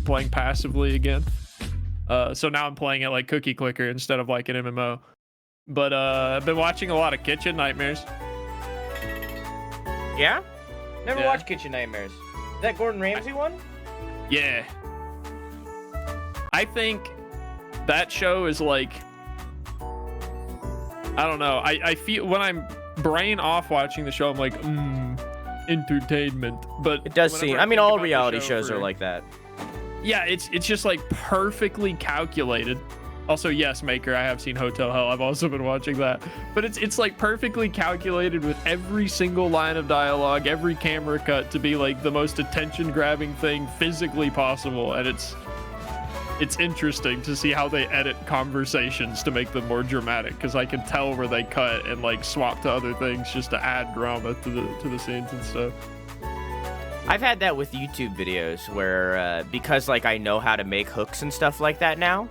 started playing passively again. So now I'm playing it like Cookie Clicker instead of like an MMO. But I've been watching a lot of Kitchen Nightmares. Yeah? Never watched Kitchen Nightmares. Is that Gordon Ramsay one? Yeah. I think that show is like, I don't know. I feel when I'm brain off watching the show, I'm like, entertainment. But it does seem, I mean, all reality shows are like that. Yeah, it's just like perfectly calculated. Also, yes, Maker, I have seen Hotel Hell. I've also been watching that. But it's like perfectly calculated with every single line of dialogue, every camera cut to be like the most attention-grabbing thing physically possible. And it's interesting to see how they edit conversations to make them more dramatic, because I can tell where they cut and like swap to other things just to add drama to the scenes and stuff. I've had that with YouTube videos where because like I know how to make hooks and stuff like that now,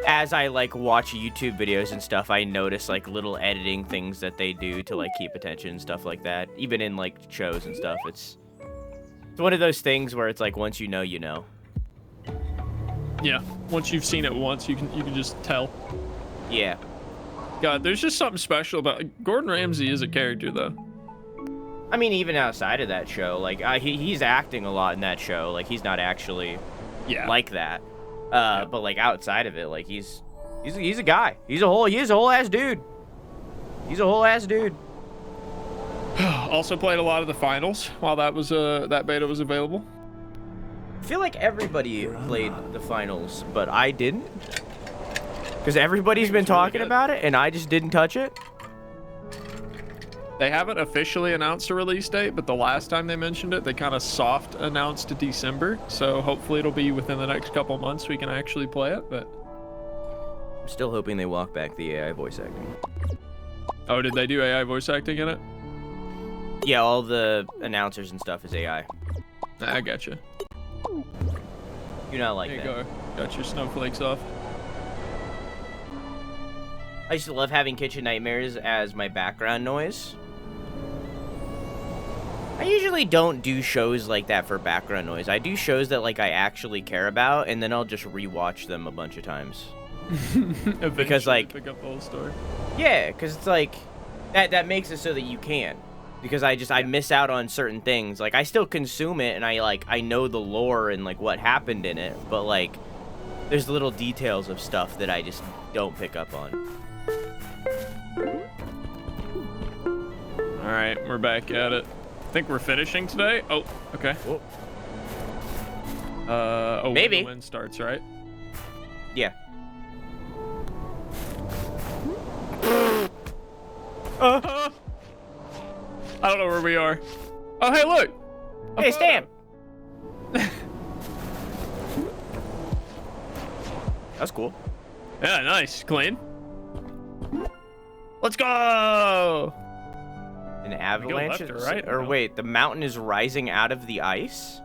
as I like watch YouTube videos and stuff, I notice like little editing things that they do to like keep attention and stuff like that. Even in like shows and stuff, it's one of those things where it's like once you know, you know. Yeah, once you've seen it once, you can just tell. Yeah. God, there's just something special about Gordon Ramsay is a character though. I mean, even outside of that show, like he's acting a lot in that show. Like he's not actually like that. But like outside of it, like he's a guy. He's a whole ass dude. He's a whole ass dude. Also played a lot of the finals while that beta was available. I feel like everybody played the finals, but I didn't. Because everybody's been talking about it, and I just didn't touch it. They haven't officially announced a release date, but the last time they mentioned it, they kind of soft announced December. So hopefully it'll be within the next couple months we can actually play it. But I'm still hoping they walk back the AI voice acting. Oh, did they do AI voice acting in it? Yeah, all the announcers and stuff is AI. I gotcha. Do not like that. There you go. Got your snowflakes off. I used to love having Kitchen Nightmares as my background noise. I usually don't do shows like that for background noise. I do shows that like I actually care about, and then I'll just rewatch them a bunch of times. Because like pick up the whole story. Yeah, because it's like that makes it so that you can. Because I miss out on certain things. Like I still consume it, and I know the lore and like what happened in it, but like there's little details of stuff that I just don't pick up on. All right, we're back at it. I think we're finishing today. Oh, okay. Whoa. Oh, maybe when the wind starts, right? Yeah. I don't know where we are. Oh, hey, look. Hey, Stan. That's cool. Yeah, nice, clean. Let's go. An avalanche, left or right? or wait, the mountain is rising out of the ice?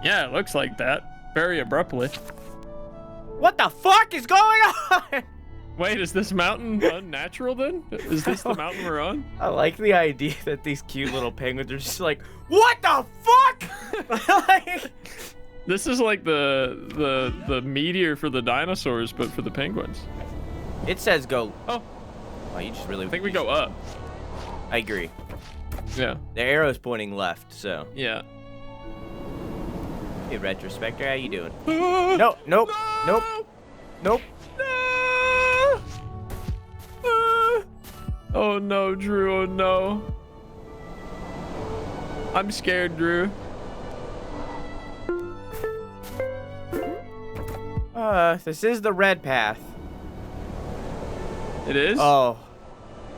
Yeah, it looks like that. Very abruptly. What the fuck is going on? Wait, is this mountain unnatural then? Is this the mountain we're on? I like the idea that these cute little penguins are just like, what the fuck? Like, this is like the meteor for the dinosaurs, but for the penguins. it says go. Oh, You just really. I think we go up. I agree. Yeah. The arrow's pointing left, so. Yeah. Hey, Retrospector, how you doing? No, nope, nope, nope. Oh no, Drew, oh no. I'm scared, Drew. This is the red path. It is? Oh.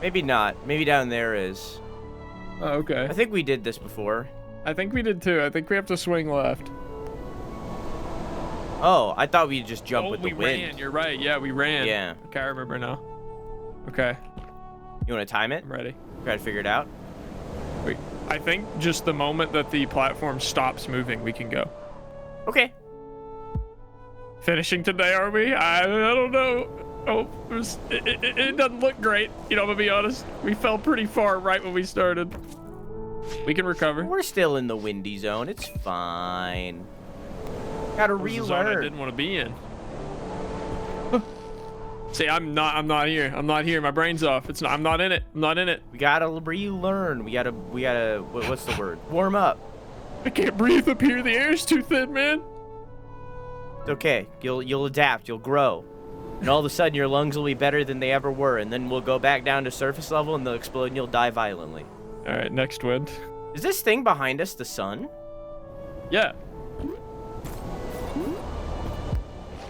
Maybe not. Maybe down there is. Oh, okay. I think we did this before. I think we did too. I think we have to swing left. Oh, I thought we'd just jump with the we wind. ran. You're right. Yeah, we ran. Yeah. Okay, I remember now. Okay. You want to time it? I'm ready. Try to figure it out? Wait, I think just the moment that the platform stops moving, we can go. Okay. Finishing today, are we? I don't know. Oh, it doesn't look great. You know, I'm gonna be honest. We fell pretty far right when we started. We can recover. We're still in the windy zone. It's fine. Gotta This is the zone I relearn. didn't want to be in. See, I'm not here. I'm not here. My brain's off. I'm not in it. I'm not in it. We gotta relearn. We gotta, what's the word? Warm up. I can't breathe up here. The air's too thin, man. It's okay. You'll adapt. You'll grow. And all of a sudden, your lungs will be better than they ever were. And then we'll go back down to surface level, and they'll explode, and you'll die violently. All right, next wind. Is this thing behind us the sun? Yeah.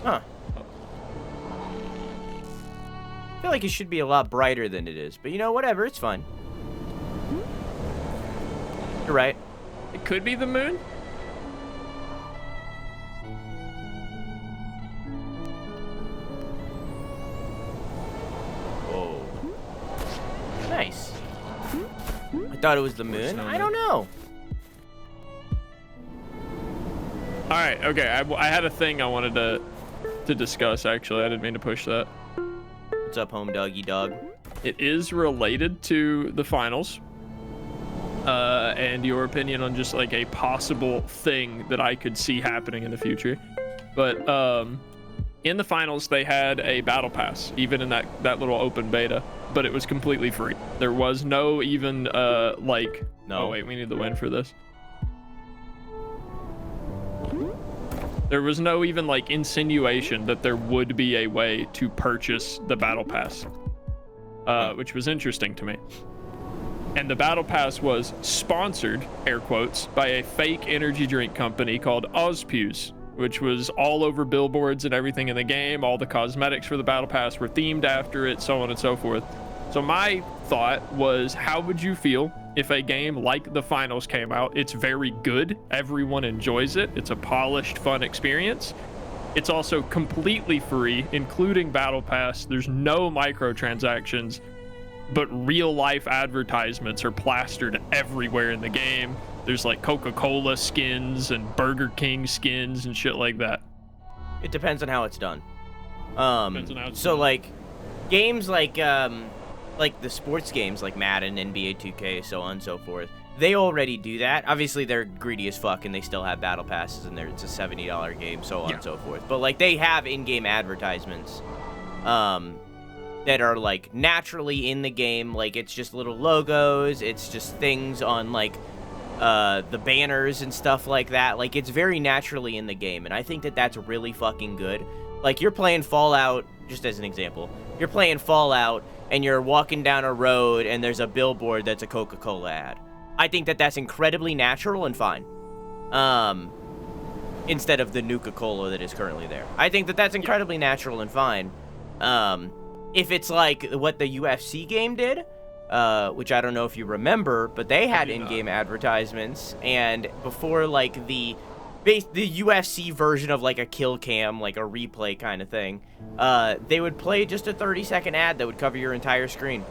Huh. I feel like it should be a lot brighter than it is. But, you know, whatever. It's fine. You're right. It could be the moon. Whoa. Nice. I thought it was the moon. I don't know. All right. Okay. I had a thing I wanted to discuss. Actually, I didn't mean to push that. What's up, home doggy dog? It is related to the finals. And your opinion on just like a possible thing that I could see happening in the future. But in the finals, they had a battle pass, even in that little open beta, but it was completely free. There was no even like. No. Oh wait, we need the win for this. There was no even like insinuation that there would be a way to purchase the battle pass, which was interesting to me. And the battle pass was sponsored, air quotes, by a fake energy drink company called Ozpuse, which was all over billboards and everything in the game. All the cosmetics for the battle pass were themed after it, so on and so forth. So my thought was, how would you feel if a game like the finals came out? It's very good. Everyone enjoys it. It's a polished, fun experience. It's also completely free, including battle pass. There's no microtransactions. But real life advertisements are plastered everywhere in the game. There's like Coca-Cola skins and Burger King skins and shit like that. It depends on how it's done. Depends on how it's so done. like games like the sports games like Madden, NBA 2K, so on and so forth, they already do that. Obviously they're greedy as fuck and they still have battle passes and it's a $70 game, so on and so forth. But like they have in-game advertisements. That are like naturally in the game, like it's just little logos, it's just things on like the banners and stuff like that. Like it's very naturally in the game, and I think that that's really fucking good. Like you're playing Fallout, just as an example, you're playing Fallout and you're walking down a road and there's a billboard that's a Coca-Cola ad. I think that that's incredibly natural and fine. Instead of the Nuka-Cola that is currently there. I think that that's incredibly natural and fine. If it's like what the UFC game did, which I don't know if you remember, but they had in-game advertisements, and before like the UFC version of like a kill cam, like a replay kind of thing, they would play just a 30-second ad that would cover your entire screen.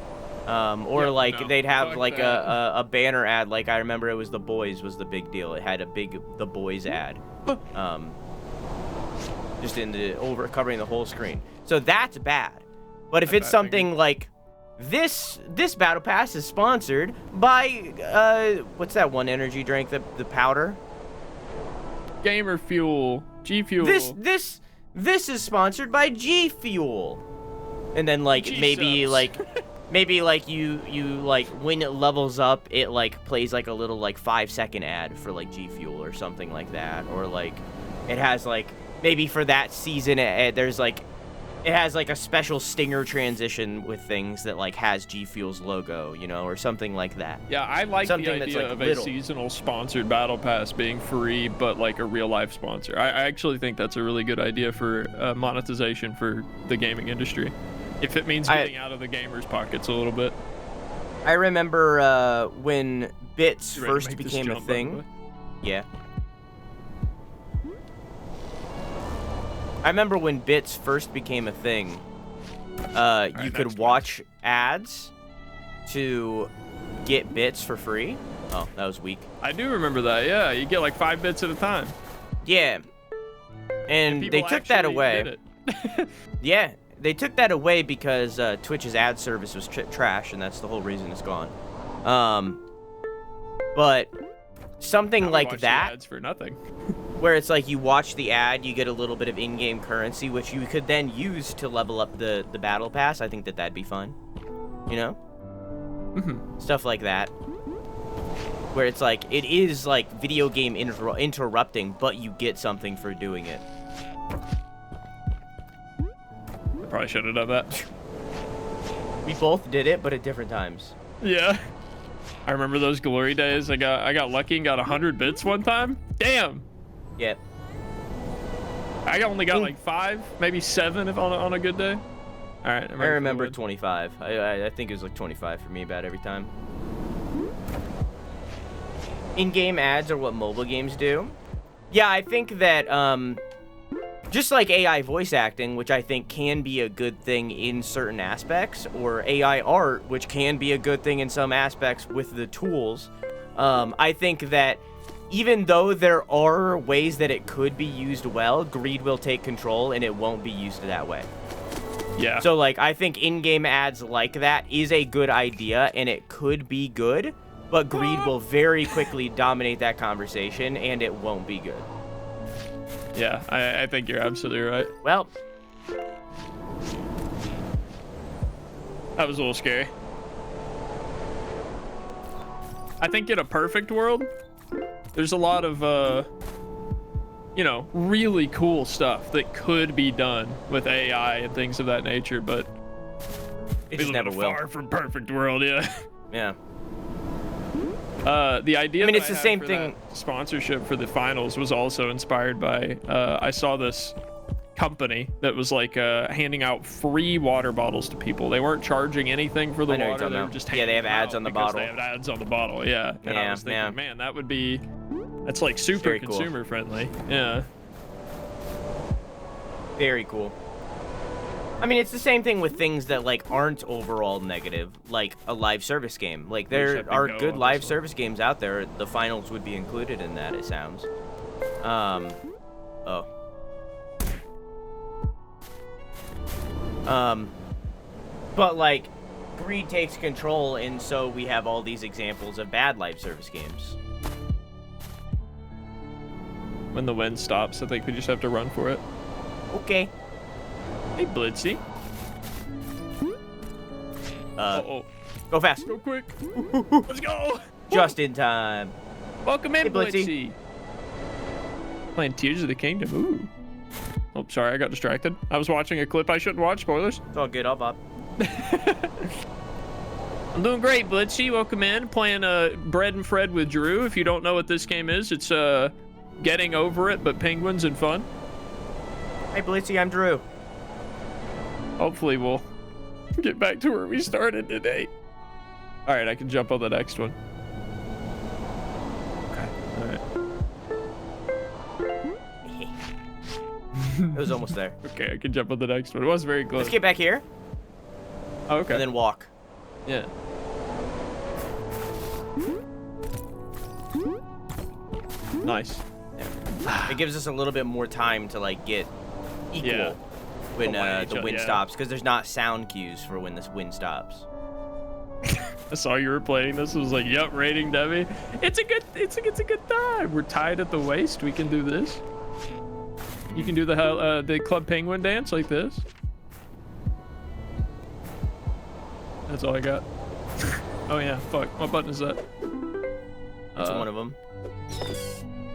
They'd have like a banner ad, like I remember it was The Boys was the big deal. It had a big The Boys ad. Just covering the whole screen. So that's bad. But if it's something like this battle pass is sponsored by what's that one energy drink, the powder? Gamer Fuel, G Fuel. This is sponsored by G Fuel. And then like maybe like you like when it levels up, it like plays like a little like 5-second ad for like G Fuel or something like that, or like it has like maybe for that season there's like it has like a special stinger transition with things that like has G Fuel's logo, you know, or something like that. Yeah, I like something the idea that's, like, of little. a seasonal sponsored battle pass being free, but like a real life sponsor. I actually think that's a really good idea for monetization for the gaming industry, if it means getting out of the gamers' pockets a little bit. I remember when bits first became a thing. Yeah. I remember when bits first became a thing, you could watch ads to get bits for free. Oh, that was weak. I do remember that, yeah. You get like 5 bits at a time. Yeah. And they took that away. Yeah, they took that away because Twitch's ad service was trash, and that's the whole reason it's gone. But something like that. Ads for nothing. where it's like you watch the ad, you get a little bit of in-game currency, which you could then use to level up the battle pass. I think that'd be fun. You know? Stuff like that. Where it's like, it is like video game interrupting, but you get something for doing it. I probably should have done that. We both did it, but at different times. Yeah. I remember those glory days. I got lucky and got 100 bits one time. Damn. Yep. I only got like 5, maybe 7 if on a good day. All right. I remember 25. I think it was like 25 for me about every time. In-game ads are what mobile games do. Yeah, I think that just like AI voice acting, which I think can be a good thing in certain aspects, or AI art, which can be a good thing in some aspects with the tools, I think that even though there are ways that it could be used well, greed will take control and it won't be used that way. Yeah. So, like, I think in-game ads like that is a good idea, and it could be good, but greed will very quickly dominate that conversation, and it won't be good. Yeah, I think you're absolutely right. Well, that was a little scary. I think in a perfect world, there's a lot of, you know, really cool stuff that could be done with AI and things of that nature, but it just never will. Far from perfect world, yeah. Yeah. The idea. I mean, it's the same thing. Sponsorship for the finals was also inspired by. I saw this company that was like handing out free water bottles to people. They weren't charging anything for the water. They were just they have ads on the bottle. They have ads on the bottle. Yeah. And I was thinking, man, that would be. That's like super consumer friendly. Yeah. Very cool. I mean, it's the same thing with things that like aren't overall negative, like a live service game. Like there are good live service games out there. The finals would be included in that, it sounds. But like greed takes control, and so we have all these examples of bad live service games. When the wind stops, I think we just have to run for it. Okay. Hey, Blitzy. Go fast. Go quick. Let's go. Just in time. Welcome in, Blitzy. Playing Tears of the Kingdom. Ooh. Oh, sorry, I got distracted. I was watching a clip I shouldn't watch. Spoilers. It's all good. I'll pop. I'm doing great, Blitzy. Welcome in. Playing Bread and Fred with Drew. If you don't know what this game is, it's getting over it, but penguins and fun. Hey, Blitzy, I'm Drew. Hopefully we'll get back to where we started today. All right, I can jump on the next one. Okay, all right. It was almost there. Okay, I can jump on the next one. It was very close. Let's get back here. Oh, okay. And then walk. Yeah. Nice. There. It gives us a little bit more time to like get equal when the wind stops, because there's not sound cues for when this wind stops. I saw you were playing this. I was like, "Yep, rating Devvy. It's a good time. We're tied at the waist. We can do this. You can do the Club Penguin dance like this. That's all I got. Oh yeah, fuck. What button is that? That's one of them.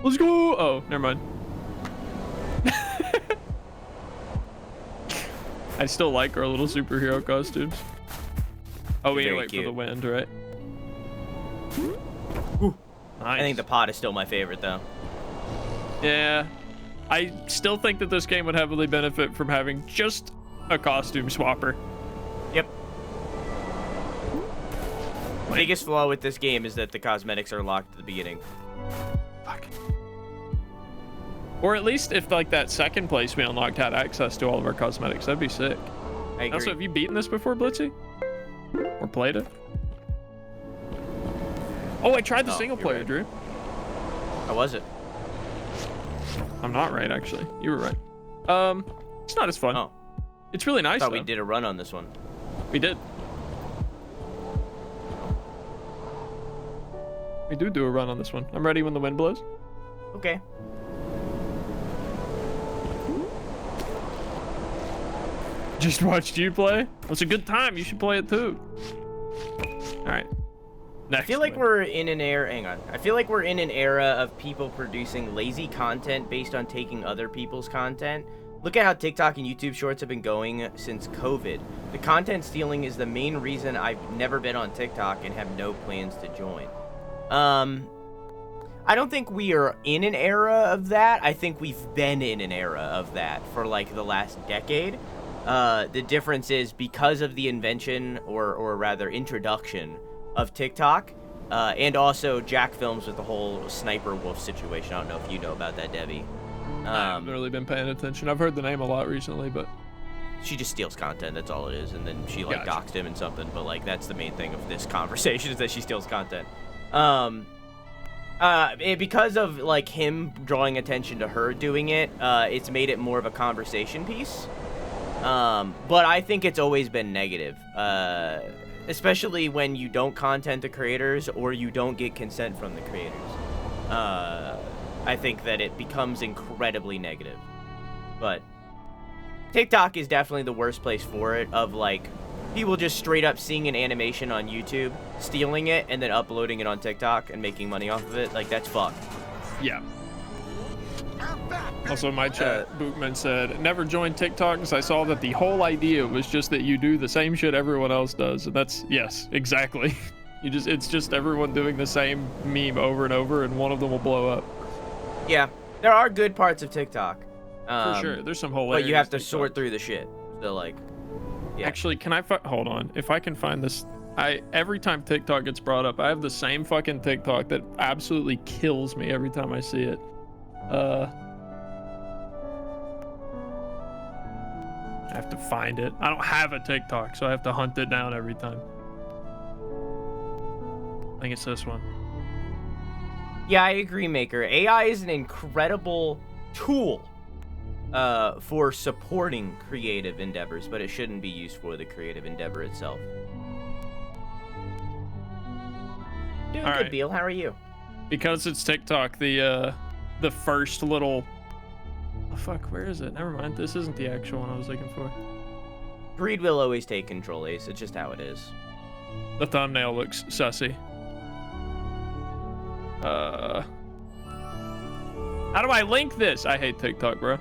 Let's go. Oh, never mind. I still like our little superhero costumes. Oh, we need to wait for the wind, right? Ooh. Nice. I think the pod is still my favorite, though. Yeah. I still think that this game would heavily benefit from having just a costume swapper. Yep. The biggest flaw with this game is that the cosmetics are locked at the beginning. Fuck. Or at least if like that second place we unlocked had access to all of our cosmetics, that'd be sick. I agree. Also, have you beaten this before, Blitzy? Or played it? Oh, I tried the single player, right. Drew. How was it? I'm not right, actually. You were right. It's not as fun. Oh. It's really nice, I thought we did a run on this one. We did. We do a run on this one. I'm ready when the wind blows. Okay. Just watched you play. It's a good time. You should play it too. All right. Next I feel like we're in an era. Hang on. I feel like we're in an era of people producing lazy content based on taking other people's content. Look at how TikTok and YouTube Shorts have been going since COVID. The content stealing is the main reason I've never been on TikTok and have no plans to join. I don't think we are in an era of that. I think we've been in an era of that for like the last decade. The difference is because of the invention or rather introduction of TikTok, and also Jack Films with the whole sniper wolf situation. I don't know if you know about that, Devvy. I haven't really been paying attention. I've heard the name a lot recently, but she just steals content. That's all it is. And then she like Gotcha. doxed him and something. But like that's the main thing of this conversation is that she steals content. Because of like him drawing attention to her doing it, it's made it more of a conversation piece. But I think it's always been negative, especially when you don't content the creators or you don't get consent from the creators. I think that it becomes incredibly negative. But TikTok is definitely the worst place for it, of like people just straight up seeing an animation on YouTube, stealing it, and then uploading it on TikTok and making money off of it. Like, that's fucked. yeah. Also, in my chat, Bookman said, never joined TikTok because I saw that the whole idea was just that you do the same shit everyone else does. And that's, yes, exactly. It's just everyone doing the same meme over and over, and one of them will blow up. Yeah, there are good parts of TikTok. For sure, there's some hilarious. But you have to TikTok. sort through the shit. So, like, yeah. Actually, can I hold on? If I can find this, every time TikTok gets brought up, I have the same fucking TikTok that absolutely kills me every time I see it. I have to find it. I don't have a TikTok, so I have to hunt it down every time. I think it's this one. Yeah, I agree, Maker. AI is an incredible tool for supporting creative endeavors, but it shouldn't be used for the creative endeavor itself. Doing All good, right. Beal. How are you? Because it's TikTok, the first little... Oh, fuck, where is it? Never mind. This isn't the actual one I was looking for. Greed will always take control, Ace. It's just how it is. The thumbnail looks sussy. How do I link this? I hate TikTok, bro.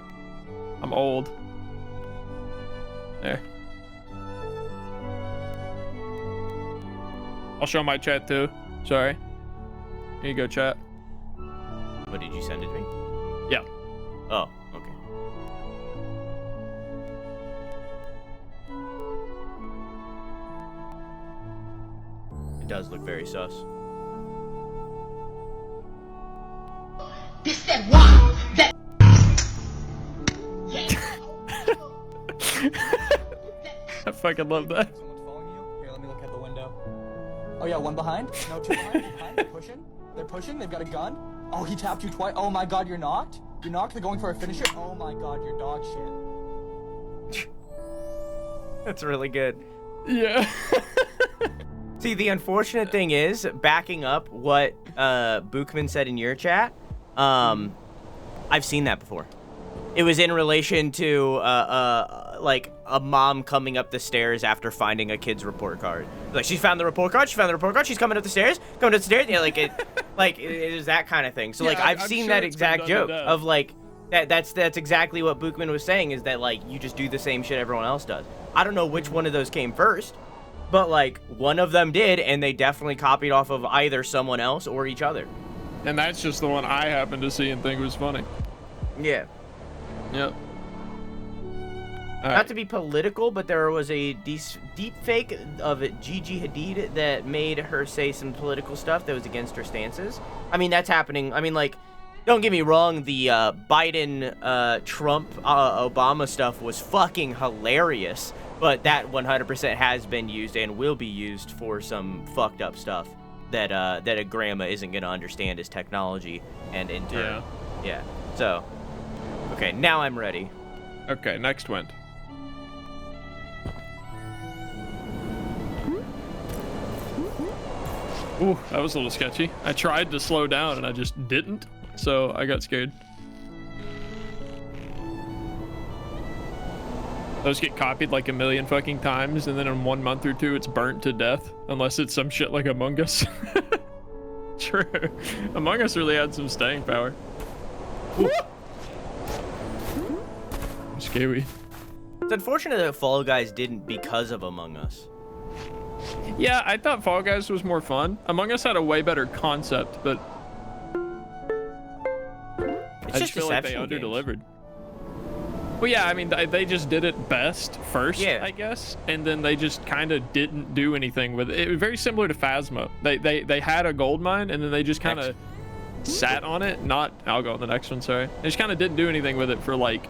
I'm old. There. I'll show my chat too. Sorry. Here you go, chat. What, did you send it to me? Yeah. Oh, okay. It does look very sus. This that one that I fucking love that. Someone's following you? Here, let me look at the window. Oh yeah, one behind. No, two behind. Behind. They're pushing. They're pushing. They've got a gun. Oh, he tapped you twice. Oh my god, you're knocked. You're knocked. They're going for a finisher. Oh my god, you're dog shit. That's really good. Yeah. See, the unfortunate thing is, backing up what Bookman said in your chat, I've seen that before. It was in relation to like a mom coming up the stairs after finding a kid's report card. Like, she's found the report card. She found the report card. She's coming up the stairs. Coming up the stairs. Yeah, like it is that kind of thing. So Yeah, like I've I'm seen sure that it's been exact done to joke death. of like that's exactly what Bookman was saying, is that like you just do the same shit everyone else does. I don't know which one of those came first, but like one of them did, and they definitely copied off of either someone else or each other. And that's just the one I happened to see and think was funny. Yeah. Yep. Not to be political, but there was a deep fake of Gigi Hadid that made her say some political stuff that was against her stances. I mean, that's happening. I mean, like, don't get me wrong, the Biden, Trump, Obama stuff was fucking hilarious, but that 100% has been used and will be used for some fucked up stuff that a grandma isn't gonna understand as technology, and in turn, yeah. So, okay, now I'm ready. Okay, next wind. Ooh, that was a little sketchy. I tried to slow down and I just didn't, so I got scared. Those get copied like a million fucking times, and then in 1 month or two, it's burnt to death, unless it's some shit like Among Us. True. Among Us really had some staying power. Scary. It's unfortunate that Fall Guys didn't because of Among Us. Yeah, I thought Fall Guys was more fun. Among Us had a way better concept, but I just feel like they under-delivered. Well, yeah, I mean, they just did it best first, I guess, and then they just kind of didn't do anything with it. It was very similar to Phasmo. They had a gold mine, and then they just kind of sat on it. I'll go on the next one, sorry. They just kind of didn't do anything with it for, like,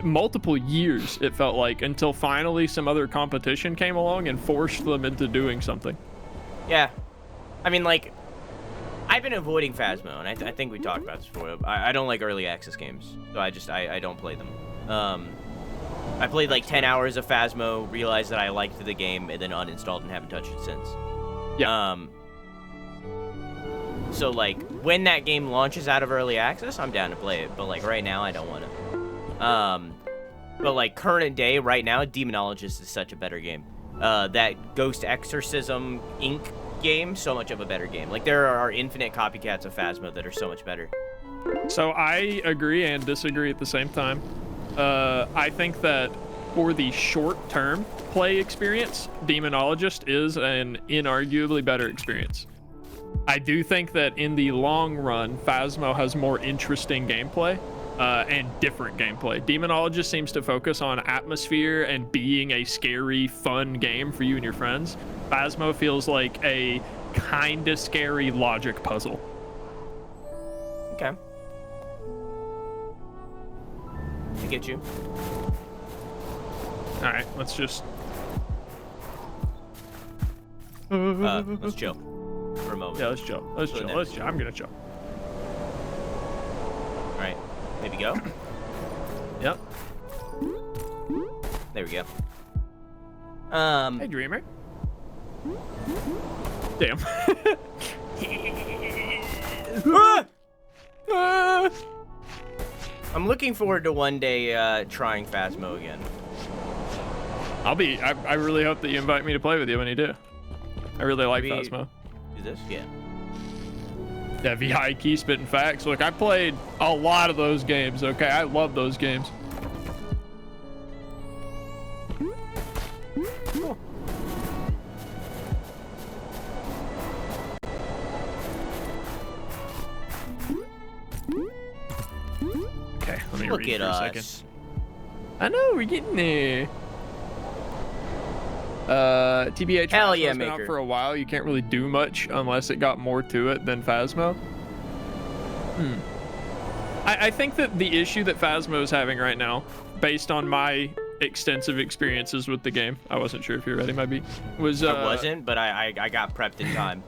multiple years, it felt like, until finally some other competition came along and forced them into doing something. Yeah. I mean, like, I've been avoiding Phasmo, and I think we talked about this before. I don't like early access games, so I don't play them. I played like 10 hours of Phasmo, realized that I liked the game, and then uninstalled and haven't touched it since. Yeah. So like when that game launches out of early access, I'm down to play it, but like right now I don't want to. But like current day, right now, Demonologist is such a better game. That Ghost Exorcism Inc. game, so much of a better game. Like there are infinite copycats of Phasmo that are so much better. So I agree and disagree at the same time. I think that for the short-term play experience, Demonologist is an inarguably better experience. I do think that in the long run, Phasmo has more interesting gameplay and different gameplay. Demonologist seems to focus on atmosphere and being a scary, fun game for you and your friends. Phasmo feels like a kinda scary logic puzzle. Okay. I get you. All right, let's just... Let's chill for a moment. Yeah, let's chill. Let's chill. I'm gonna chill. All right, maybe go. Yep. There we go. Hey, Dreamer. Damn. I'm looking forward to one day trying Phasmo again. I really hope that you invite me to play with you when you do. I really like Phasmo. Do this? Yeah. Devvy high key spitting facts. Look, I played a lot of those games, okay? I love those games. Cool. Okay, let me Look read at for a us. second. I know, we're getting there. TBH Hell yeah, has been out Maker. for a while. You can't really do much unless it got more to it than Phasmo. I think that the issue that Phasmo is having right now, based on my extensive experiences with the game, I wasn't sure if you're ready, maybe, was I wasn't, but I got prepped in time.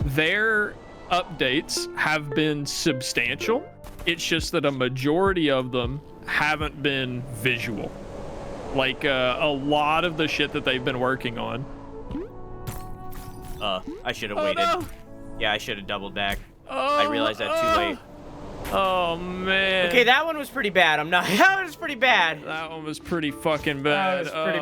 Their updates have been substantial. It's just that a majority of them haven't been visual. Like a lot of the shit that they've been working on. I should have waited. No. Yeah, I should have doubled back. Oh, I realized that too late. Oh man. Okay, that one was pretty bad. That one was pretty bad. That one was pretty fucking bad. That was pretty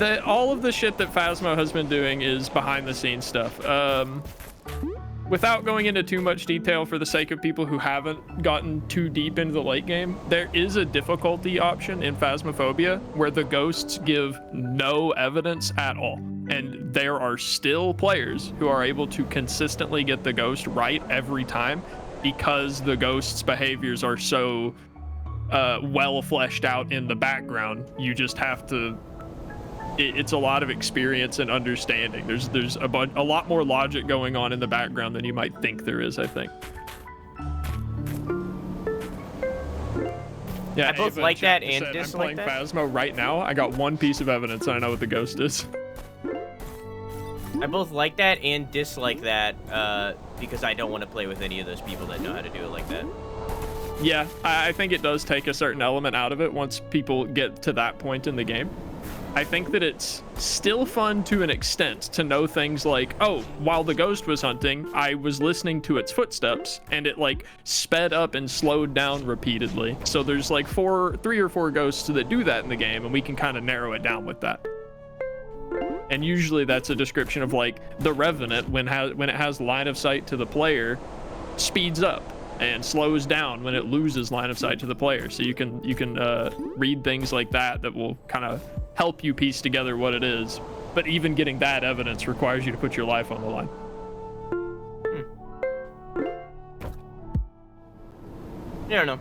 bad. All of the shit that Phasmo has been doing is behind the scenes stuff. Without going into too much detail for the sake of people who haven't gotten too deep into the late game, there is a difficulty option in Phasmophobia where the ghosts give no evidence at all. And there are still players who are able to consistently get the ghost right every time because the ghost's behaviors are so well fleshed out in the background. You just have to... It's a lot of experience and understanding. There's a lot more logic going on in the background than you might think there is, I think. Yeah, I both like that and dislike I'm that. playing Phasmo right now. I got one piece of evidence and I know what the ghost is. I both like that and dislike that because I don't want to play with any of those people that know how to do it like that. Yeah, I think it does take a certain element out of it once people get to that point in the game. I think that it's still fun to an extent to know things like, oh, while the ghost was hunting, I was listening to its footsteps and it like sped up and slowed down repeatedly. So there's like 3 or 4 ghosts that do that in the game, and we can kind of narrow it down with that. And usually that's a description of like the Revenant when it has line of sight to the player, speeds up and slows down when it loses line of sight to the player. So you can read things like that will kind of help you piece together what it is. But even getting that evidence requires you to put your life on the line. I don't know.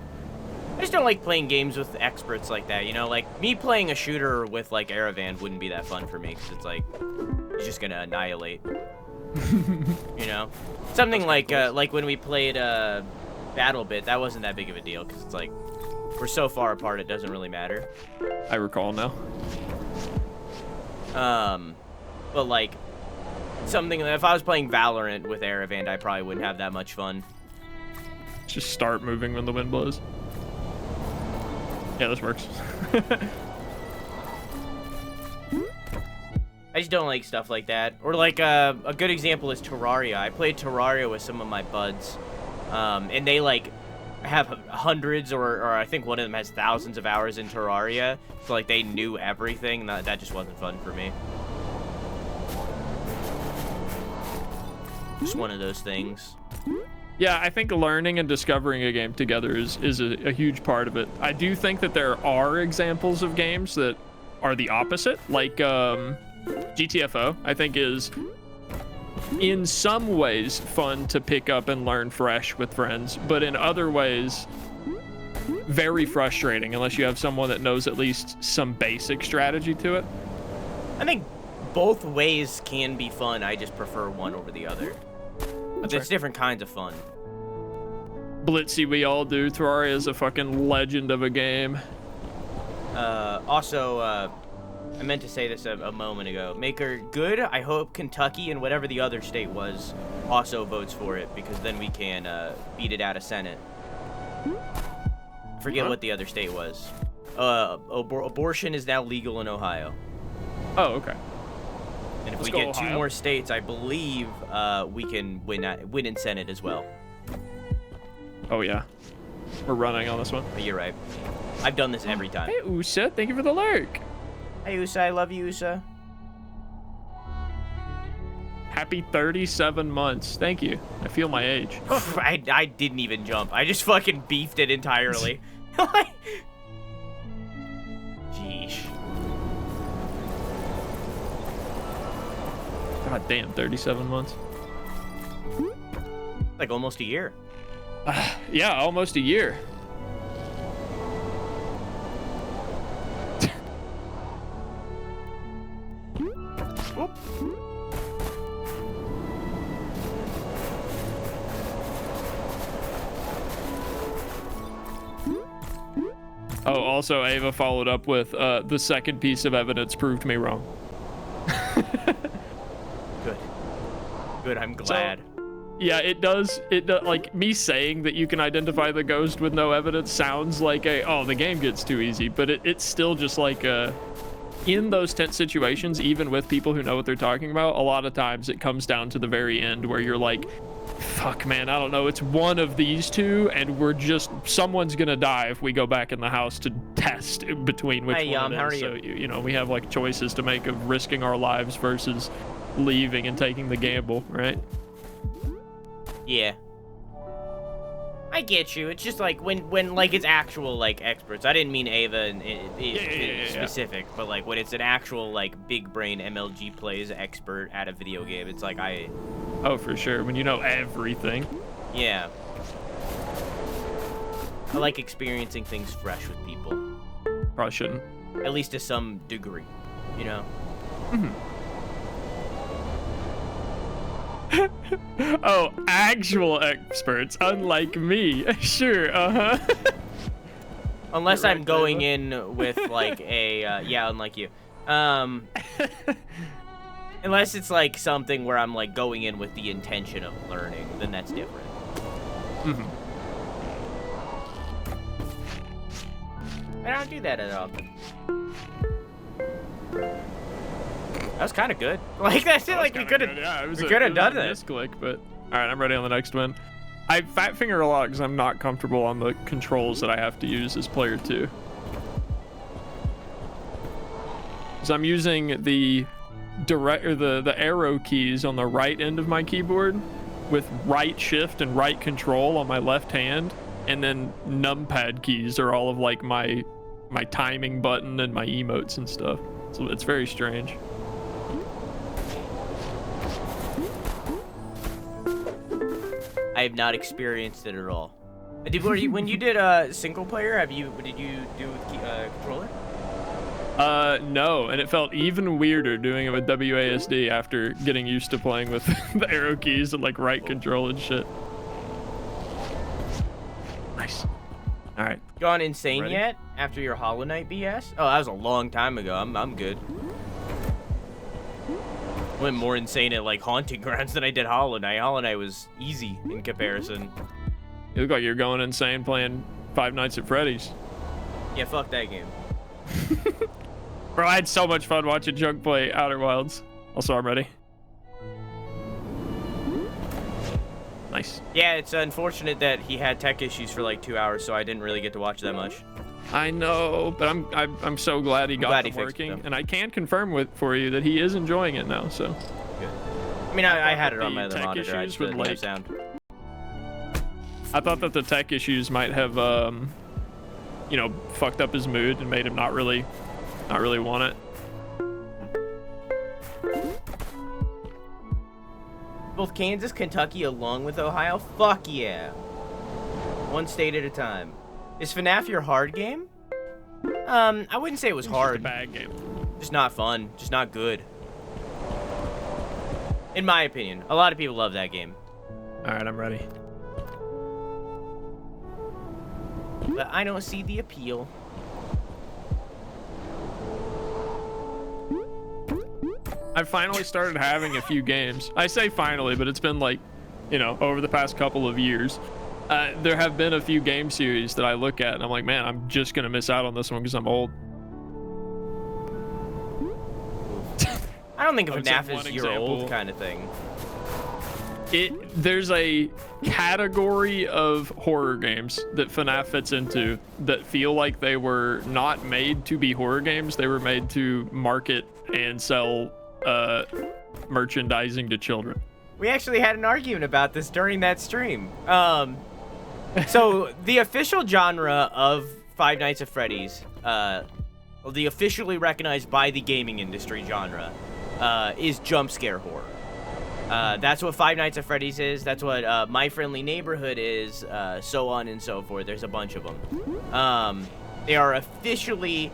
I just don't like playing games with experts like that, you know? Like, me playing a shooter with, like, Aravan wouldn't be that fun for me, because it's like, he's just gonna annihilate. You know? Something like when we played BattleBit, that wasn't that big of a deal, because it's like, we're so far apart, it doesn't really matter. I recall now. But like, something, if I was playing Valorant with Aravan, I probably wouldn't have that much fun. Just start moving when the wind blows. Yeah, this works. I just don't like stuff like that. Or like, a good example is Terraria. I played Terraria with some of my buds, and they like have hundreds or I think one of them has thousands of hours in Terraria, so like they knew everything. That just wasn't fun for me. Just one of those things. Yeah, I think learning and discovering a game together is a huge part of it. I do think that there are examples of games that are the opposite, like GTFO, I think is in some ways fun to pick up and learn fresh with friends, but in other ways very frustrating unless you have someone that knows at least some basic strategy to it. I think both ways can be fun. I just prefer one over the other. But there's different kinds of fun. Blitzy, we all do. Terraria is a fucking legend of a game. Also, I meant to say this a moment ago. Maker, good. I hope Kentucky and whatever the other state was also votes for it, because then we can beat it out of Senate. Forget what the other state was. Abortion is now legal in Ohio. Oh, okay. And if Let's we get go 2 Ohio. more states, I believe we can win in Senate as well. Oh, yeah. We're running on this one. But you're right. I've done this every time. Hey, Usa, thank you for the lurk. Hey, USA, I love you, USA. Happy 37 months. Thank you. I feel my age. I didn't even jump. I just fucking beefed it entirely. Jeesh. God damn, 37 months. Like almost a year. Yeah, almost a year. Oh, also, Ava followed up with the second piece of evidence proved me wrong. Good, I'm glad. Yeah, it does. Like, me saying that you can identify the ghost with no evidence sounds like the game gets too easy, but it's still just like in those tense situations, even with people who know what they're talking about, a lot of times it comes down to the very end where you're like, fuck, man, I don't know, it's one of these two, and someone's gonna die if we go back in the house to test between which one it is. How are you? So, you know, we have like choices to make of risking our lives versus leaving and taking the gamble, right? Yeah. I get you. It's just like when like it's actual like experts. I didn't mean Ava in specific, but like when it's an actual like big brain MLG plays expert at a video game, it's like Oh, for sure. When you know everything. Yeah. I like experiencing things fresh with people. Probably shouldn't. At least to some degree, you know? Oh, actual experts, unlike me. Sure, Unless You're I'm right, going Ava. in with like a, yeah, unlike you. Unless it's like something where I'm like going in with the intention of learning, then that's different. I don't do that at often. That was kind of good. Like that's it. Like we could have. Yeah, we could have done it. Misclick, but all right, I'm ready on the next one. I fat finger a lot because I'm not comfortable on the controls that I have to use as player 2. So I'm using the the arrow keys on the right end of my keyboard with right shift and right control on my left hand, and then numpad keys are all of like my timing button and my emotes and stuff. So it's very strange. I have not experienced it at all. When you did single player, did you do with controller? No, and it felt even weirder doing it with WASD after getting used to playing with the arrow keys and like right control and shit. Nice. All right. Gone insane Ready? yet after your Hollow Knight BS? Oh, that was a long time ago. I'm good. Went more insane at like Haunting Grounds than I did Hollow Knight. Hollow Knight was easy in comparison. You look like you're going insane playing Five Nights at Freddy's. Yeah, fuck that game. Bro, I had so much fun watching Junk play Outer Wilds. Also, I'm ready. Nice. Yeah, it's unfortunate that he had tech issues for like 2 hours, so I didn't really get to watch that much. I know, but I'm so glad he got them working, and I can confirm for you that he is enjoying it now. So. Good. I mean, I had it on my other tech monitor. I issues just would, didn't have like, sound. I thought that the tech issues might have, you know, fucked up his mood and made him not really want it. Both Kansas, Kentucky, along with Ohio? Fuck yeah. One state at a time. Is FNAF your hard game? I wouldn't say it was hard. It's just a bad game. Just not fun. Just not good. In my opinion. A lot of people love that game. All right, I'm ready. But I don't see the appeal. I finally started having a few games. I say finally, but it's been like, you know, over the past couple of years. There have been a few game series that I look at and I'm like, man, I'm just gonna miss out on this one because I'm old. I don't think of Except FNAF as one you're example. old kind of thing. There's a category of horror games that FNAF fits into that feel like they were not made to be horror games. They were made to market and sell merchandising to children. We actually had an argument about this during that stream. So the official genre of Five Nights at Freddy's, the officially recognized by the gaming industry genre, is jump scare horror. That's what Five Nights at Freddy's is. That's what My Friendly Neighborhood is, so on and so forth. There's a bunch of them. They are officially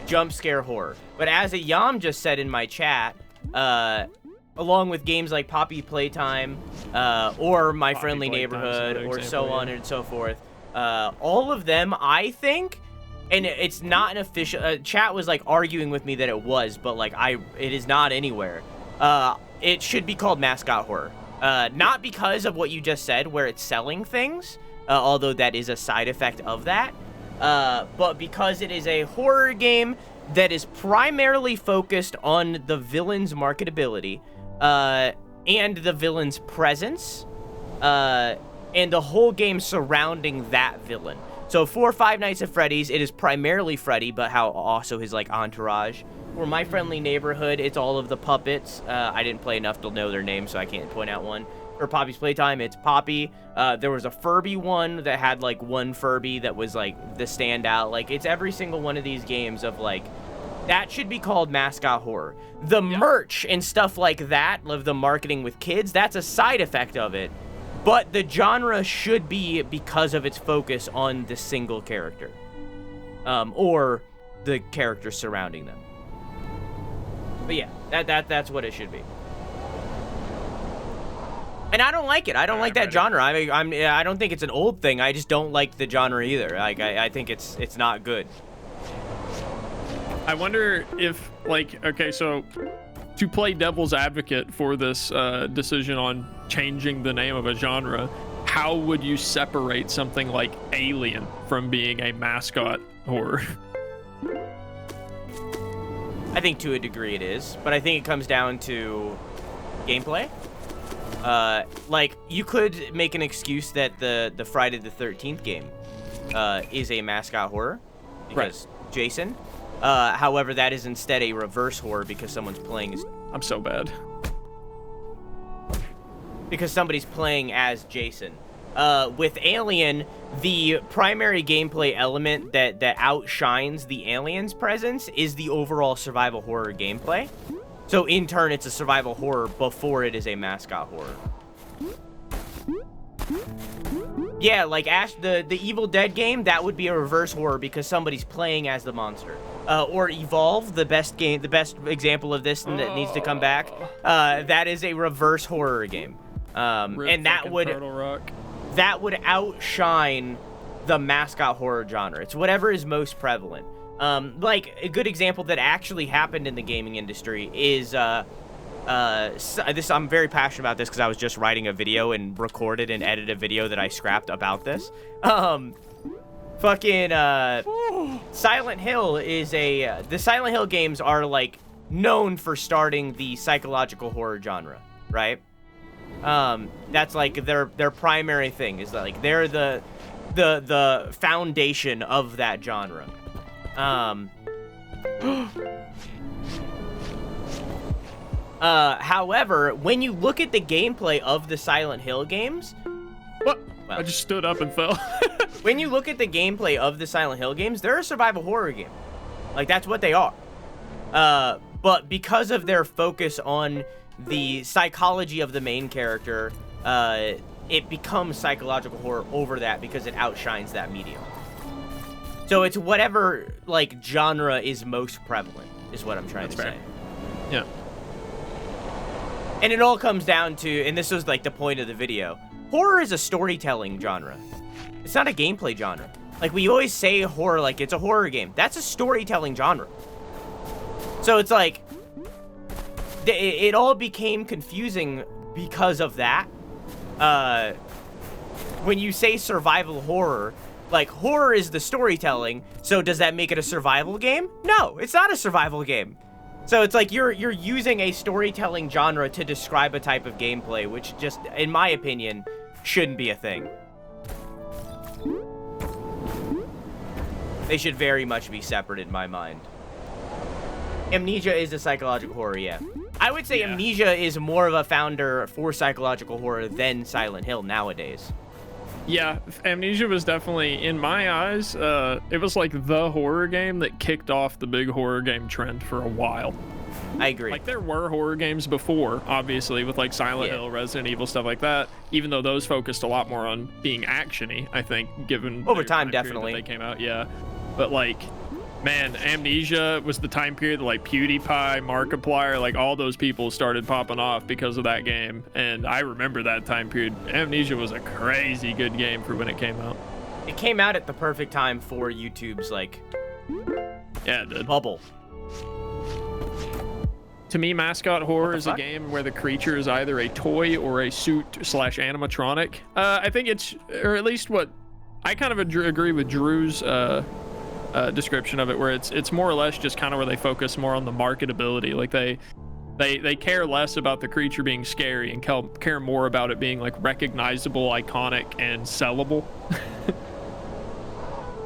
jump scare horror. But as a Yam just said in my chat, along with games like Poppy Playtime, or My Poppy Friendly Playtime's Neighborhood, another or example, so on yeah. and so forth, all of them, I think, and it's not an official, chat was like arguing with me that it was, but like it is not anywhere. It should be called mascot horror. Not because of what you just said, where it's selling things, although that is a side effect of that, but because it is a horror game that is primarily focused on the villain's marketability, and the villain's presence, and the whole game surrounding that villain. So for Five Nights at Freddy's, it is primarily Freddy, but how also his like entourage. For My Friendly Neighborhood, it's all of the puppets. I didn't play enough to know their names, so I can't point out one. For Poppy's Playtime, it's Poppy. There was a Furby one that had like one Furby that was like the standout. Like it's every single one of these games of like, that should be called mascot horror. The merch and stuff like that, of the marketing with kids, that's a side effect of it. But the genre should be because of its focus on the single character. Or the characters surrounding them. But yeah, that's what it should be. And I don't like it. I don't like that genre. I don't think it's an old thing. I just don't like the genre either. Like I think it's not good. I wonder if, like, okay, so to play devil's advocate for this decision on changing the name of a genre, how would you separate something like Alien from being a mascot horror? I think to a degree it is, but I think it comes down to gameplay. Like, you could make an excuse that the Friday the 13th game is a mascot horror because Jason. However, that is instead a reverse horror because someone's playing as... I'm so bad. Because somebody's playing as Jason. With Alien, the primary gameplay element that outshines the alien's presence is the overall survival horror gameplay. So in turn, it's a survival horror before it is a mascot horror. Yeah, like Ash, the Evil Dead game, that would be a reverse horror because somebody's playing as the monster. Or Evolve, the best example of this that needs to come back. That is a reverse horror game. And that would outshine the mascot horror genre. It's whatever is most prevalent. Like a good example that actually happened in the gaming industry is I'm very passionate about this because I was just writing a video and recorded and edited a video that I scrapped about this. Silent Hill is the Silent Hill games are like known for starting the psychological horror genre, right? That's like their primary thing is that, like, they're the foundation of that genre. However, when you look at the gameplay of the Silent Hill games, what? Well, I just stood up and fell. When you look at the gameplay of the Silent Hill games, they're a survival horror game. Like, that's what they are. But because of their focus on the psychology of the main character, it becomes psychological horror over that because it outshines that medium. So it's whatever, like, genre is most prevalent, is what I'm trying to say. Yeah. And it all comes down to, and this was, like, the point of the video, horror is a storytelling genre. It's not a gameplay genre. Like, we always say horror like it's a horror game. That's a storytelling genre. So it's like, it all became confusing because of that. When you say survival horror, like, horror is the storytelling, so does that make it a survival game? No, it's not a survival game. So it's like you're using a storytelling genre to describe a type of gameplay, which just, in my opinion, shouldn't be a thing. They should very much be separate in my mind. Amnesia is a psychological horror, yeah. I would say Amnesia is more of a founder for psychological horror than Silent Hill nowadays. Yeah, Amnesia was definitely, in my eyes, it was like the horror game that kicked off the big horror game trend for a while. I agree. Like, there were horror games before, obviously, with like Silent Hill, Resident Evil, stuff like that, even though those focused a lot more on being action-y, I think, given over time, definitely. They came out, but like, man, Amnesia was the time period that, like, PewDiePie, Markiplier, like, all those people started popping off because of that game. And I remember that time period. Amnesia was a crazy good game for when it came out. It came out at the perfect time for YouTube's, like, it did. Bubble. To me, mascot horror is a game where the creature is either a toy or a suit/animatronic. I think it's, or at least what I kind of agree with Drew's description of it, where it's more or less just kind of where they focus more on the marketability. Like, they care less about the creature being scary and care more about it being, like, recognizable, iconic, and sellable.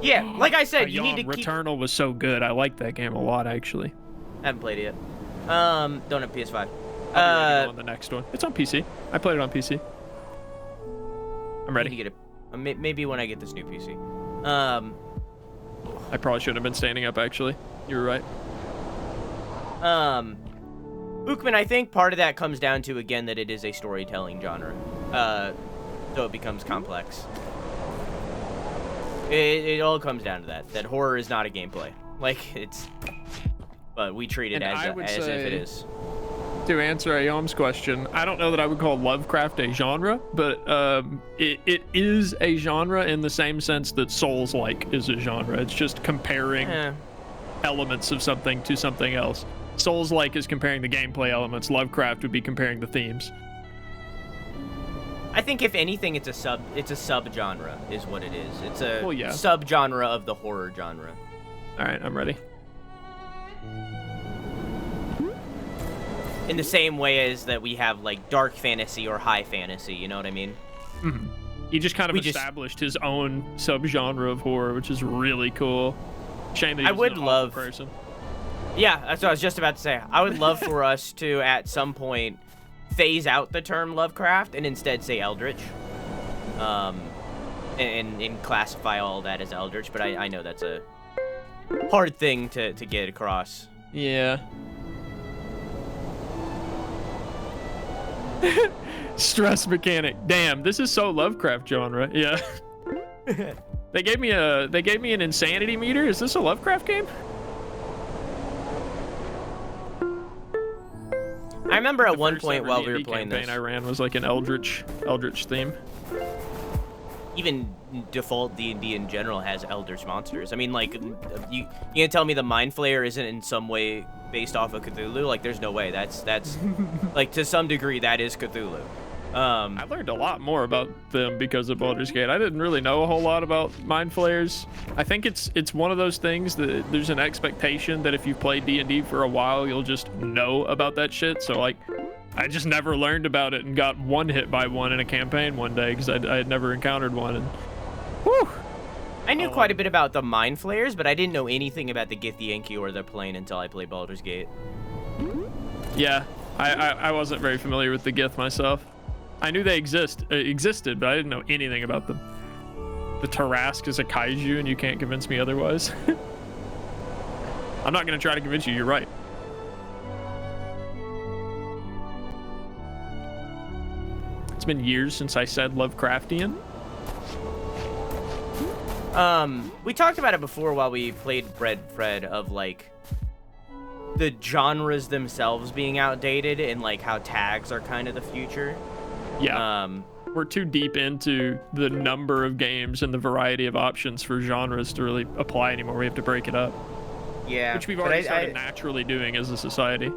Yeah, like I said, you need to Returnal was so good. I like that game a lot, actually. I haven't played it yet. Don't have PS5. I'll be ready to go on the next one. It's on PC. I played it on PC. I'm ready. I need to get it. Maybe when I get this new PC. I probably shouldn't have been standing up, actually. You were right. Bookman, I think part of that comes down to, again, that it is a storytelling genre. So it becomes complex. It all comes down to that horror is not a gameplay. Like, it's... But we treat it as if it is. To answer Ayom's question, I don't know that I would call Lovecraft a genre, but it is a genre in the same sense that Souls-like is a genre. It's just comparing elements of something to something else. Souls-like is comparing the gameplay elements. Lovecraft would be comparing the themes. I think if anything, it's a sub-genre is what it is. It's a sub-genre of the horror genre. All right, I'm ready. in the same way as that we have like dark fantasy or high fantasy. You know what I mean? Mm-hmm. He just kind of established his own subgenre of horror, which is really cool. Shame that he's an awful person. Yeah, that's what I was just about to say. I would love for us to, at some point, phase out the term Lovecraft and instead say Eldritch. And classify all that as Eldritch, but I know that's a hard thing to get across. Yeah. Stress mechanic. Damn, this is so Lovecraft genre. Yeah. They gave me an insanity meter. Is this a Lovecraft game? I remember at one point while we were playing this, I ran was like an Eldritch theme. Even default D&D in general has Eldritch monsters. I mean, like, you gonna tell me the Mind Flayer isn't in some way based off of Cthulhu? Like, there's no way. That's like, to some degree, that is Cthulhu. I learned a lot more about them because of Baldur's Gate. I didn't really know a whole lot about Mind Flayers. I think it's one of those things that there's an expectation that if you've played D&D for a while, you'll just know about that shit. So, like, I just never learned about it and got one hit by one in a campaign one day because I had never encountered one. And whew. I knew quite a bit about the Mind Flayers, but I didn't know anything about the Githyanki or the plane until I played Baldur's Gate. Yeah, I wasn't very familiar with the Gith myself. I knew they existed, but I didn't know anything about them. The Tarask is a kaiju, and you can't convince me otherwise. I'm not going to try to convince you. You're right. It's been years since I said Lovecraftian. We talked about it before while we played Fred, of like the genres themselves being outdated and like how tags are kind of the future. Yeah. We're too deep into the number of games and the variety of options for genres to really apply anymore. We have to break it up. Yeah. Which we've already started naturally doing as a society.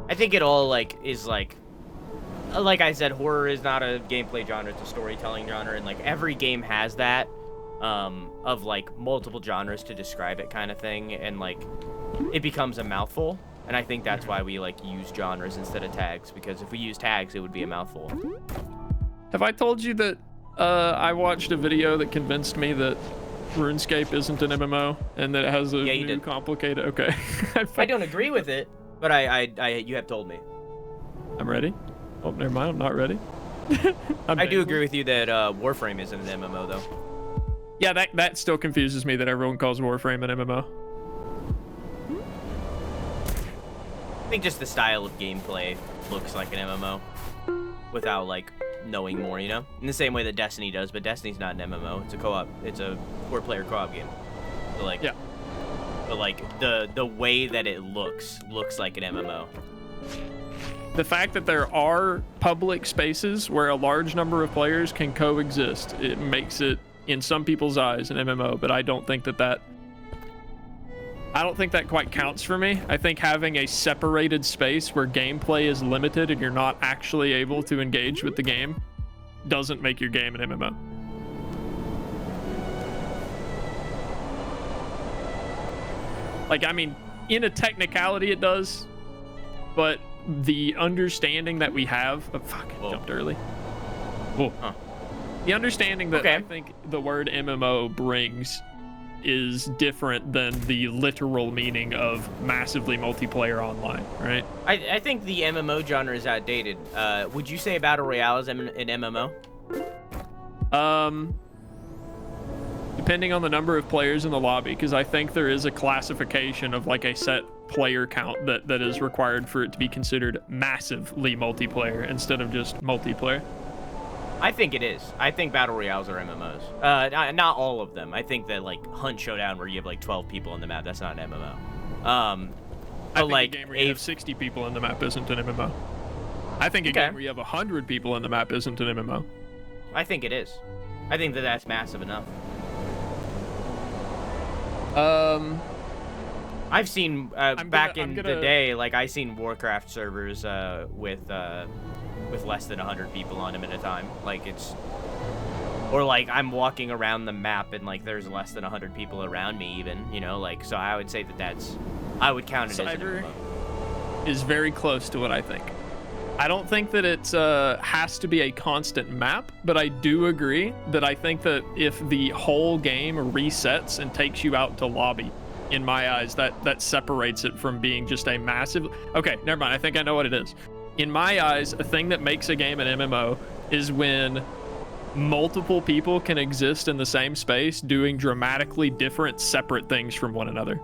I think it all is like I said, horror is not a gameplay genre, it's a storytelling genre, and like every game has that, of like multiple genres to describe it kind of thing, and like it becomes a mouthful. And I think that's why we like use genres instead of tags, because if we use tags, it would be a mouthful. Have I told you that I watched a video that convinced me that RuneScape isn't an MMO and that it has a new complicated... Okay. I don't agree with it, but you have told me. I'm ready. Oh, never mind. I'm not ready. I do agree with you that Warframe isn't an MMO, though. Yeah, that still confuses me that everyone calls Warframe an MMO. I think just the style of gameplay looks like an MMO without like knowing more, you know? In the same way that Destiny does, but Destiny's not an MMO. It's a co-op. It's a 4-player co-op game. So, like, yeah. But like the way that it looks like an MMO. The fact that there are public spaces where a large number of players can coexist, it makes it, in some people's eyes, an MMO, but I don't think that quite counts for me. I think having a separated space where gameplay is limited and you're not actually able to engage with the game doesn't make your game an MMO. Like, I mean, in a technicality it does, but the understanding that we have... Oh, fuck, I jumped early. Whoa. Huh. The understanding that I think the word MMO brings is different than the literal meaning of massively multiplayer online, right? I think the MMO genre is outdated. Would you say Battle Royale is an MMO? Depending on the number of players in the lobby, because I think there is a classification of like a set player count that is required for it to be considered massively multiplayer instead of just multiplayer. I think it is. I think Battle Royales are MMOs. Not all of them. I think that like Hunt Showdown, where you have like 12 people on the map, that's not an MMO. I think a game where you have 60 people in the map isn't an MMO. I think a game where you have 100 people in the map isn't an MMO. I think it is. I think that's massive enough. I've seen back in the day, like I seen Warcraft servers with less than 100 people on them at a time. Like it's, or like I'm walking around the map and like there's less than 100 people around me even, you know, like, so I would say that I would count it Cyber as an MMO. is very close to what I think. I don't think that it has to be a constant map, but I do agree that I think that if the whole game resets and takes you out to lobby, in my eyes, that separates it from being just a massive... Okay, never mind. I think I know what it is. In my eyes, a thing that makes a game an MMO is when multiple people can exist in the same space doing dramatically different, separate things from one another.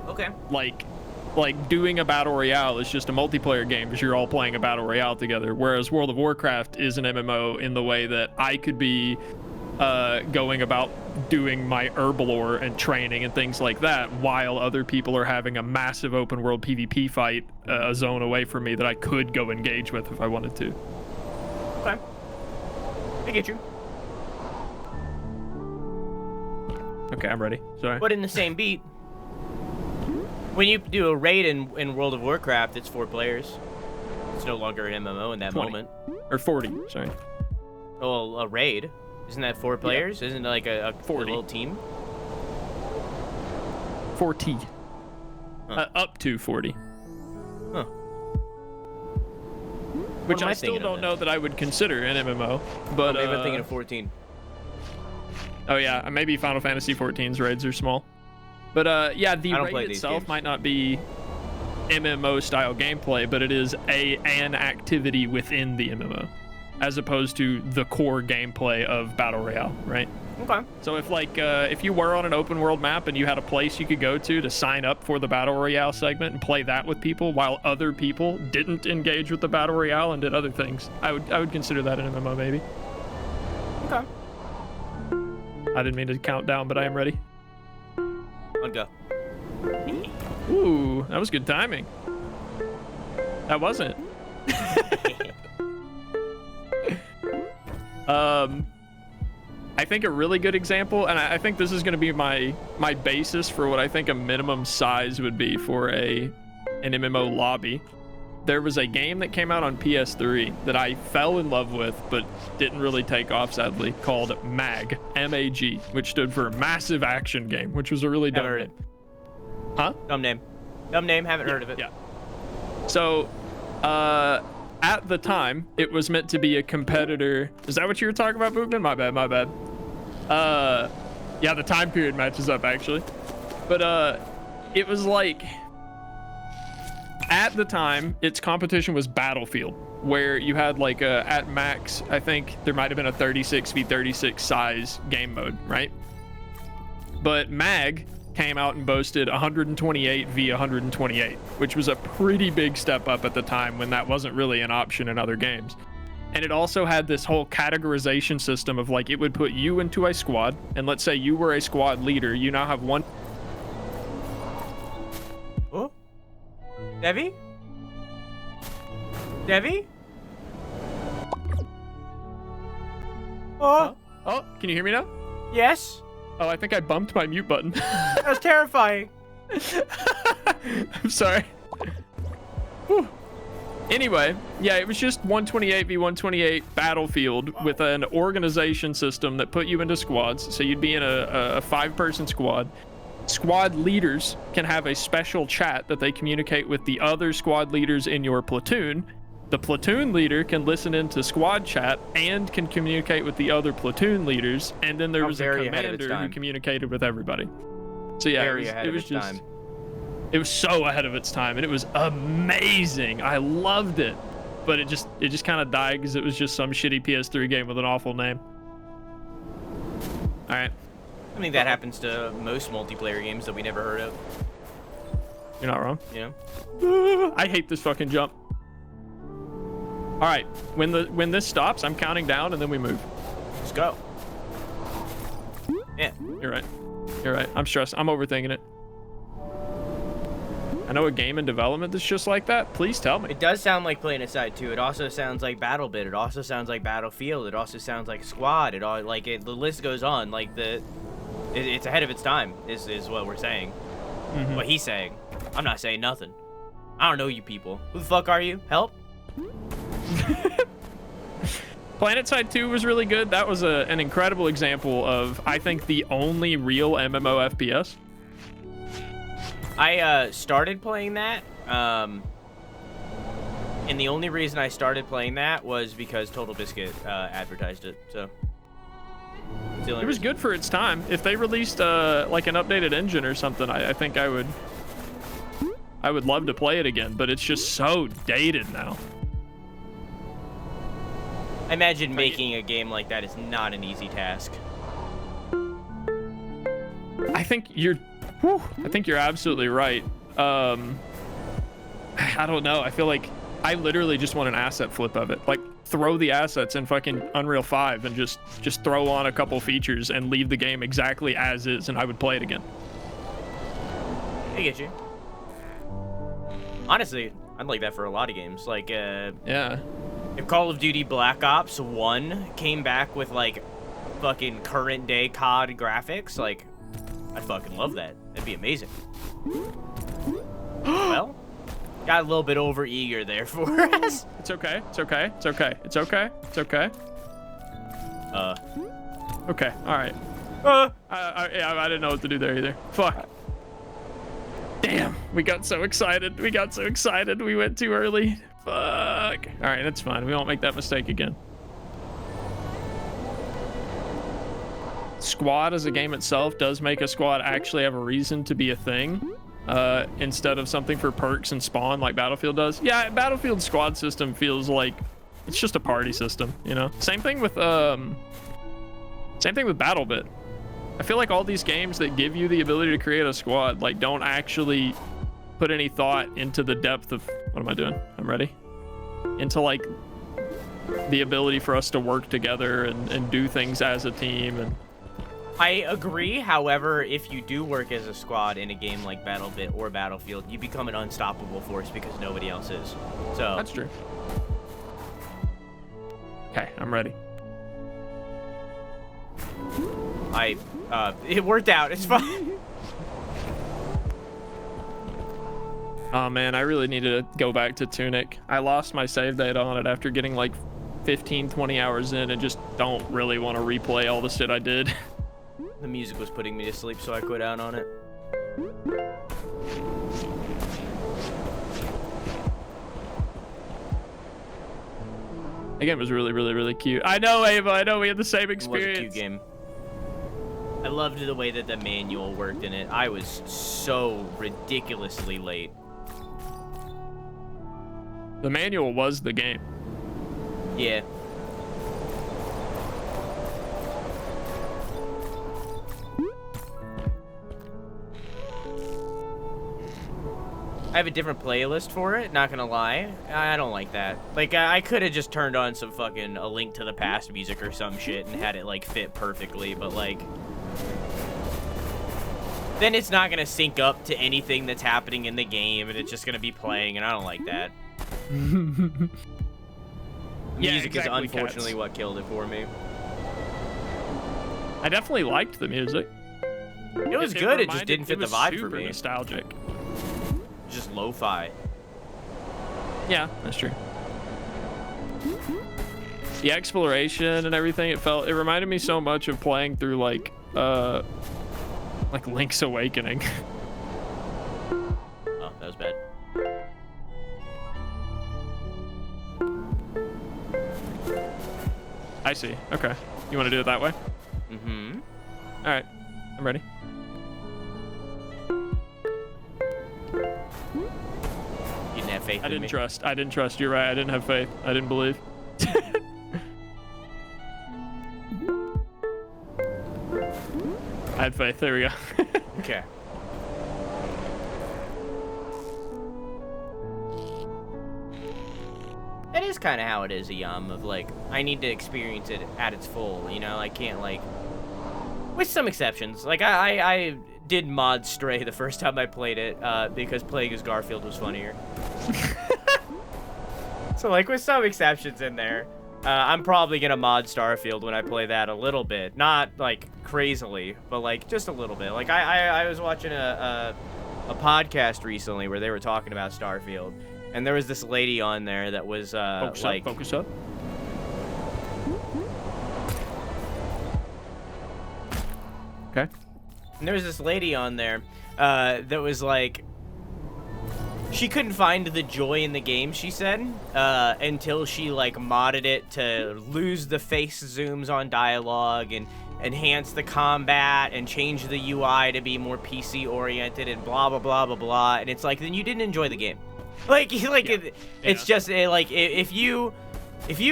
Okay. Like doing a battle royale is just a multiplayer game because you're all playing a battle royale together, whereas World of Warcraft is an MMO in the way that I could be going about doing my herbalore and training and things like that while other people are having a massive open world PvP fight a zone away from me that I could go engage with if I wanted to. Okay. I get you. Okay, I'm ready. Sorry. But in the same beat, when you do a raid in World of Warcraft, it's 4 players. It's no longer an MMO in that 20. moment. Or 40, sorry. Well, a raid, isn't that 4 players? Yeah. Isn't it like a 40. little team? 40. Huh. Up to 40. Huh. Which am I I still thinking of don't then? know that I would consider an MMO, but Maybe I'm thinking of 14. Oh yeah, maybe Final Fantasy 14's raids are small. But yeah, the I don't play raid these itself games. might not be MMO style gameplay, but it is an activity within the MMO, as opposed to the core gameplay of Battle Royale, right? Okay. So if you were on an open world map and you had a place you could go to sign up for the Battle Royale segment and play that with people while other people didn't engage with the Battle Royale and did other things, I would consider that an MMO maybe. Okay. I didn't mean to count down, but I am ready. I'll go. Ooh, that was good timing. That wasn't. I think a really good example, and I think this is going to be my basis for what I think a minimum size would be for an MMO lobby. There was a game that came out on PS3 that I fell in love with, but didn't really take off, sadly, called MAG, M-A-G, which stood for Massive Action Game, which was a really dumb Never name. heard it. Huh? Dumb name. Dumb name, haven't heard of it. Yeah. So, at the time, it was meant to be a competitor. Is that what you were talking about, Boogman? My bad. Yeah, the time period matches up, actually. But, it was like... At the time, its competition was Battlefield, where you had like at max, I think there might have been a 36v36 size game mode, right? But MAG came out and boasted 128v128, which was a pretty big step up at the time when that wasn't really an option in other games. And it also had this whole categorization system of like, it would put you into a squad, and let's say you were a squad leader, you now have one... Oh? Devvy? Devvy? Oh, Oh, can you hear me now? yes. Oh, I think I bumped my mute button. That was terrifying. I'm sorry. Whew. Anyway, yeah, it was just 128v128 Battlefield with an organization system that put you into squads. So you'd be in a 5-person squad. Squad leaders can have a special chat that they communicate with the other squad leaders in your platoon. The platoon leader can listen into squad chat and can communicate with the other platoon leaders. And then there was a Very ahead of its commander who time. communicated with everybody. So yeah, Very ahead it of was its just, time. it was so ahead of its time, and it was amazing. I loved it, but it just kind of died because it was just some shitty PS3 game with an awful name. All right. I think that happens to most multiplayer games that we never heard of. You're not wrong. You know? I hate this fucking jump. All right, when this stops, I'm counting down and then we move. Let's go. Yeah. You're right. I'm stressed. I'm overthinking it. I know a game in development that's just like that. Please tell me. It does sound like PlanetSide 2. It also sounds like BattleBit. It also sounds like Battlefield. It also sounds like Squad. It all the list goes on. Like it's ahead of its time. Is what we're saying. Mhm. What he's saying. I'm not saying nothing. I don't know you people. Who the fuck are you? Help. PlanetSide 2 was really good. That was an incredible example of, I think, the only real MMO FPS. I started playing that, and the only reason I started playing that was because Total Biscuit advertised it. So it was good for its time. If they released like an updated engine or something, I think I would love to play it again. But it's just so dated now. I imagine making a game like that is not an easy task. I think you're absolutely right. I don't know. I feel like I literally just want an asset flip of it. Like, throw the assets in fucking Unreal 5 and just throw on a couple features and leave the game exactly as is, and I would play it again. I get you. Honestly, I'd like that for a lot of games. Like, yeah. If Call of Duty Black Ops 1 came back with, like, fucking current day COD graphics, like, I'd fucking love that. That'd be amazing. Well, got a little bit over eager there for us. It's okay. It's okay. It's okay. It's okay. It's okay. Okay. All right. I didn't know what to do there either. Fuck. Damn. We got so excited. We got so excited. We went too early. Fuck. All right. That's fine. We won't make that mistake again. Squad as a game itself does make a squad actually have a reason to be a thing, instead of something for perks and spawn like Battlefield does. Yeah, Battlefield squad system feels like it's just a party system, you know. Same thing with BattleBit. I feel like all these games that give you the ability to create a squad like don't actually put any thought into the depth of what am I doing? I'm ready. Into like the ability for us to work together and do things as a team. And I agree. However, if you do work as a squad in a game like BattleBit or Battlefield, you become an unstoppable force because nobody else is. So that's true. Okay, I'm ready. It worked out. It's fine. Oh man, I really needed to go back to Tunic. I lost my save data on it after getting like 15-20 hours in and just don't really want to replay all the shit I did. The music was putting me to sleep, so I quit out on it. The game was really, really, really cute. I know, Ava. I know we had the same experience. It was a cute game. I loved the way that the manual worked in it. I was so ridiculously late. The manual was the game. Yeah. I have a different playlist for it, not gonna lie. I don't like that. Like, I could have just turned on some fucking A Link to the Past music or some shit and had it, like, fit perfectly, but, like, then it's not gonna sync up to anything that's happening in the game, and it's just gonna be playing, and I don't like that. Yeah, music exactly, is unfortunately what killed it for me. I definitely liked the music. It was good, it just didn't fit the vibe for super me. Nostalgic. Just lo-fi. Yeah, that's true. The exploration and everything, it reminded me so much of playing through like Link's Awakening. Oh, that was bad. I see. Okay. You want to do it that way? Mm-hmm. All right. I'm ready. You didn't have faith in me. I didn't trust. You're right. I didn't have faith. I didn't believe. I had faith. There we go. Okay. That is kind of how it is, of like, I need to experience it at its full, you know? I can't, like, with some exceptions. Like, I did mod Stray the first time I played it, because playing as Garfield was funnier. So, like, with some exceptions in there, I'm probably gonna mod Starfield when I play that a little bit. Not, like, crazily, but, like, just a little bit. Like, I was watching a podcast recently where they were talking about Starfield, and there was this lady on there that was, focus up. Okay. And there was this lady on there that was like, she couldn't find the joy in the game, she said, until she like modded it to lose the face zooms on dialogue and enhance the combat and change the UI to be more PC oriented and blah blah blah blah blah. And it's like, then you didn't enjoy the game. It's just like if you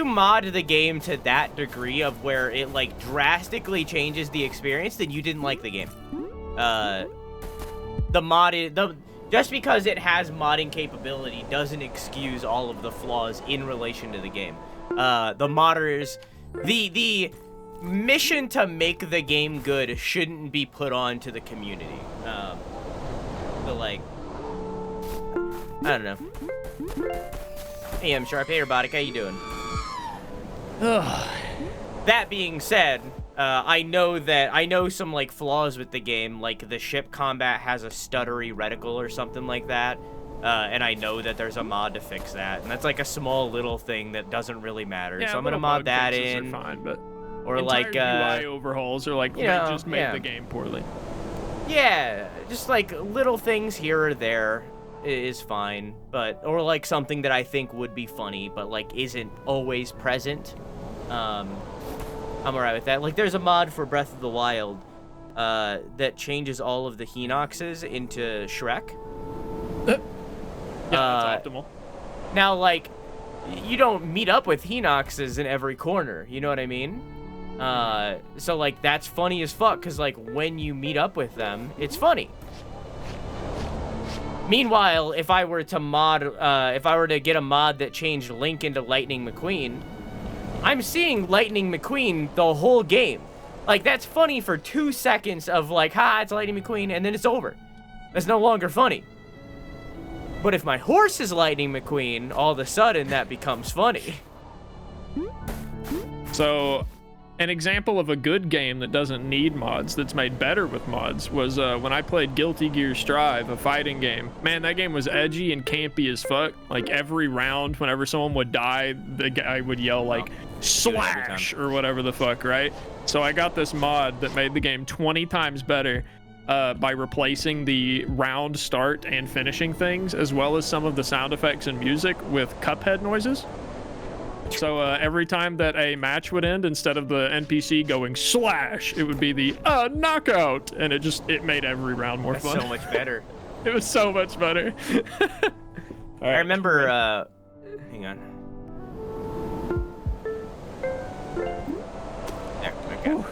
mod the game to that degree of where it like drastically changes the experience, then you didn't like the game. Just because it has modding capability doesn't excuse all of the flaws in relation to the game. The modders, the mission to make the game good shouldn't be put on to the community. Like, I don't know. Hey, I'm Sharp. Hey, Robotic, how you doing? That being said, I know some like flaws with the game, like the ship combat has a stuttery reticle or something like that, and I know that there's a mod to fix that, and that's like a small little thing that doesn't really matter. Yeah, so I'm gonna mod that in. Are fine, but or like UI overhauls, or like just make the game poorly. Yeah, just like little things here or there is fine, but or like something that I think would be funny, but like isn't always present. I'm alright with that. Like, there's a mod for Breath of the Wild that changes all of the Hinoxes into Shrek. Yeah, that's optimal. Now, like, you don't meet up with Hinoxes in every corner, you know what I mean? So, like, that's funny as fuck, because, like, when you meet up with them, it's funny. Meanwhile, if I were to get a mod that changed Link into Lightning McQueen, I'm seeing Lightning McQueen the whole game. Like, that's funny for 2 seconds of like, ha, it's Lightning McQueen, and then it's over. That's no longer funny. But if my horse is Lightning McQueen, all of a sudden that becomes funny. So, an example of a good game that doesn't need mods, that's made better with mods, was when I played Guilty Gear Strive, a fighting game. Man, that game was edgy and campy as fuck. Like, every round, whenever someone would die, the guy would yell, like, slash, or whatever the fuck, right? So I got this mod that made the game 20 times better by replacing the round start and finishing things, as well as some of the sound effects and music with Cuphead noises. So every time that a match would end, instead of the NPC going slash, it would be the knockout, and it made every round more fun. So much better. It was so much better. I remember, hang on. There, okay.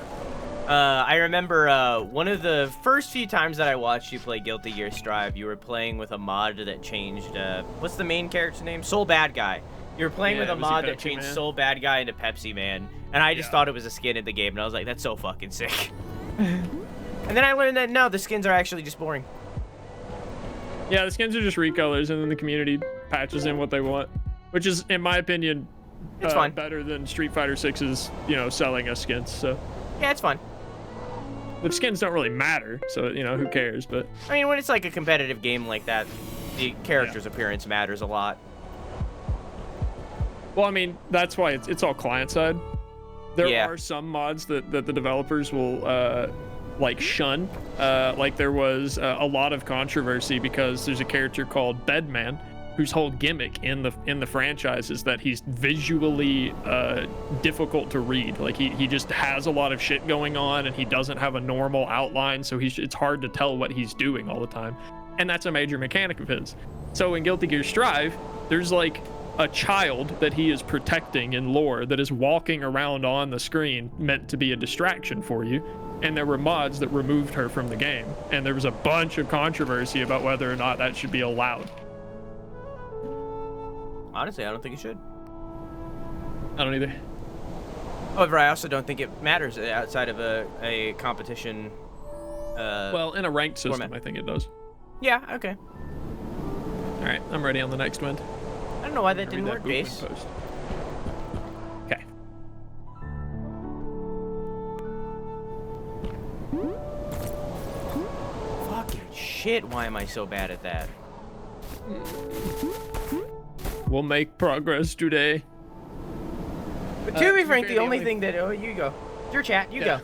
I remember one of the first few times that I watched you play Guilty Gear Strive, you were playing with a mod that changed, what's the main character's name? Soul Bad Guy. You were playing with a mod that changed Soul Bad Guy into Pepsi Man, and I just thought it was a skin in the game, and I was like, that's so fucking sick. And then I learned that, no, the skins are actually just boring. Yeah, the skins are just recolors, and then the community patches in what they want, which is, in my opinion, it's fine. Better than Street Fighter 6's, selling us skins, so. Yeah, it's fun. The skins don't really matter, so, who cares, but. I mean, when it's like a competitive game like that, the character's appearance matters a lot. Well, I mean, that's why it's all client side. There are some mods that the developers will like shun. Like there was a lot of controversy because there's a character called Bedman whose whole gimmick in the franchise is that he's visually difficult to read. Like he just has a lot of shit going on and he doesn't have a normal outline, so it's hard to tell what he's doing all the time. And that's a major mechanic of his. So in Guilty Gear Strive, there's like a child that he is protecting in lore that is walking around on the screen meant to be a distraction for you, and there were mods that removed her from the game, and there was a bunch of controversy about whether or not that should be allowed. Honestly, I don't think it should. I don't either. However, I also don't think it matters outside of a competition well, in a ranked system, format. I think it does. Yeah, okay. All right, I'm ready on the next wind. I don't know why that didn't work, Base. Okay. Fucking shit, why am I so bad at that? We'll make progress today. But to be frank, the only thing that... Oh, you go. It's your chat, you go.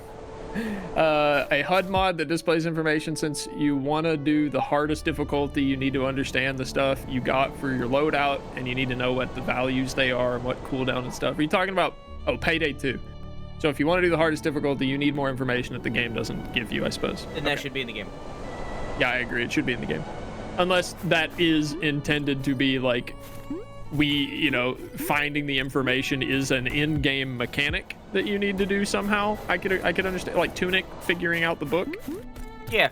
A HUD mod that displays information. Since you want to do the hardest difficulty, you need to understand the stuff you got for your loadout, and you need to know what the values they are and what cooldown and stuff. Are you talking about, oh, Payday 2? So if you want to do the hardest difficulty, you need more information that the game doesn't give you, I suppose. And that should be in the game. Yeah, I agree. It should be in the game. Unless that is intended to be like, finding the information is an in-game mechanic that you need to do somehow. I could understand, like Tunic figuring out the book. Yeah.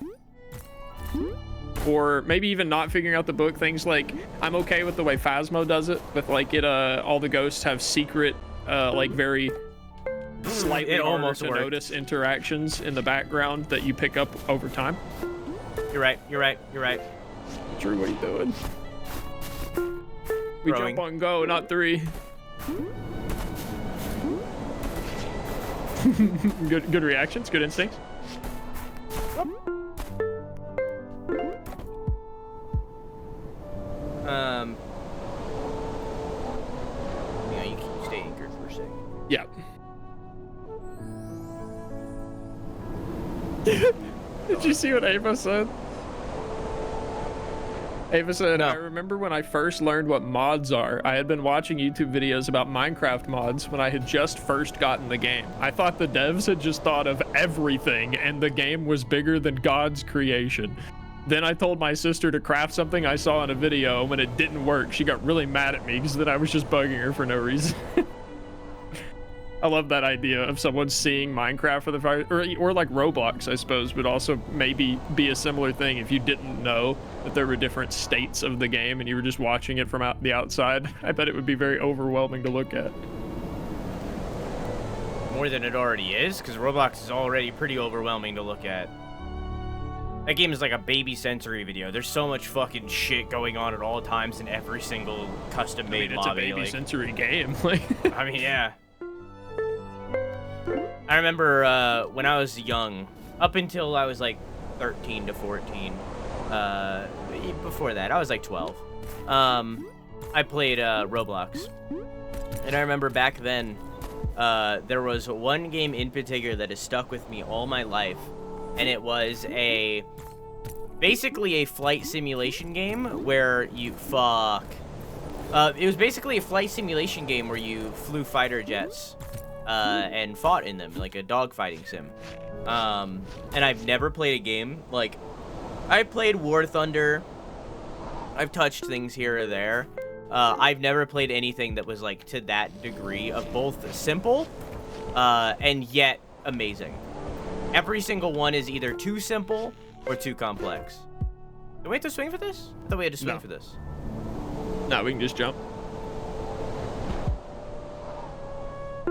Or maybe even not figuring out the book. Things like, I'm okay with the way Phasmo does it, with like all the ghosts have secret, like very slightly harder to notice interactions in the background that you pick up over time. You're right. Drew, what are you doing? We jump on go, not 3. Good reactions, good instincts. Yeah, you can stay anchored for a second. Yeah. Did you see what Ava said? Ava said, no. I remember when I first learned what mods are. I had been watching YouTube videos about Minecraft mods when I had just first gotten the game. I thought the devs had just thought of everything and the game was bigger than God's creation. Then I told my sister to craft something I saw in a video. When it didn't work, she got really mad at me because then I was just bugging her for no reason. I love that idea of someone seeing Minecraft for the first, or like Roblox, I suppose, would also maybe be a similar thing if you didn't know that there were different states of the game and you were just watching it from the outside. I bet it would be very overwhelming to look at. More than it already is, because Roblox is already pretty overwhelming to look at. That game is like a baby sensory video. There's so much fucking shit going on at all times in every single custom-made lobby. It's a baby sensory game. Like, I mean, yeah. I remember when I was young, up until I was like 13 to 14. Before that, I was like 12. I played Roblox. And I remember back then, there was one game in particular that has stuck with me all my life. And it was basically a flight simulation game where you it was basically a flight simulation game where you flew fighter jets and fought in them, like a dogfighting sim. And I've never played a game like, I played War Thunder. I've touched things here or there. I've never played anything that was like to that degree of both simple and yet amazing. Every single one is either too simple or too complex. Do we have to swing for this? I thought we had to swing for this. No, we can just jump.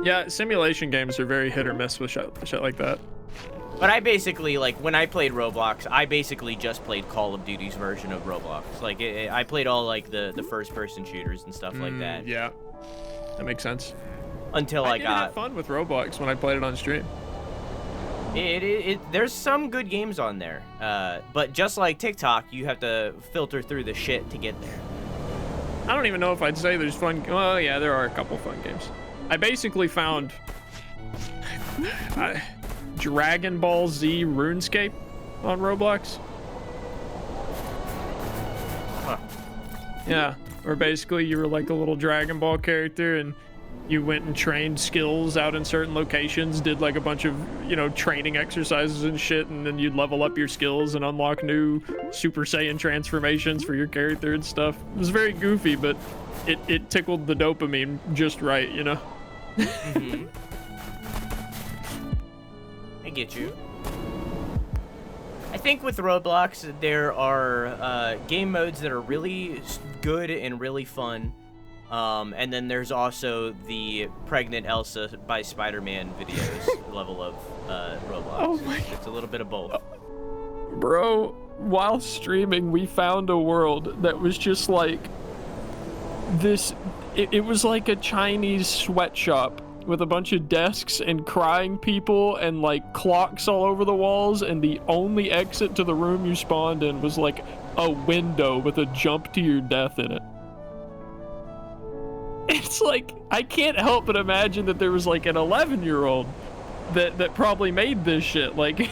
Yeah, simulation games are very hit or miss with shit like that. But I basically, like, when I played Roblox, I basically just played Call of Duty's version of Roblox. Like, I played all, like, the first-person shooters and stuff like that. Yeah, that makes sense. Until I got... have fun with Roblox when I played it on stream. There's some good games on there. But just like TikTok, you have to filter through the shit to get there. I don't even know if I'd say there's fun... Well, yeah, there are a couple fun games. I basically found... Dragon Ball Z RuneScape on Roblox. Huh. Yeah, where basically you were like a little Dragon Ball character and you went and trained skills out in certain locations, did like a bunch of, training exercises and shit, and then you'd level up your skills and unlock new Super Saiyan transformations for your character and stuff. It was very goofy, but it tickled the dopamine just right, Mm-hmm. I get you. I think with Roblox, there are game modes that are really good and really fun. And then there's also the Pregnant Elsa by Spider-Man videos level of Roblox. Oh my God. It's a little bit of both. Bro, while streaming, we found a world that was just like this. It was like a Chinese sweatshop with a bunch of desks and crying people and like clocks all over the walls, and the only exit to the room you spawned in was like a window with a jump to your death in it. It's like, I can't help but imagine that there was like an 11-year-old that probably made this shit. Like,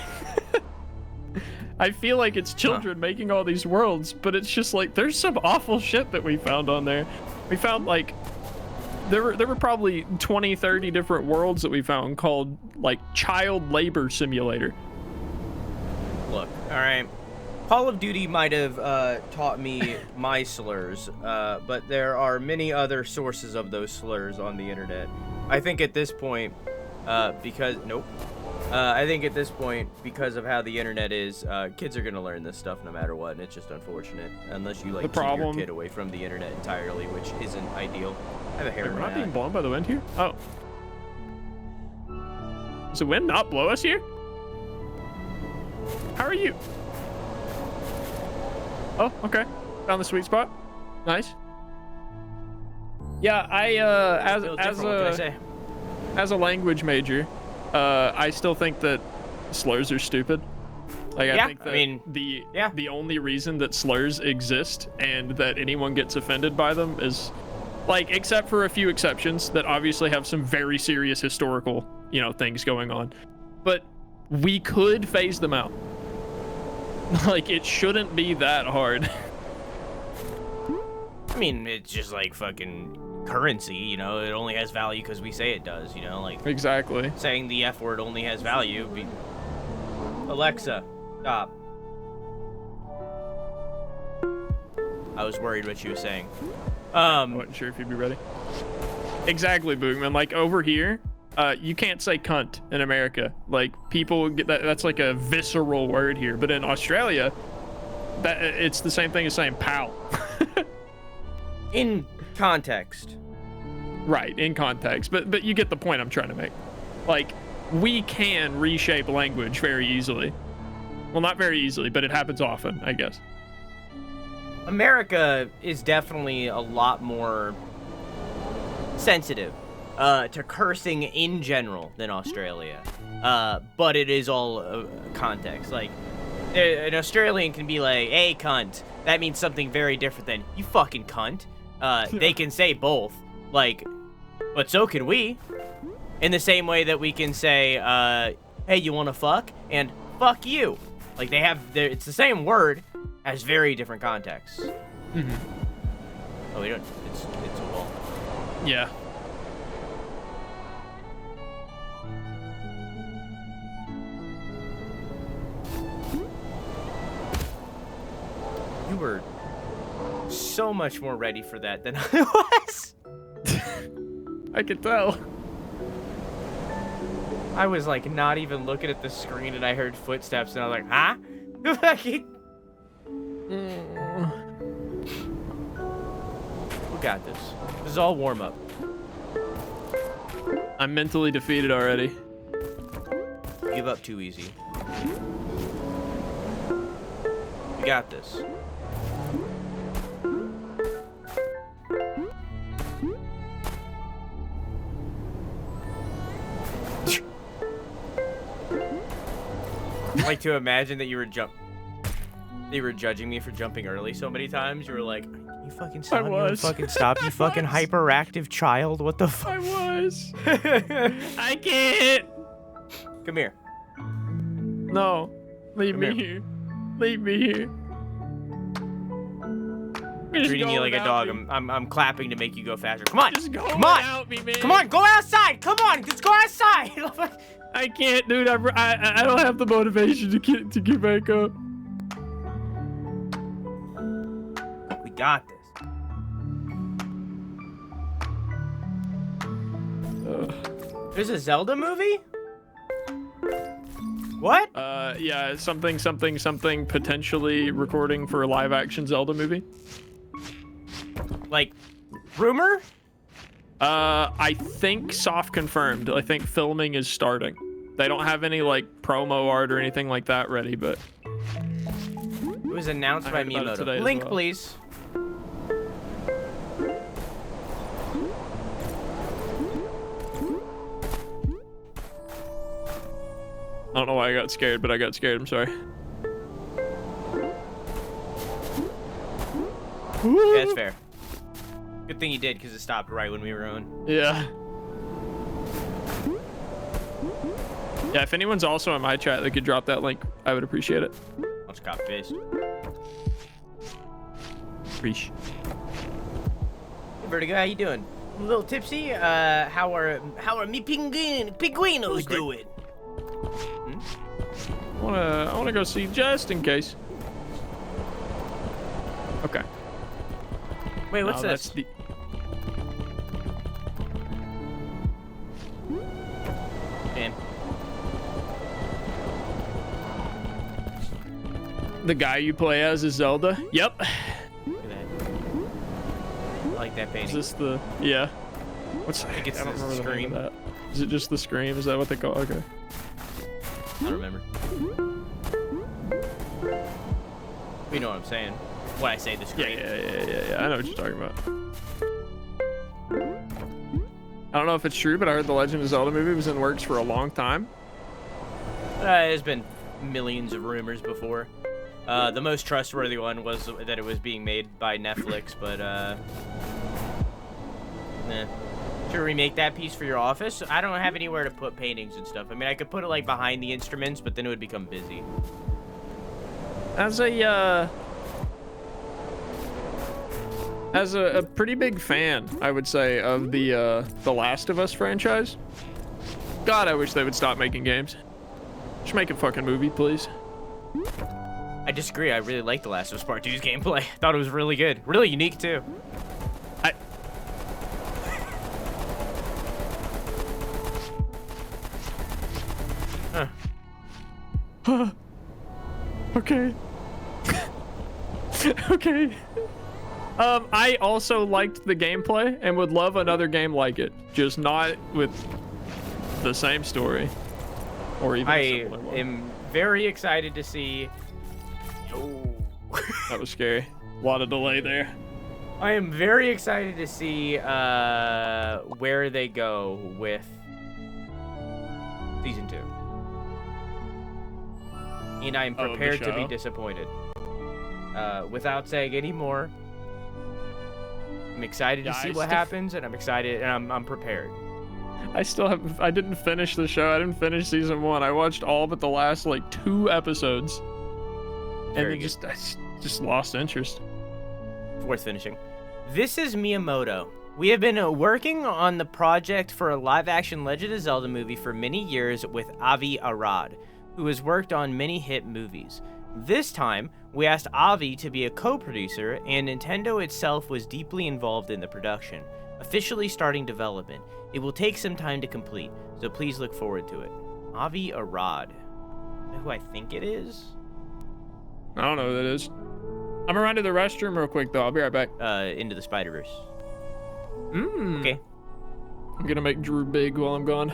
I feel like it's children making all these worlds, but it's just like there's some awful shit that we found on there. We found like there were probably 20, 30 different worlds that we found called like child labor simulator. Look, all right. Call of Duty might have taught me my slurs, but there are many other sources of those slurs on the internet. I think at this point, because of how the internet is, kids are gonna learn this stuff no matter what, and it's just unfortunate. Unless you like keep your kid away from the internet entirely, which isn't ideal. I have a hair in my eye. We're not being blown by the wind here? Oh. Does the wind not blow us here? How are you? Oh, okay. Found the sweet spot. Nice. Yeah, as a language major, I still think that slurs are stupid. Like, I think that the only reason that slurs exist and that anyone gets offended by them is, like, except for a few exceptions that obviously have some very serious historical, you know, things going on. But we could phase them out. Like, it shouldn't be that hard. I mean, it's just like fucking currency, you know? It only has value because we say it does, you know? Like, exactly. Saying the F word only has value. Alexa, stop. I was worried what she was saying. I wasn't sure if you'd be ready. Exactly, Boogman. Like, over here, you can't say cunt in America. Like, people get that. That's like a visceral word here. But in Australia, it's the same thing as saying pal. In context. Right, in context. But you get the point I'm trying to make. Like, we can reshape language very easily. Well, not very easily, but it happens often, I guess. America is definitely a lot more sensitive to cursing in general than Australia. But it is all context. Like, an Australian can be like, hey, cunt. That means something very different than, you fucking cunt. They can say both. Like, but so can we. In the same way that we can say, hey, you wanna fuck? And fuck you. Like, it's the same word, has very different contexts. Mm-hmm. Oh, we don't, it's a wall. Yeah. You were so much more ready for that than I was. I can tell. I was like not even looking at the screen and I heard footsteps and I was like, huh? We got this. This is all warm up. I'm mentally defeated already. Give up too easy. We got this. I like to imagine that you were judging me for jumping early so many times. You were like, you fucking stop. You fucking stop. You fucking hyperactive child. What the fuck? I was. I can't. Come here. No. Leave me here. Leave me here. Treating you like a dog. I'm clapping to make you go faster. Come on. Just go Come on. without me, man. Come on. Go outside. Come on. Just go outside. I can't, dude. I don't have the motivation to get back up. We got this. There's a Zelda movie? What? Yeah, something potentially recording for a live action Zelda movie. Like, rumor? I think soft confirmed. I think filming is starting. They don't have any like promo art or anything like that ready, but it was announced by Miyamoto. Link, please. I don't know why I got scared, but I got scared. I'm sorry. Yeah, that's fair. Good thing you did, because it stopped right when we were on. Yeah. Yeah, if anyone's also in my chat that could drop that link, I would appreciate it. Let's copy paste. Preach. Vertigo, how you doing? A little tipsy. How are me pinguinos doing? I wanna go see just in case. Okay. Wait, what's No, this? that's Man. the guy you play as is Zelda. Yep. Look at that. I like that Is painting. this the yeah? What's I think it's I don't the remember the name Scream. of that. Is it just the Scream? Is that what they call it? Okay. I don't remember. You know what I'm saying? When I say the Scream. Yeah. I know what you're talking about. I don't know if it's true, but I heard the Legend of Zelda movie was in works for a long time. There's been millions of rumors before. The most trustworthy one was that it was being made by Netflix, but should we remake that piece for your office? I don't have anywhere to put paintings and stuff. I mean, I could put it like behind the instruments, but then it would become busy. As a pretty big fan, I would say, of the Last of Us franchise. God, I wish they would stop making games. Just make a fucking movie, please. I disagree. I really like The Last of Us Part 2's gameplay. I thought it was really good. Really unique, too. Okay. Okay. I also liked the gameplay and would love another game like it, just not with the same story or even a I similar one. am very excited to see. That was scary. A lot of delay there. I am very excited to see where they go with season 2. And I'm Oh, the prepared to be show? disappointed. Without saying any more, I'm excited to Yeah, see I what still- happens, and I'm excited, and I'm prepared. I didn't finish the show. I didn't finish season 1. I watched all but the last like 2 episodes. And Very it good. I just lost interest. Worth finishing. This is Miyamoto. We have been working on the project for a live-action Legend of Zelda movie for many years with Avi Arad, who has worked on many hit movies. This time, we asked Avi to be a co-producer, and Nintendo itself was deeply involved in the production, officially starting development. It will take some time to complete, so please look forward to it. Avi Arad. Is that who I think it is? I don't know who that is. I'm around to the restroom real quick though. I'll be right back. Into the Spider-Verse. Okay. Okay. I'm gonna make Drew big while I'm gone.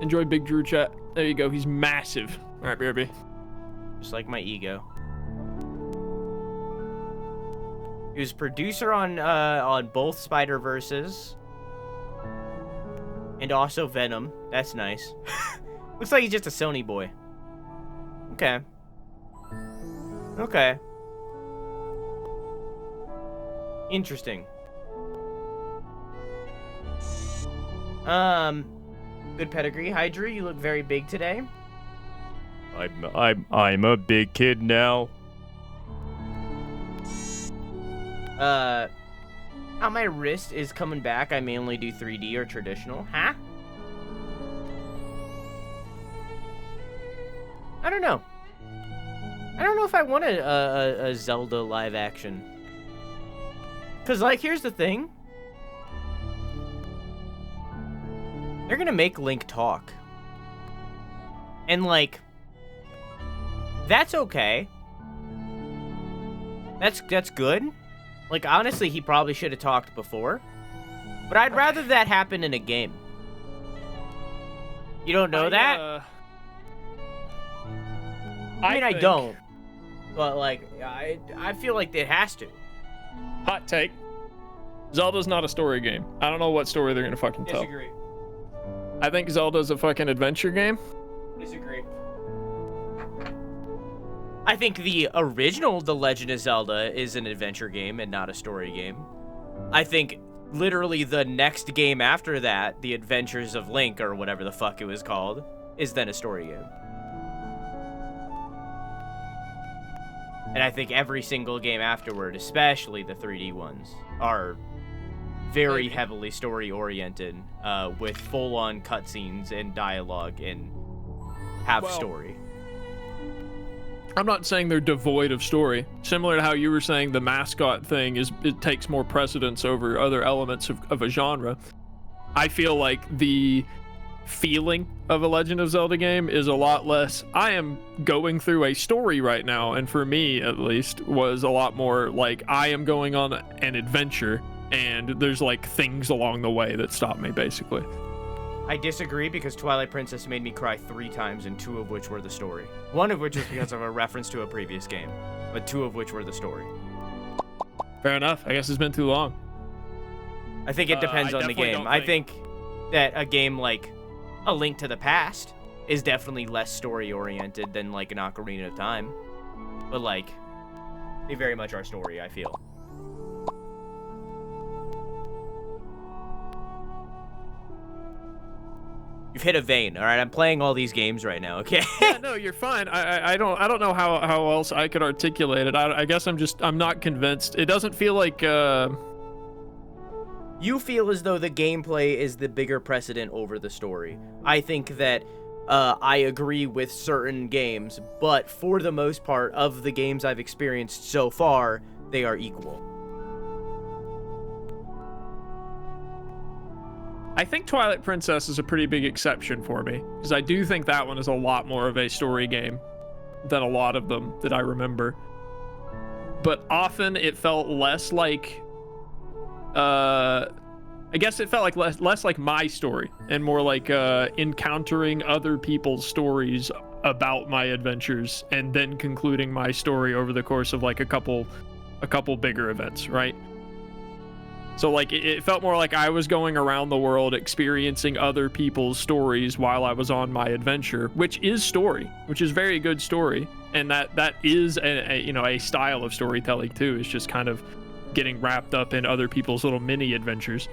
Enjoy Big Drew chat. There you go. He's massive. All right, BRB. Just like my ego. He was producer on both Spider-Verses. And also Venom. That's nice. Looks like he's just a Sony boy. Okay. Okay. Interesting. Good pedigree. Hi, Drew. You look very big today. I'm a big kid now. How my wrist is coming back, I mainly do 3D or traditional. Huh? I don't know. I don't know if I want a Zelda live action. Cause like, here's the thing. They're gonna make Link talk. And like, that's okay. That's good. Like, honestly, he probably should have talked before. But I'd rather that happen in a game. You don't know that? I mean, I think- don't. But, like, I feel like it has to. Hot take. Zelda's not a story game. I don't know what story they're gonna fucking tell. Disagree. I think Zelda's a fucking adventure game. Disagree. I think the original The Legend of Zelda is an adventure game and not a story game. I think literally the next game after that, The Adventures of Link, or whatever the fuck it was called, is then a story game. And I think every single game afterward, especially the 3D ones, are very heavily story-oriented, with full-on cutscenes and dialogue and story. I'm not saying they're devoid of story. Similar to how you were saying the mascot thing it takes more precedence over other elements of a genre. I feel like the feeling of a Legend of Zelda game is a lot less, I am going through a story right now, and for me at least was a lot more like I am going on an adventure and there's like things along the way that stop me, basically. I disagree, because Twilight Princess made me cry 3 times, and 2 of which were the story. 1 of which was because of a reference to a previous game, but 2 of which were the story. Fair enough. I guess it's been too long. I think it depends on the game. I think that a game like A Link to the Past is definitely less story-oriented than like an Ocarina of Time. But like, they very much are story, I feel. You've hit a vein, all right? I'm playing all these games right now, okay? Yeah, no, you're fine. I don't know how else I could articulate it. I guess I'm not convinced. It doesn't feel like You feel as though the gameplay is the bigger precedent over the story. I think that I agree with certain games, but for the most part of the games I've experienced so far, they are equal. I think Twilight Princess is a pretty big exception for me, because I do think that one is a lot more of a story game than a lot of them that I remember. But often it felt less like, I guess it felt like less like my story and more like encountering other people's stories about my adventures and then concluding my story over the course of like a couple bigger events, right? So like it felt more like I was going around the world experiencing other people's stories while I was on my adventure, which is story, which is very good story, and that is a style of storytelling too. It's just kind of getting wrapped up in other people's little mini adventures.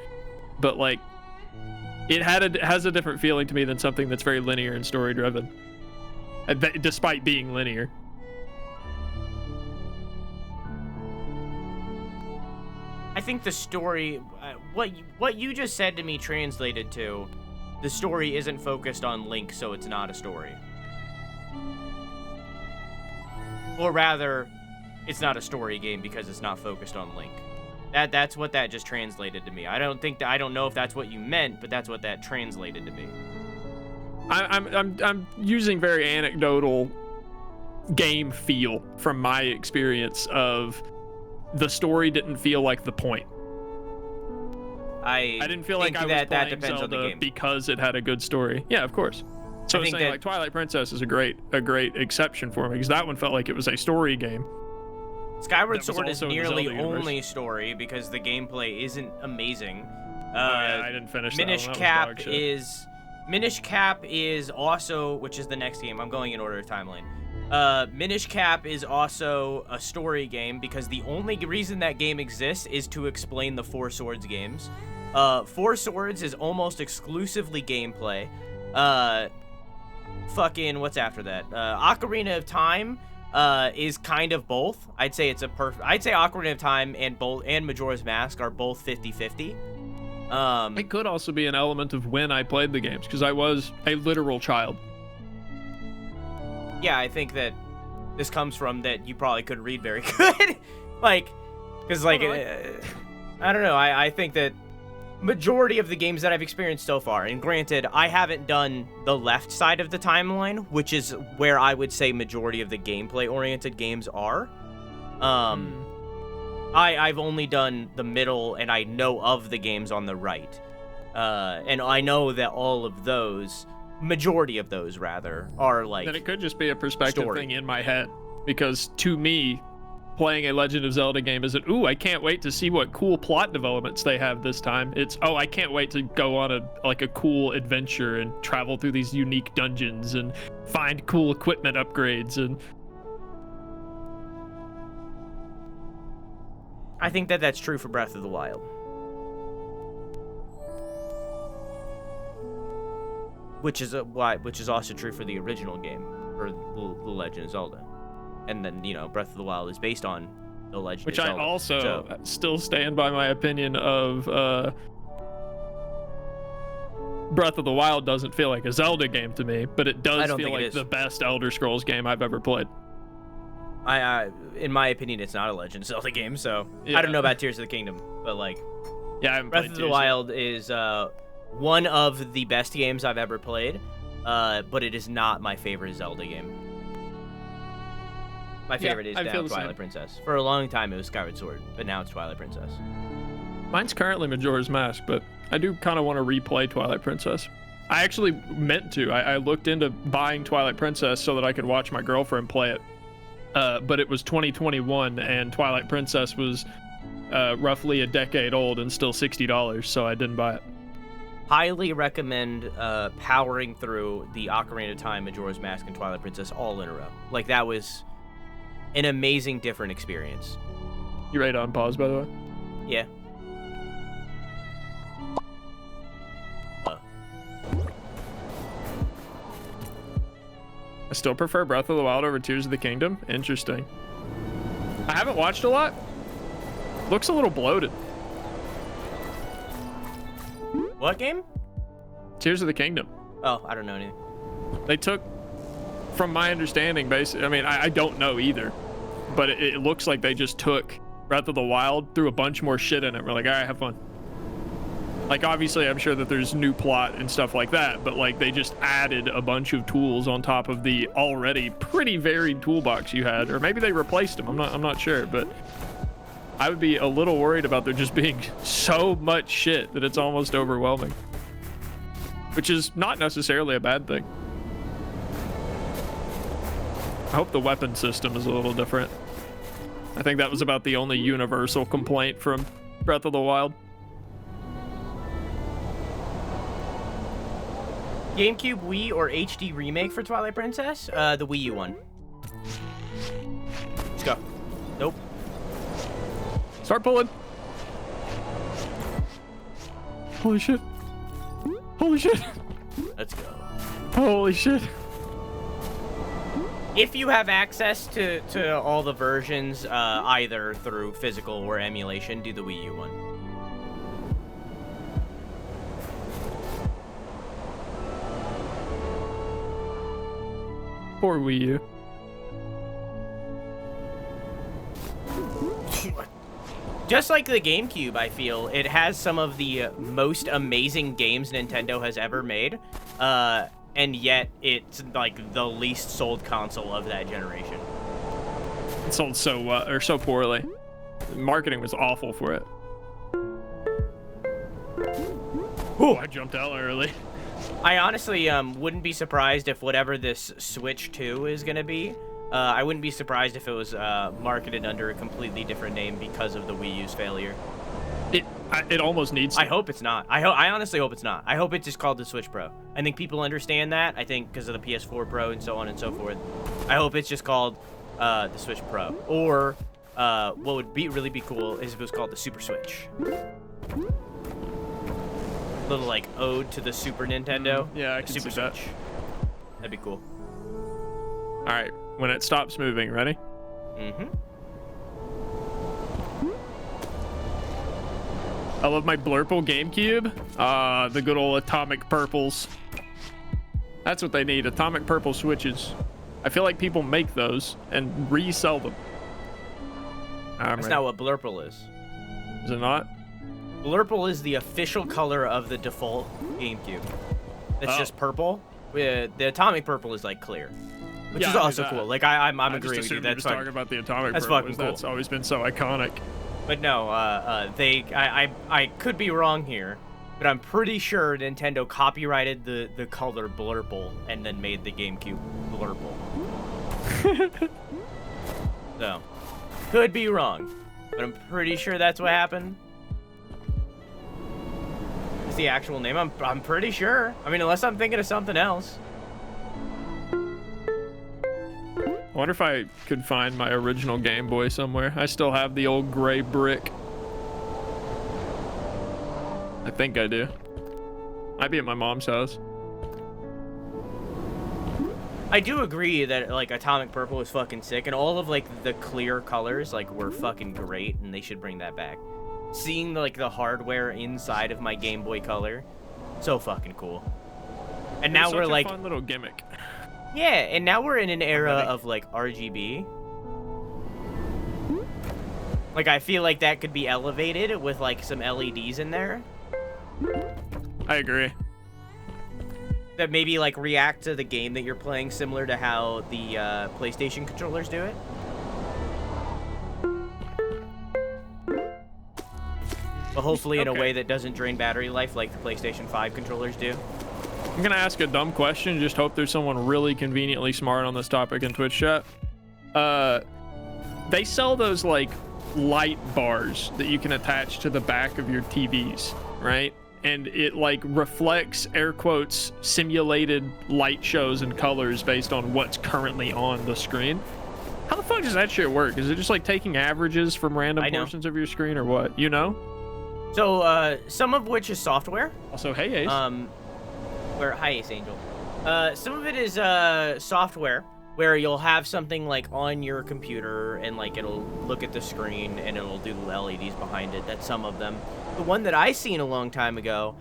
But like it has a different feeling to me than something that's very linear and story driven, despite being linear. I think the story, what you just said to me translated to, the story isn't focused on Link, so it's not a story. Or rather, it's not a story game because it's not focused on Link. That's what that just translated to me. I don't know if that's what you meant, but that's what that translated to me. I'm using very anecdotal game feel from my experience of the story didn't feel like the point. I didn't feel like I was playing Zelda because it had a good story. Yeah, of course. So I was saying like Twilight Princess is a great exception for me, because that one felt like it was a story game. Skyward Sword is nearly only story because the gameplay isn't amazing. I didn't finish Minish that. Minish Cap is also, which is the next game. I'm going in order of timeline. Minish Cap is also a story game because the only reason that game exists is to explain the Four Swords games. Four Swords is almost exclusively gameplay. What's after that? Ocarina of Time is kind of both. I'd say Ocarina of Time and Majora's Mask are both 50-50. It could also be an element of when I played the games, because I was a literal child. Yeah, I think that this comes from that you probably couldn't read very good. I don't know. I think that majority of the games that I've experienced so far, and granted, I haven't done the left side of the timeline, which is where I would say majority of the gameplay-oriented games are. I've only done the middle, and I know of the games on the right. And I know that all of those... majority of those rather are like, then it could just be a perspective thing in my head, because to me playing a Legend of Zelda game isn't, ooh, I can't wait to see what cool plot developments they have this time. It's, oh, I can't wait to go on a cool adventure and travel through these unique dungeons and find cool equipment upgrades. And I think that that's true for Breath of the Wild. which is also true for the original game, for the Legend of Zelda. And then, you know, Breath of the Wild is based on the Legend Which of Zelda. I also still stand by my opinion of Breath of the Wild doesn't feel like a Zelda game to me, but it does feel like the best Elder Scrolls game I've ever played. In my opinion, it's not a Legend of Zelda game, so I don't know about Tears of the Kingdom, but like, yeah, I haven't Breath played of the Wild is one of the best games I've ever played, but it is not my favorite Zelda game. My favorite is now Twilight Princess. For a long time, it was Skyward Sword, but now it's Twilight Princess. Mine's currently Majora's Mask, but I do kind of want to replay Twilight Princess. I actually meant to. I looked into buying Twilight Princess so that I could watch my girlfriend play it. But it was 2021, and Twilight Princess was roughly a decade old and still $60, so I didn't buy it. Highly recommend powering through the Ocarina of Time, Majora's Mask, and Twilight Princess all in a row. Like, that was an amazing, different experience. You ready to unpause, by the way? Yeah. I still prefer Breath of the Wild over Tears of the Kingdom. Interesting. I haven't watched a lot. Looks a little bloated. What game? Tears of the Kingdom. Oh, I don't know anything. They took, from my understanding, basically, I mean, I don't know either, but it looks like they just took Breath of the Wild, threw a bunch more shit in it. We're like, all right, have fun. Like, obviously, I'm sure that there's new plot and stuff like that, but like they just added a bunch of tools on top of the already pretty varied toolbox you had, or maybe they replaced them. I'm not sure, but I would be a little worried about there just being so much shit that it's almost overwhelming, which is not necessarily a bad thing. I hope the weapon system is a little different. I think that was about the only universal complaint from Breath of the Wild. GameCube, Wii, or HD remake for Twilight Princess? The Wii U one. Let's go. Nope. Start pulling. Holy shit. Holy shit. Let's go. Holy shit. If you have access to all the versions, either through physical or emulation, do the Wii U one. Poor Wii U. Just like the GameCube, I feel, it has some of the most amazing games Nintendo has ever made, and yet it's like the least sold console of that generation. It sold so poorly. Marketing was awful for it. Oh, I jumped out early. I honestly wouldn't be surprised if whatever this Switch 2 is going to be, I wouldn't be surprised if it was marketed under a completely different name because of the Wii U's failure. It almost needs to. I hope it's not. I honestly hope it's not. I hope it's just called the Switch Pro. I think people understand that. I think because of the PS4 Pro and so on and so forth. I hope it's just called the Switch Pro. Or what would really be cool is if it was called the Super Switch. Little like ode to the Super Nintendo. Yeah, I can Super see that. Switch. That'd be cool. All right, when it stops moving, ready? Mm-hmm. I love my Blurple GameCube. The good old atomic purples. That's what they need, atomic purple switches. I feel like people make those and resell them. That's not what Blurple is. Is it not? Blurple is the official color of the default GameCube. It's just purple. The atomic purple is like clear, which is also cool. Like I'm agreeing with you. That's fine. Talking about the atomic That's purple. fucking cool. That's always been so iconic. But no, I could be wrong here, but I'm pretty sure Nintendo copyrighted the color Blurple and then made the GameCube Blurple. So, could be wrong, but I'm pretty sure that's what happened. It's the actual name. I'm pretty sure. I mean, unless I'm thinking of something else. I wonder if I could find my original Game Boy somewhere. I still have the old gray brick. I think I do. Might be at my mom's house. I do agree that like Atomic Purple is fucking sick, and all of like the clear colors like were fucking great, and they should bring that back. Seeing like the hardware inside of my Game Boy Color, so fucking cool. And now we're like, fun little gimmick. yeah, and now we're in an era of like RGB. Like I feel like that could be elevated with like some LEDs in there. I agree. That maybe like react to the game that you're playing, similar to how the PlayStation controllers do it. But hopefully in a way that doesn't drain battery life like the PlayStation 5 controllers do. I'm gonna ask a dumb question. Just hope there's someone really conveniently smart on this topic in Twitch chat. They sell those like light bars that you can attach to the back of your TVs, right? And it like reflects, air quotes, simulated light shows and colors based on what's currently on the screen. How the fuck does that shit work? Is it just like taking averages from random portions of your screen or what? You know? So some of which is software. Also, hey Ace. Hi Ace Angel. Some of it is software where you'll have something like on your computer and like it'll look at the screen and it'll do the LEDs behind it. That's some of them. The one that I seen a long time ago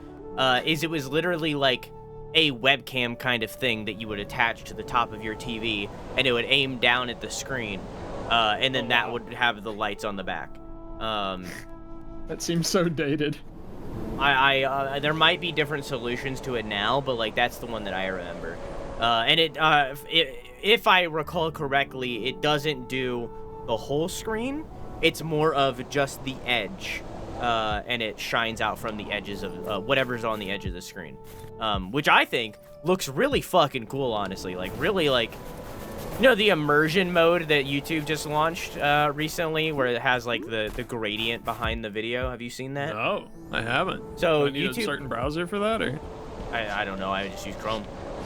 is it was literally like a webcam kind of thing that you would attach to the top of your TV and it would aim down at the screen and then that would have the lights on the back. That seems so dated. There might be different solutions to it now, but like that's the one that I remember. And if I recall correctly, it doesn't do the whole screen. It's more of just the edge, and it shines out from the edges of whatever's on the edge of the screen, which I think looks really fucking cool, honestly. Like really, like, you know, the immersion mode that YouTube just launched recently, where it has like the gradient behind the video. Have you seen that? No, I haven't. So do I need YouTube, a certain browser for that, or I don't know. I just use Chrome.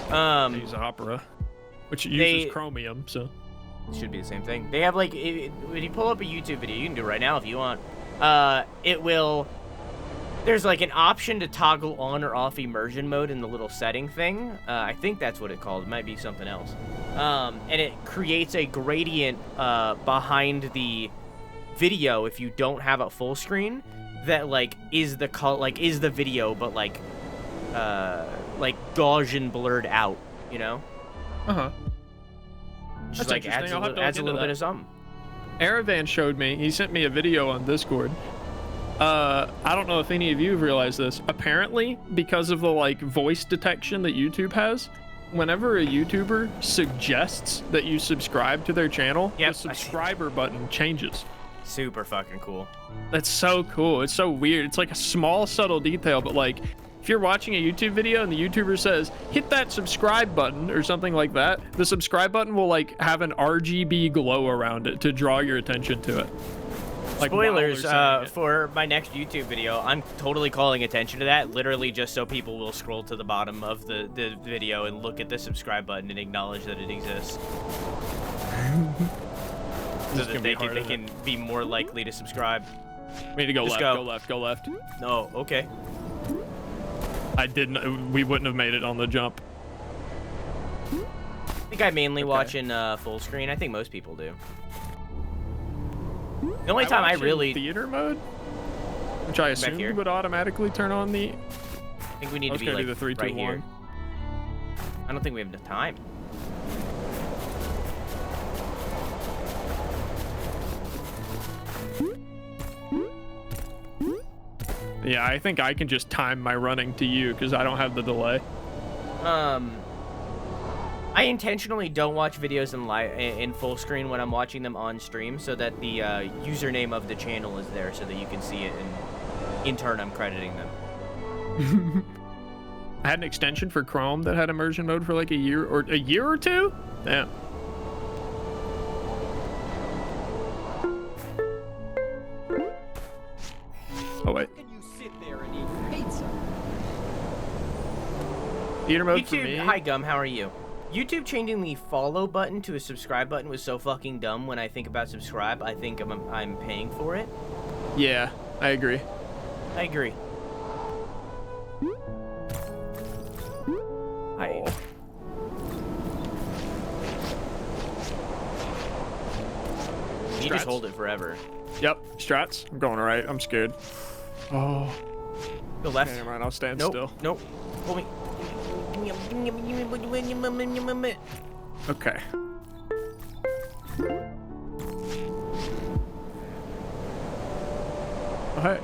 I use Opera, which uses Chromium, so it should be the same thing. They have like, when you pull up a YouTube video, you can do it right now if you want. It will. There's like an option to toggle on or off immersion mode in the little setting thing. I think that's what it's called. It might be something else. And it creates a gradient behind the video if you don't have it full screen. That like is the video, but like Gaussian blurred out. You know. Just like adds a little bit of something. Aravan showed me. He sent me a video on Discord. I don't know if any of you have realized this. Apparently, because of the like voice detection that YouTube has, whenever a YouTuber suggests that you subscribe to their channel, the subscriber button changes. Super fucking cool. That's so cool. It's so weird. It's like a small, subtle detail, but like if you're watching a YouTube video and the YouTuber says, hit that subscribe button or something like that, the subscribe button will like have an RGB glow around it to draw your attention to it. Like, spoilers for my next YouTube video. I'm totally calling attention to that, literally just so people will scroll to the bottom of the video and look at the subscribe button and acknowledge that it exists. So that they can be more likely to subscribe. We need to go left, go left, go left. No, okay. We wouldn't have made it on the jump. I think I mainly watch in full screen. I think most people do. The only time I really theater mode, which I assume would automatically turn on the. I think we need to be like the 3, 2, right 1. here. I don't think we have enough time. Yeah, I think I can just time my running to you because I don't have the delay. I intentionally don't watch videos in full screen when I'm watching them on stream, so that the username of the channel is there, so that you can see it, and in turn I'm crediting them. I had an extension for Chrome that had immersion mode for like a year or two. Damn. Oh wait. Theater mode for me. Hi Gum, how are you? YouTube changing the follow button to a subscribe button was so fucking dumb. When I think about subscribe, I think I'm paying for it. Yeah, I agree. I agree. Hi. You just hold it forever. Yep, strats. I'm going right. I'm scared. Oh. Go left. Okay, never mind. I'll stand Nope. still. Nope. Pull me. Okay. Oh, hey.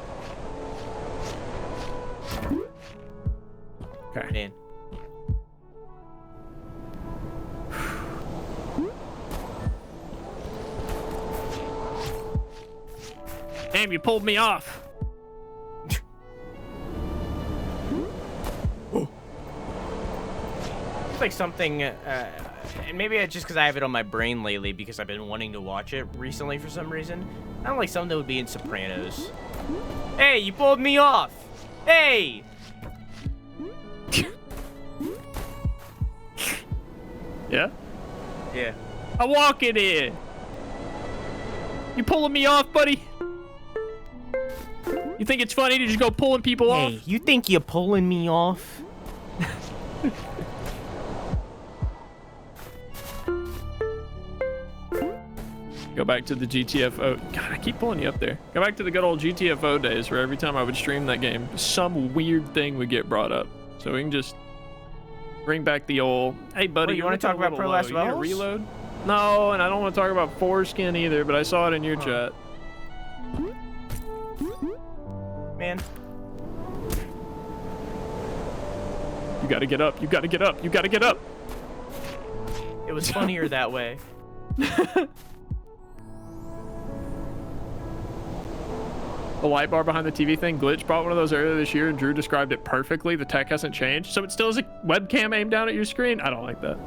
Okay. Man. Damn, you pulled me off. It's like something, and maybe it's just because I have it on my brain lately because I've been wanting to watch it recently for some reason. I don't like something that would be in Sopranos. Hey, you pulled me off. Hey. Yeah? Yeah. I'm walking in. You pulling me off, buddy? You think it's funny to just go pulling people off? Hey, you think you're pulling me off? Go back to the GTFO. God, I keep pulling you up there. Go back to the good old GTFO days where every time I would stream that game, some weird thing would get brought up. So we can just bring back the old, hey, buddy, Wait, you want to talk about Pro Last You need a Levels? reload? No, and I don't want to talk about foreskin either, but I saw it in your chat. Man. You gotta get up. You gotta get up. You gotta get up. It was funnier that way. The light bar behind the TV thing, Glitch bought one of those earlier this year and Drew described it perfectly. The tech hasn't changed. So it still has a webcam aimed down at your screen? I don't like that.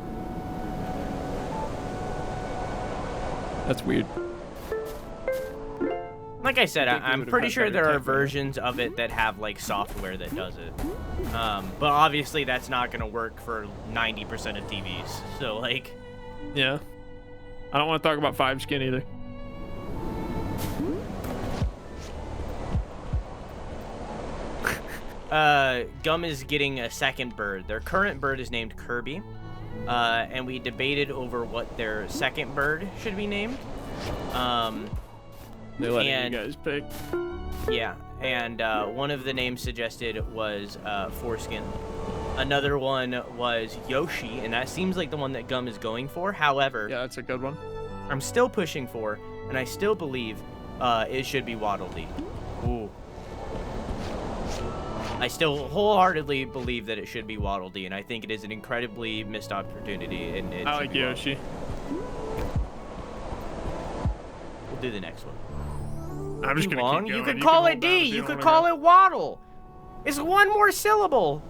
That's weird. Like I said, I'm would've pretty had sure better there are tech there. versions of it that have like software that does it. But obviously that's not gonna work for 90% of TVs. So like, Yeah. I don't want to talk about 5-skin either. Gum is getting a second bird. Their current bird is named Kirby. And we debated over what their second bird should be named. They let you And- guys pick. Yeah, and one of the names suggested was Foreskin. Another one was Yoshi, and that seems like the one that Gum is going for. However, Yeah, that's a good one. I'm still pushing for, and I still believe it should be Waddle Dee. Ooh. I still wholeheartedly believe that it should be Waddle Dee, and I think it is an incredibly missed opportunity. And it I should like be Waddle Dee. Yoshi. We'll do the next one. I'm just Too gonna long? keep going. You could can call hold it down D. if You don't could wanna call go. it Waddle. It's one more syllable.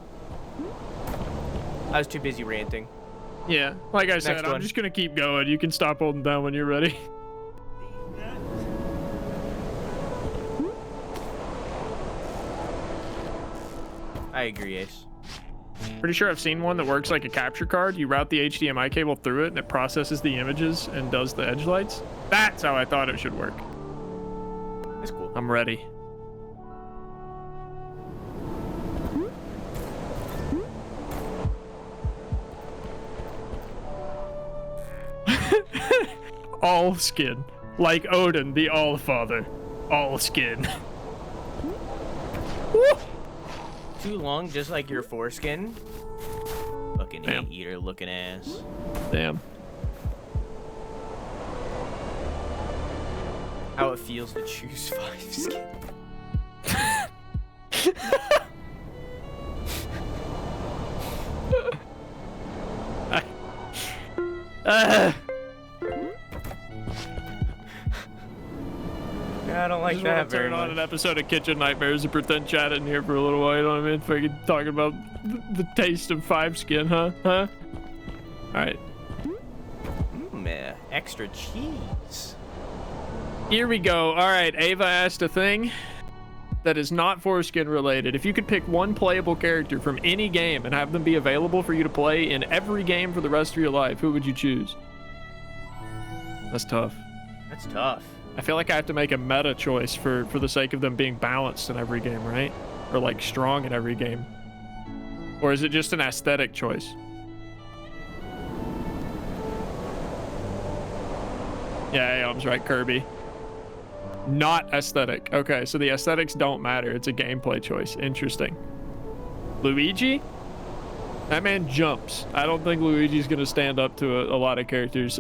I was too busy ranting. Yeah, like I said, Next I'm one. just gonna keep going. You can stop holding down when you're ready. I agree, Ace. Pretty sure I've seen one that works like a capture card. You route the HDMI cable through it and it processes the images and does the edge lights. That's how I thought it should work. That's cool. I'm ready. All skin. Like Odin, the All-Father. All skin. Woo! Too long, just like your foreskin. Fucking Damn. eater looking ass. Damn. How it feels to choose 5 skin. Yeah, I don't like Just that want to very turn on much. an episode of Kitchen Nightmares and pretend chat in here for a little while. You know what I mean? Fucking talking about the taste of 5-skin, huh? Huh? All right. Extra cheese. Here we go. All right. Ava asked a thing that is not foreskin related. If you could pick one playable character from any game and have them be available for you to play in every game for the rest of your life, who would you choose? That's tough. That's tough. I feel like I have to make a meta choice for the sake of them being balanced in every game, right? Or like strong in every game. Or is it just an aesthetic choice? Yeah, Aeom's right, Kirby. Not aesthetic. Okay, so the aesthetics don't matter. It's a gameplay choice. Interesting. Luigi? That man jumps. I don't think Luigi's gonna stand up to a lot of characters.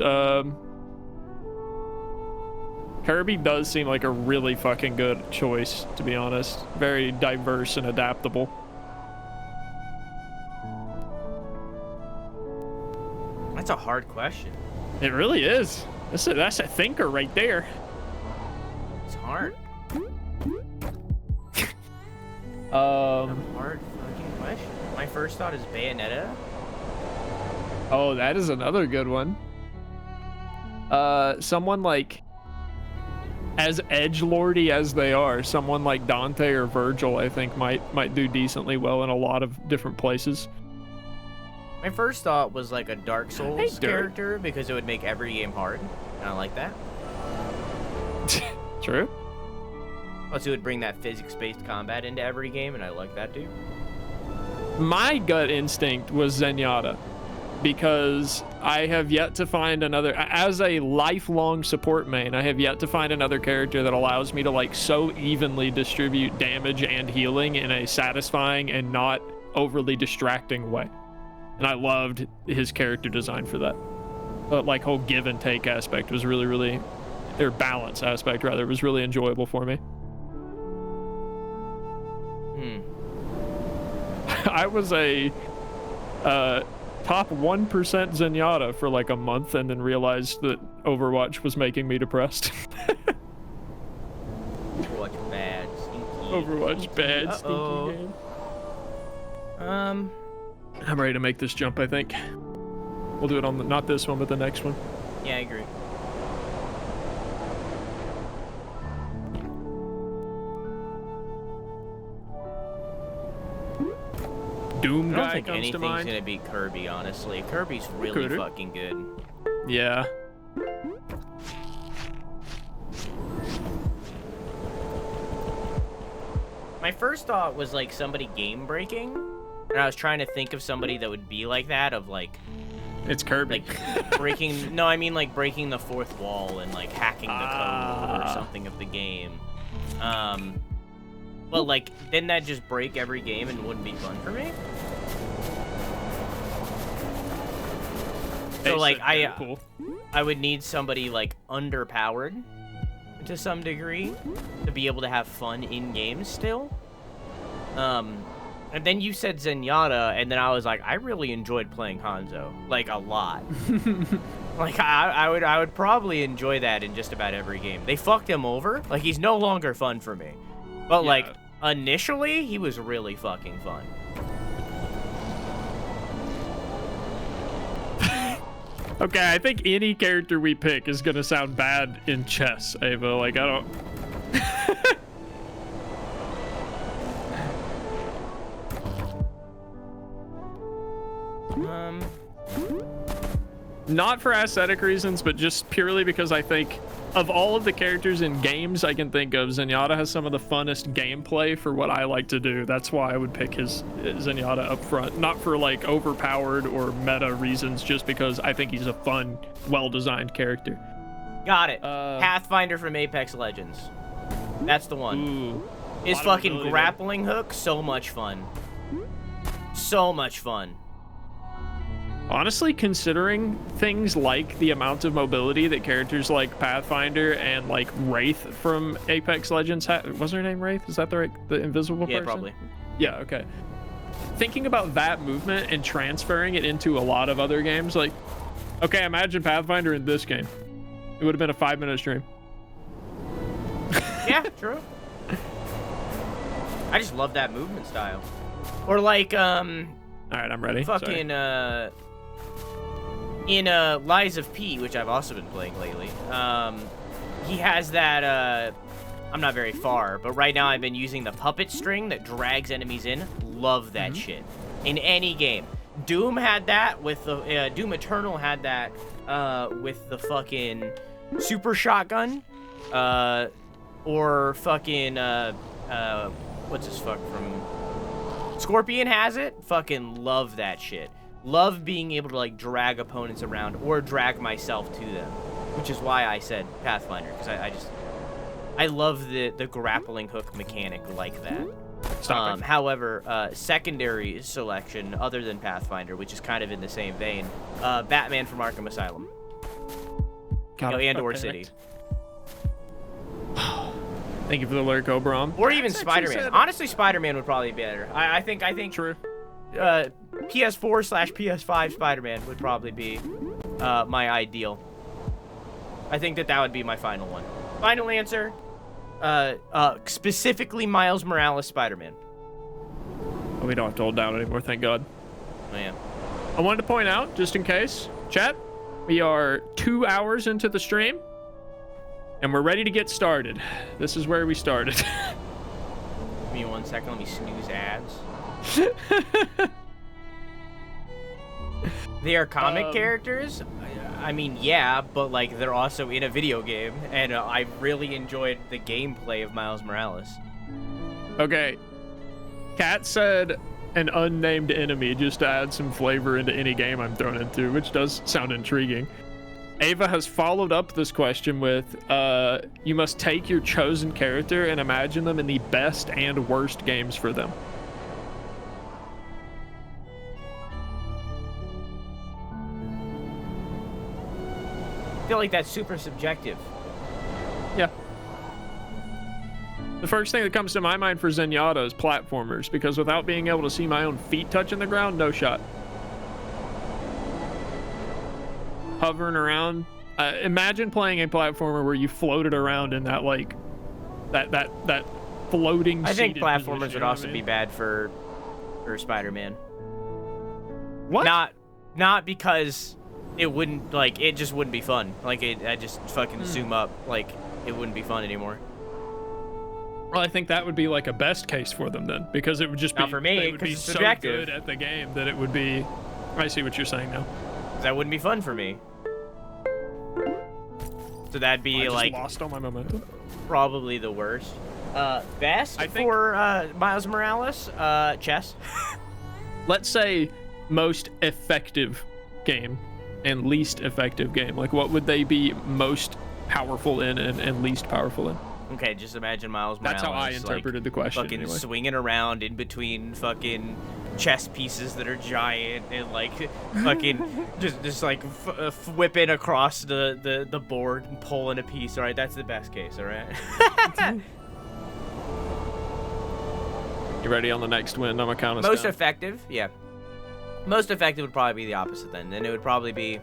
Kirby does seem like a really fucking good choice, to be honest. Very diverse and adaptable. That's a hard question. It really is. That's a thinker right there. It's hard. A hard fucking question. My first thought is Bayonetta. Oh, that is another good one. Someone like, as edgelordy as they are, someone like Dante or Virgil, I think might do decently well in a lot of different places. My first thought was like a Dark Souls character because it would make every game hard, and I like that. True. Plus, it would bring that physics-based combat into every game, and I like that too. My gut instinct was Zenyatta, because I have yet to find another, as a lifelong support main, I have yet to find another character that allows me to like so evenly distribute damage and healing in a satisfying and not overly distracting way. And I loved his character design for that. But like whole give and take aspect was really, or balance aspect rather, was really enjoyable for me. I was a top 1% Zenyatta for like a month and then realized that Overwatch was making me depressed. Overwatch bad, stinky. Overwatch bad, stinky game. I'm ready to make this jump, I think. We'll do it on not this one, but the next one. Yeah, I agree. Doom I don't guy think comes to anything's mind. gonna beat Kirby, honestly. Kirby's really fucking good. Yeah. My first thought was like somebody game breaking, and I was trying to think of somebody that would be like that, of like, it's Kirby. like breaking. No, I mean like breaking the fourth wall and like hacking the code or something of the game. But like, didn't that just break every game and wouldn't be fun for me? So like, I would need somebody like underpowered to some degree to be able to have fun in games still. And then you said Zenyatta, and then I was like, I really enjoyed playing Hanzo, like a lot. Like I would probably enjoy that in just about every game. They fucked him over. Like he's no longer fun for me. But like initially, he was really fucking fun. Okay, I think any character we pick is gonna sound bad in chess, Ava. Like I don't. Not for aesthetic reasons, but just purely because I think of all of the characters in games I can think of, Zenyatta has some of the funnest gameplay for what I like to do. That's why I would pick his Zenyatta up front. Not for like overpowered or meta reasons, just because I think he's a fun, well-designed character. Got it. Pathfinder from Apex Legends. That's the one. Ooh, His fucking grappling hook, so much fun. So much fun. Honestly, considering things like the amount of mobility that characters like Pathfinder and like Wraith from Apex Legends have, was her name Wraith? Is that the invisible person? Yeah, probably. Yeah, okay. Thinking about that movement and transferring it into a lot of other games, like, okay, imagine Pathfinder in this game. It would have been a 5-minute stream. Yeah, true. I just love that movement style. Or like, all right, I'm ready. Fucking, in Lies of P, which I've also been playing lately, he has that, I'm not very far, but right now I've been using the puppet string that drags enemies in. Love that shit. In any game. Doom had that with the, Doom Eternal had that, with the fucking super shotgun, or fucking, what's his fuck from... Scorpion has it. Fucking love that shit. Love being able to like drag opponents around or drag myself to them. which is why I said Pathfinder, because I love the grappling hook mechanic like that. Stop it. However, secondary selection other than Pathfinder, which is kind of in the same vein, Batman from Arkham Asylum, and or City, Thank you for the alert, Obram. or even Spider-Man. Honestly, Spider-Man would probably be better. I think True. PS4/PS5 Spider-Man would probably be my ideal. I think that would be my final one. Final answer. Specifically Miles Morales Spider-Man. Oh, we don't have to hold down anymore, thank God. Oh, yeah. I wanted to point out, just in case, chat, we are 2 hours into the stream, and we're ready to get started. This is where we started. Give me 1 second, let me snooze ads. They are comic characters? I mean, yeah, but like they're also in a video game, and I really enjoyed the gameplay of Miles Morales. Okay. Kat said an unnamed enemy just to add some flavor into any game I'm thrown into, which does sound intriguing. Ava has followed up this question with, you must take your chosen character and imagine them in the best and worst games for them. I feel like that's super subjective. Yeah. The first thing that comes to my mind for Zenyatta is platformers, because without being able to see my own feet touching the ground, no shot. Hovering around. Imagine playing a platformer where you floated around in that, like, that floating. I think seated platformers position, would also be bad for Spider-Man. What? Not because it wouldn't, like, it just wouldn't be fun. Like, I just fucking zoom up. Like, it wouldn't be fun anymore. Well, I think that would be like a best case for them then, because it would just be. Not for me, they would be it's so subjective. good at the game that it would be. I see what you're saying now. That wouldn't be fun for me. So that'd I be just like lost all my momentum. probably the worst. Best I think- for Miles Morales, chess. Let's say most effective game and least effective game. Like, what would they be most powerful in and least powerful in? Okay, just imagine Miles Morales. That's how I interpreted the question. Fucking Anyway. swinging around in between fucking chess pieces that are giant and like fucking just like whipping across the board and pulling a piece. All right, that's the best case. All right. You ready on the next win? I'm gonna count us Most down. effective, yeah. Most effective would probably be the opposite then. Then it would probably be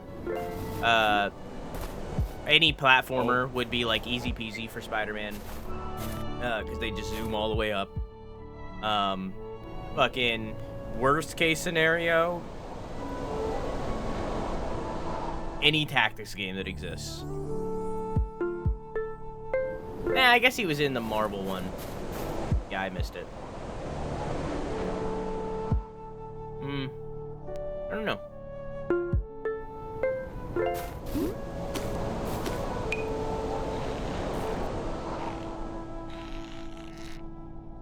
any platformer would be like easy peasy for Spider-Man, because they just zoom all the way up. Fucking worst case scenario, any tactics game that exists. Nah, I guess he was in the Marvel one. Yeah, I missed it. I don't know.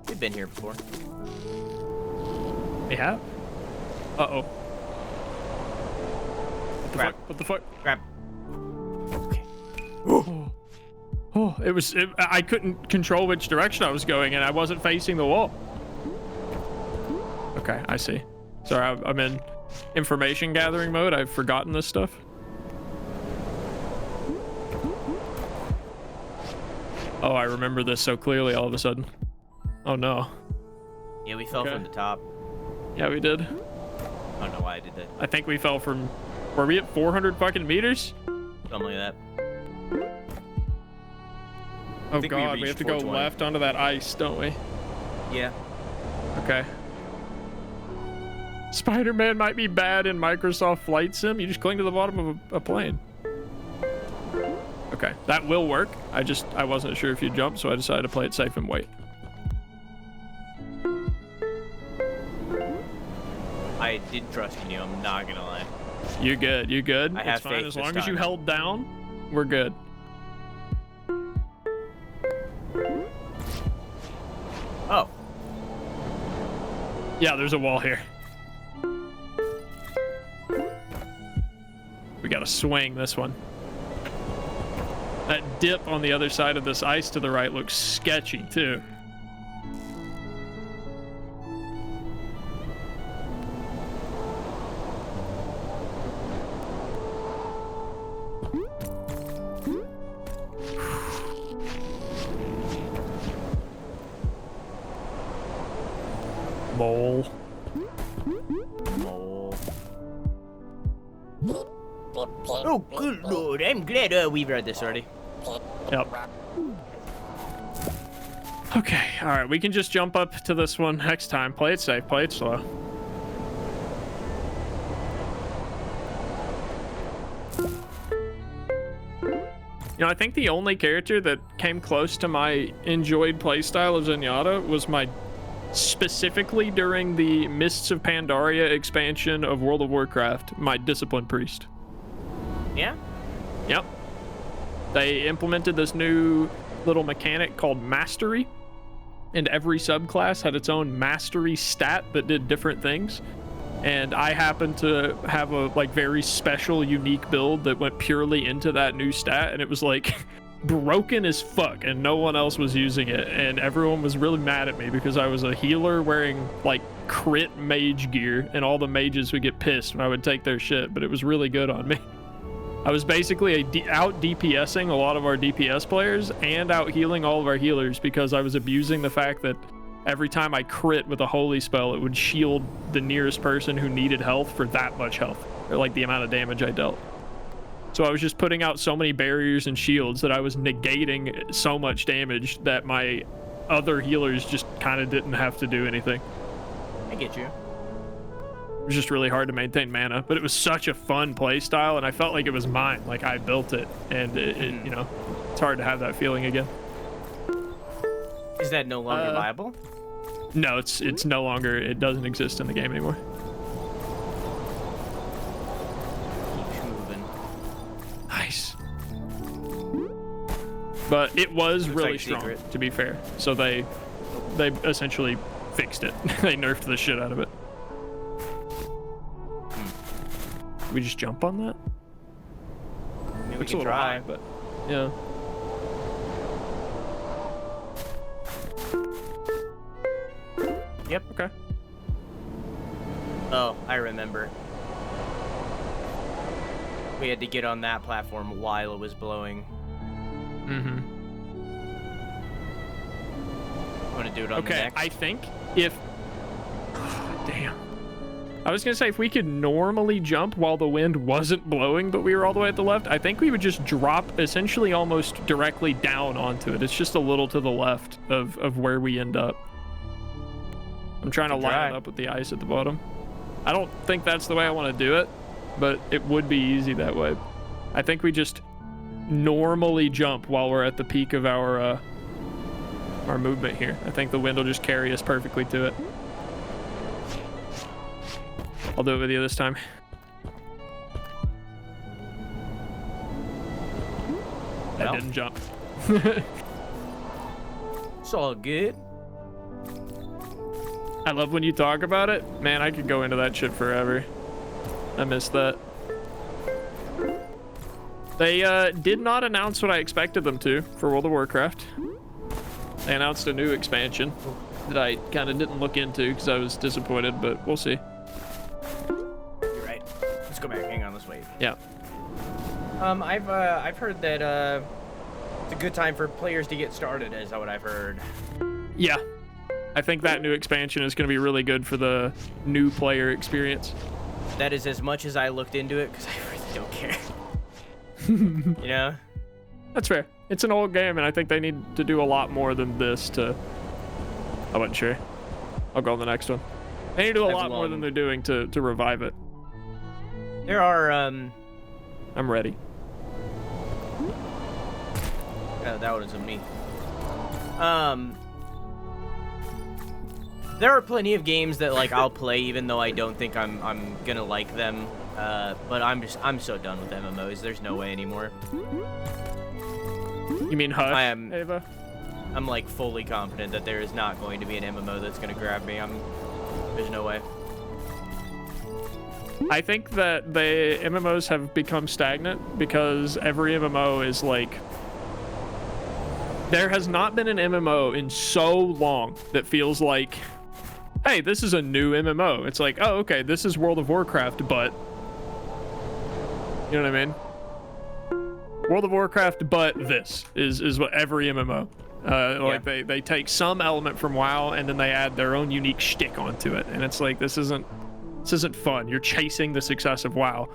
We've been here before. We have? Uh-oh. Grab. What the fuck? Grab. Okay. Oh, I couldn't control which direction I was going, and I wasn't facing the wall. Okay, I see. Sorry, I'm in information gathering mode. I've forgotten this stuff. Oh, I remember this so clearly all of a sudden. Oh no. Yeah, we fell Okay. from the top. Yeah, we did. I don't know why I did that. I think we fell from... Were we at 400 fucking meters? Something like that. Oh think we god, we reached have to go 420. left onto that ice, don't we? Yeah. Okay. Spider-Man might be bad in Microsoft Flight Sim. You just cling to the bottom of a plane. Okay, that will work. I wasn't sure if you'd jump, so I decided to play it safe and wait. I did trust in you, I'm not gonna lie. You good, you good? I have it's fine. faith As this long as you time. held down, we're good. Oh. Yeah, there's a wall here. We gotta swing this one. That dip on the other side of this ice to the right looks sketchy too. Mole. Mole. Oh, good lord. I'm glad we've read this already. Yep. Okay, all right, we can just jump up to this one next time. Play it safe, play it slow. You know, I think the only character that came close to my enjoyed playstyle of Zenyatta was my, specifically during the Mists of Pandaria expansion of World of Warcraft, my Discipline Priest. Yeah? Yep. They implemented this new little mechanic called Mastery, and every subclass had its own Mastery stat that did different things. And I happened to have a like very special, unique build that went purely into that new stat, and it was like broken as fuck, and no one else was using it, and everyone was really mad at me because I was a healer wearing like crit mage gear, and all the mages would get pissed when I would take their shit, but it was really good on me. I was basically out DPSing a lot of our DPS players and out healing all of our healers because I was abusing the fact that every time I crit with a holy spell, it would shield the nearest person who needed health for that much health, or like the amount of damage I dealt. So I was just putting out so many barriers and shields that I was negating so much damage that my other healers just kind of didn't have to do anything. I get you. It was just really hard to maintain mana, but it was such a fun play style, and I felt like it was mine, like I built it, and you know, it's hard to have that feeling again. Is that no longer viable? No, it's no longer, it doesn't exist in the game anymore. Keeps moving. Nice. But it was Looks really like strong, secret. to be fair. So they essentially fixed it. They nerfed the shit out of it. We just jump on that? Maybe we Looks can a little try. high, but yeah. Yep. Okay. Oh, I remember. We had to get on that platform while it was blowing. Mm-hmm. I want to do it on the Okay, next. I think if... Damn. I was gonna say, if we could normally jump while the wind wasn't blowing, but we were all the way at the left, I think we would just drop essentially almost directly down onto it. It's just a little to the left of where we end up. I'm trying to line it up with the ice at the bottom. I don't think that's the way I want to do it, but it would be easy that way. I think we just normally jump while we're at the peak of our movement here. I think the wind will just carry us perfectly to it. I'll do it with you this time. I Well. didn't jump. It's all good. I love when you talk about it. Man, I could go into that shit forever. I miss that. They did not announce what I expected them to for World of Warcraft. They announced a new expansion that I kind of didn't look into because I was disappointed, but we'll see. You're right. Let's go back. Hang on. Let's wait. Yeah. I've heard that it's a good time for players to get started. Is that what I've heard? Yeah. I think that new expansion is going to be really good for the new player experience. That is as much as I looked into it because I really don't care. You know? That's fair. It's an old game, and I think they need to do a lot more than this to... I wasn't sure. I'll go on the next one. They need to do a lot more than they're doing to revive it. There are, I'm ready. Oh, that wasn't me. There are plenty of games that like I'll play even though I don't think I'm gonna like them. But I'm so done with MMOs. There's no way anymore. You mean Hush, I am- Ava? I'm like fully confident that there is not going to be an MMO that's gonna grab me. There's no way. I think that the MMOs have become stagnant because every MMO is like There has not been an MMO in so long that feels like, hey, this is a new MMO. It's like, oh, okay, this is World of Warcraft, but you know what I mean? World of Warcraft, but this is what every MMO. Like they take some element from WoW and then they add their own unique shtick onto it, and it's like this isn't fun. You're chasing the success of WoW.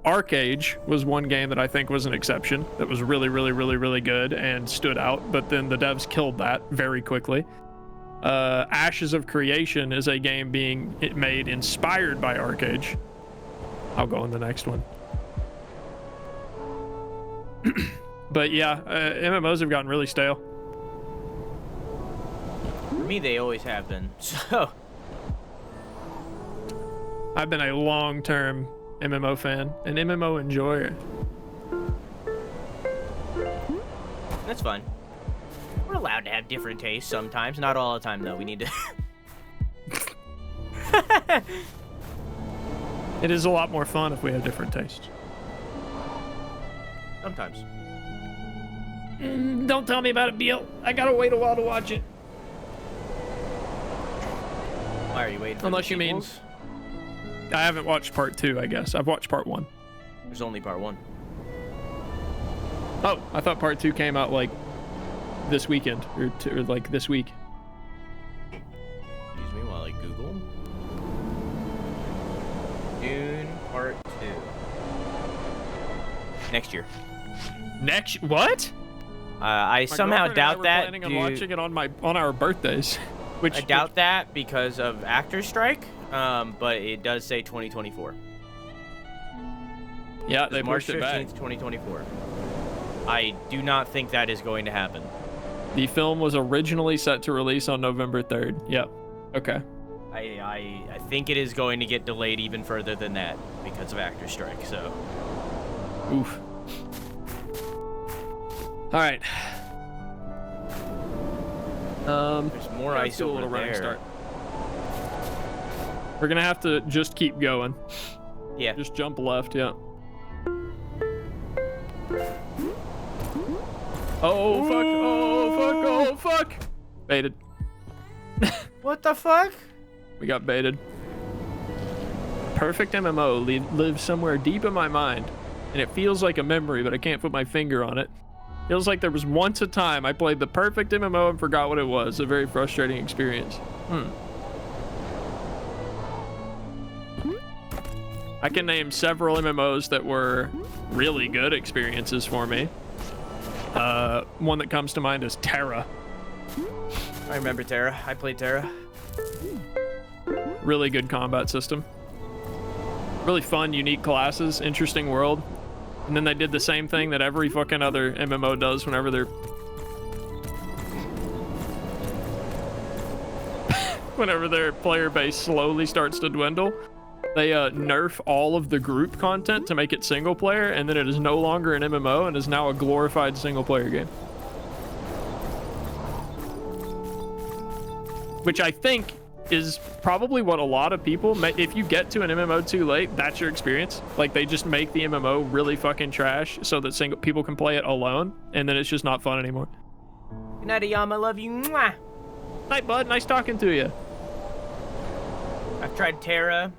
Arcage was one game that I think was an exception, that was really, really, really, really good and stood out, but then the devs killed that very quickly. Ashes of Creation is a game being made inspired by Arcage. I'll go on the next one. But yeah, MMOs have gotten really stale. For me, they always have been. So I've been a long-term MMO fan, an MMO enjoyer. That's fun. We're allowed to have different tastes sometimes. Not all the time, though. We need to... It is a lot more fun if we have different tastes. Sometimes. Don't tell me about it, Beal. I gotta wait a while to watch it. Why are you waiting for Unless the you mean... sequels? I haven't watched part 2, I guess. I've watched part 1. There's only part 1. Oh, I thought part 2 came out like this weekend or like this week. Excuse me while I Google. Dune part 2. Next year. Next what? I somehow doubt that. Planning on watching it on our birthdays. I doubt that because of actor strike. But it does say 2024. Yeah, they March pushed it back. 15th, 2024. I do not think that is going to happen. The film was originally set to release on November 3rd. Yep. Okay. I think it is going to get delayed even further than that because of actor strike. So. Oof. All right. There's more ice do a over little running there. start. We're gonna have to just keep going. Yeah. Just jump left, yeah. Oh fuck! Oh fuck! Oh fuck! Baited. What the fuck? We got baited. Perfect MMO lives somewhere deep in my mind, and it feels like a memory, but I can't put my finger on it. Feels like there was once a time I played the perfect MMO and forgot what it was. A very frustrating experience. I can name several MMOs that were really good experiences for me. One that comes to mind is Terra. I remember Terra. I played Terra. Really good combat system. Really fun, unique classes, interesting world. And then they did the same thing that every fucking other MMO does whenever they're... whenever their player base slowly starts to dwindle. They nerf all of the group content to make it single player, and then it is no longer an MMO and is now a glorified single player game. Which I think is probably what a lot of people if you get to an MMO too late, that's your experience. Like they just make the MMO really fucking trash so that single people can play it alone, and then it's just not fun anymore. Good night, Ayama. Love you. Mwah. Night, bud. Nice talking to you. I've tried Terra.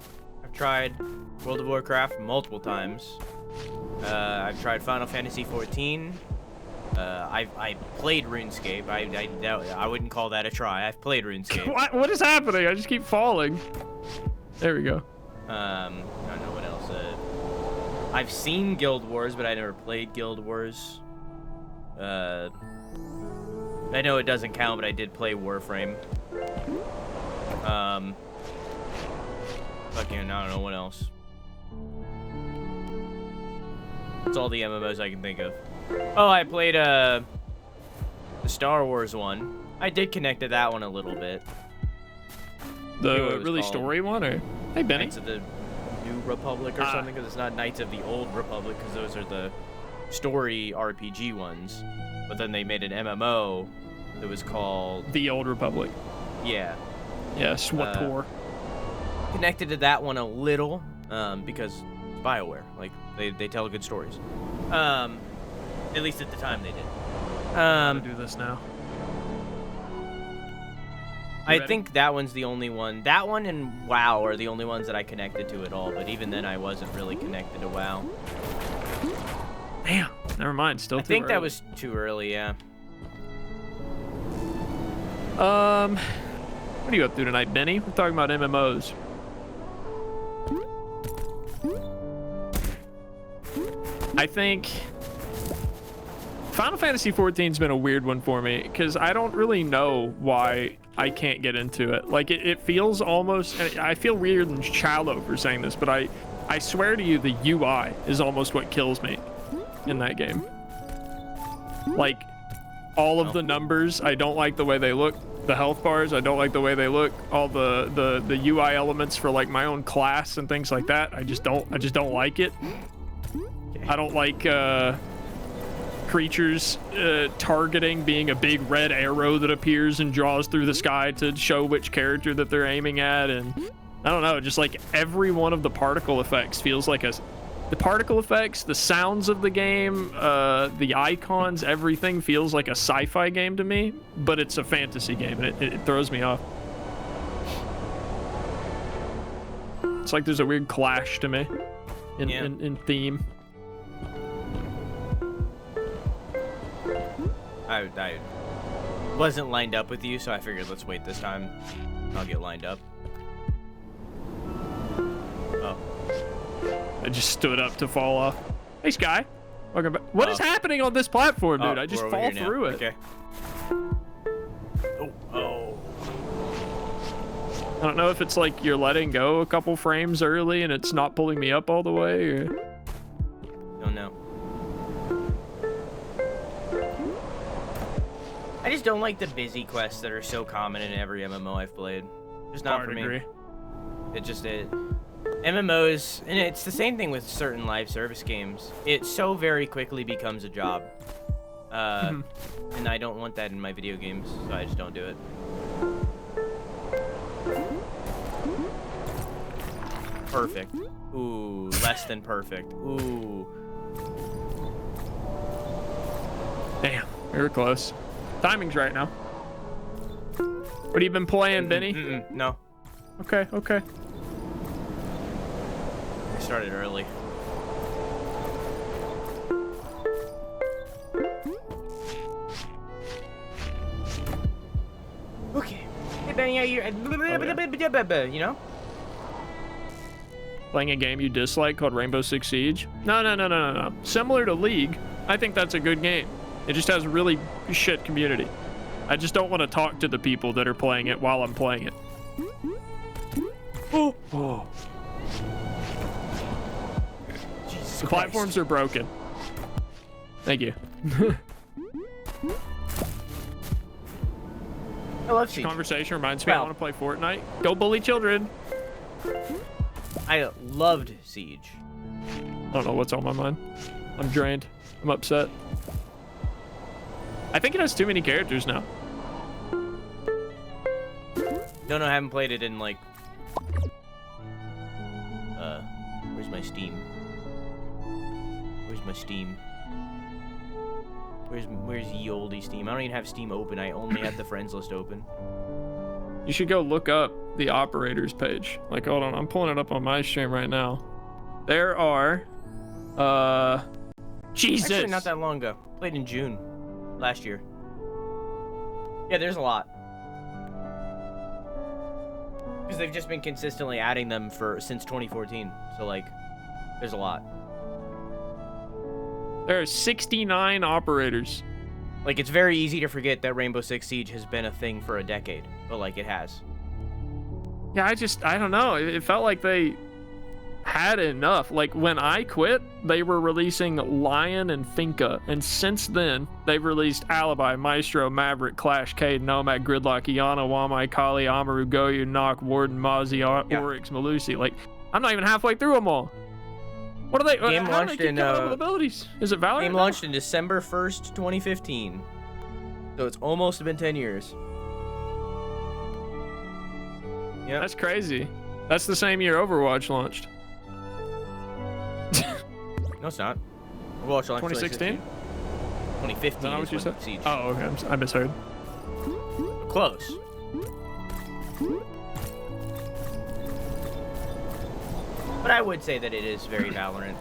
I've tried World of Warcraft multiple times. I've tried Final Fantasy 14. I played RuneScape. I wouldn't call that a try. I've played RuneScape. What is happening? I just keep falling. There we go. I don't know what else. I've seen Guild Wars, but I never played Guild Wars. I know it doesn't count, but I did play Warframe. Fucking, I don't know what else. That's all the MMOs I can think of. Oh, I played the Star Wars one. I did connect to that one a little bit. The really called. story one, or hey Benny? Knights of the New Republic or something, because it's not Knights of the Old Republic, because those are the story RPG ones. But then they made an MMO that was called The Old Republic. Yeah. Yeah, SWTOR. Connected to that one a little, because BioWare, like they tell good stories. At least at the time they did. Do this now. I ready? think that one's the only one. That one and WoW are the only ones that I connected to at all. But even then, I wasn't really connected to WoW. Damn. Never mind. Still I too think that early. was too early. Yeah. What are you up to tonight, Benny? We're talking about MMOs. I think Final Fantasy XIV's been a weird one for me because I don't really know why I can't get into it. Like it feels almost, I feel weird and shallow for saying this, but I swear to you the UI is almost what kills me in that game. Like all of the numbers, I don't like the way they look. The health bars, I don't like the way they look. All the UI elements for like my own class and things like that, I just don't like it. I don't like creatures targeting being a big red arrow that appears and draws through the sky to show which character that they're aiming at. And I don't know, just like every one of the particle effects feels like the particle effects, the sounds of the game, the icons, everything feels like a sci-fi game to me, but it's a fantasy game and it throws me off. It's like there's a weird clash to me in theme. I wasn't lined up with you, so I figured let's wait this time. I'll get lined up. Oh. I just stood up to fall off. Hey, Sky. Welcome back. What is happening on this platform, dude? I just we're over fall here now. through it. Okay. Oh. I don't know if it's like you're letting go a couple frames early and it's not pulling me up all the way. Or... Don't know. I just don't like the busy quests that are so common in every MMO I've played. Just not for me. Agree. MMOs, and it's the same thing with certain live service games. It so very quickly becomes a job. And I don't want that in my video games, so I just don't do it. Perfect. Ooh, less than perfect. Ooh. Damn, we were close. Timing's right now. What have you been playing, Benny? No. Okay. I started early. Okay. Hey, Benny, are you... You know? Playing a game you dislike called Rainbow Six Siege? No. Similar to League, I think that's a good game. It just has a really shit community. I just don't want to talk to the people that are playing it while I'm playing it. Oh. The platforms are broken. Thank you. I love Siege. Conversation reminds me I want to play Fortnite. Go bully children. I loved Siege. I don't know what's on my mind. I'm drained. I'm upset. I think it has too many characters now. No, I haven't played it in like... Where's my Steam? Where's ye olde Steam? I don't even have Steam open. I only have the friends list open. You should go look up the operators page. Like, hold on, I'm pulling it up on my stream right now. There are, Jesus. Actually, not that long ago. Played in June last year. Yeah, there's a lot. Because they've just been consistently adding them since 2014. So like, there's a lot. There are 69 operators. Like, it's very easy to forget that Rainbow Six Siege has been a thing for a decade, but like it has. Yeah, I don't know. It felt like they had enough. Like when I quit, they were releasing Lion and Finka, and since then they've released Alibi, Maestro, Maverick, Clash, Cade, Nomad, Gridlock, Iana, Wamai, Kali, Amaru, Goyu, Nock, Warden, Mozzie, Oryx, Malusi. Like, I'm not even halfway through them all. What are they? Game how do launched they keep in coming up with abilities? Is it Valorant? Game launched in December 1st, 2015. So it's almost been 10 years. Yeah. That's crazy. That's the same year Overwatch launched. No, it's not. Overwatch launched 2016? 2015 Is that not is what you when said? Siege. Oh, okay. I misheard. Close. But I would say that it is very Valorant.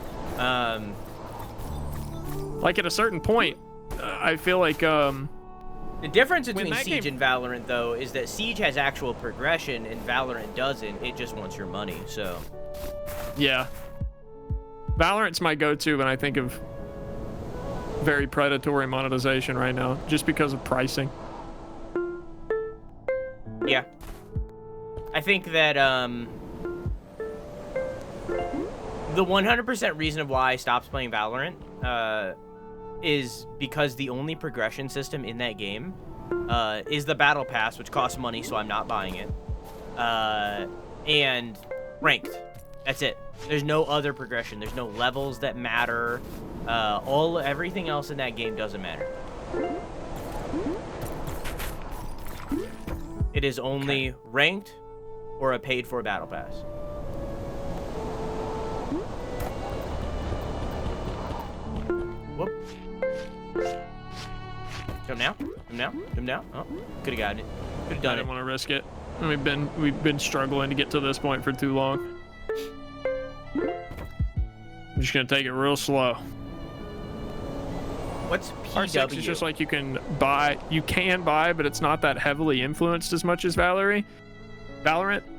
Like at a certain point, I feel like The difference between that Siege game- and Valorant, though, is that Siege has actual progression and Valorant doesn't. It just wants your money, so... yeah, Valorant's my go-to when I think of very predatory monetization right now, just because of pricing. Yeah. I think that, the 100% reason of why I stopped playing Valorant, is because the only progression system in that game, is the Battle Pass, which costs money, so I'm not buying it, and Ranked. That's it. There's no other progression. There's no levels that matter. Everything else in that game doesn't matter. It is only Ranked or a paid-for Battle Pass. Whoop. Jump now. Jump now. Jump now. Oh, could have gotten it. Could have I done didn't it. want to risk it. We've been struggling to get to this point for too long. I'm just gonna take it real slow. What's R6 is just like you can buy, but it's not that heavily influenced as much as Valorant.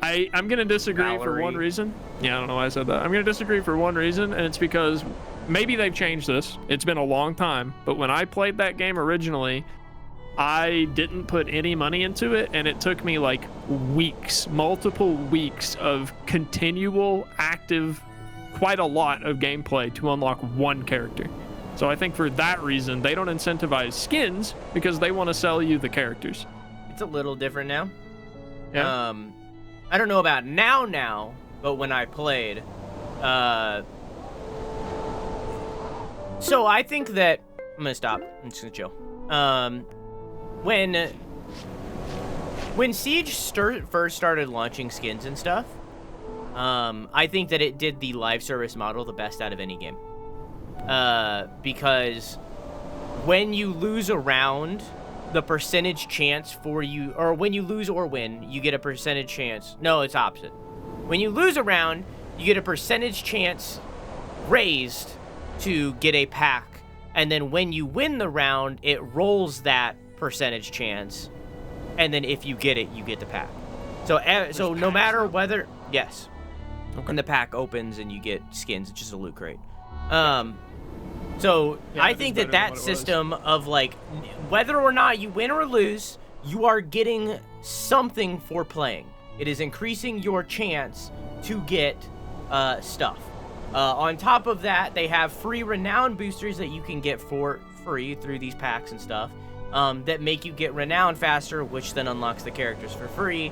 I'm gonna disagree for one reason. Yeah, I don't know why I said that. I'm gonna disagree for one reason, and it's because maybe they've changed this. It's been a long time, but when I played that game originally, I didn't put any money into it, and it took me like weeks, multiple weeks of continual, active, quite a lot of gameplay to unlock one character. So I think for that reason, they don't incentivize skins because they want to sell you the characters. It's a little different now. Yeah. I don't know about now, but when I played, so I think that I'm gonna stop. I'm just gonna chill. When Siege first started launching skins and stuff, I think that it did the live service model the best out of any game. Because when you lose a round, the percentage chance for you, or when you lose or win, you get a percentage chance. No, it's opposite. When you lose a round, you get a percentage chance raised to get a pack. And then when you win the round, it rolls that percentage chance. And then if you get it, you get the pack. So no matter whether, yes. Okay. And the pack opens and you get skins. It's just a loot crate. So yeah, I think that system of like, whether or not you win or lose, you are getting something for playing. It is increasing your chance to get stuff. On top of that, they have free renown boosters that you can get for free through these packs and stuff, that make you get renown faster, which then unlocks the characters for free.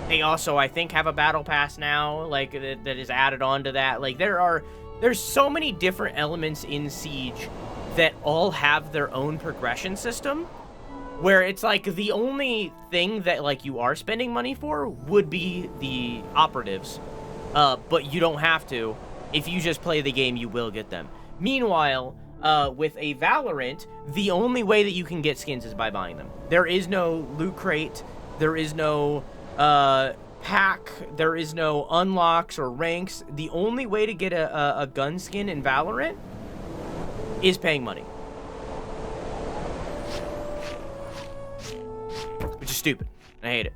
They also, I think, have a battle pass now, like that is added on to that. Like there's so many different elements in Siege that all have their own progression system, where it's like the only thing that like you are spending money for would be the operatives, but you don't have to. If you just play the game, you will get them. Meanwhile, with a Valorant, the only way that you can get skins is by buying them. There is no loot crate. There is no pack. There is no unlocks or ranks. The only way to get a gun skin in Valorant is paying money, which is stupid. I hate it.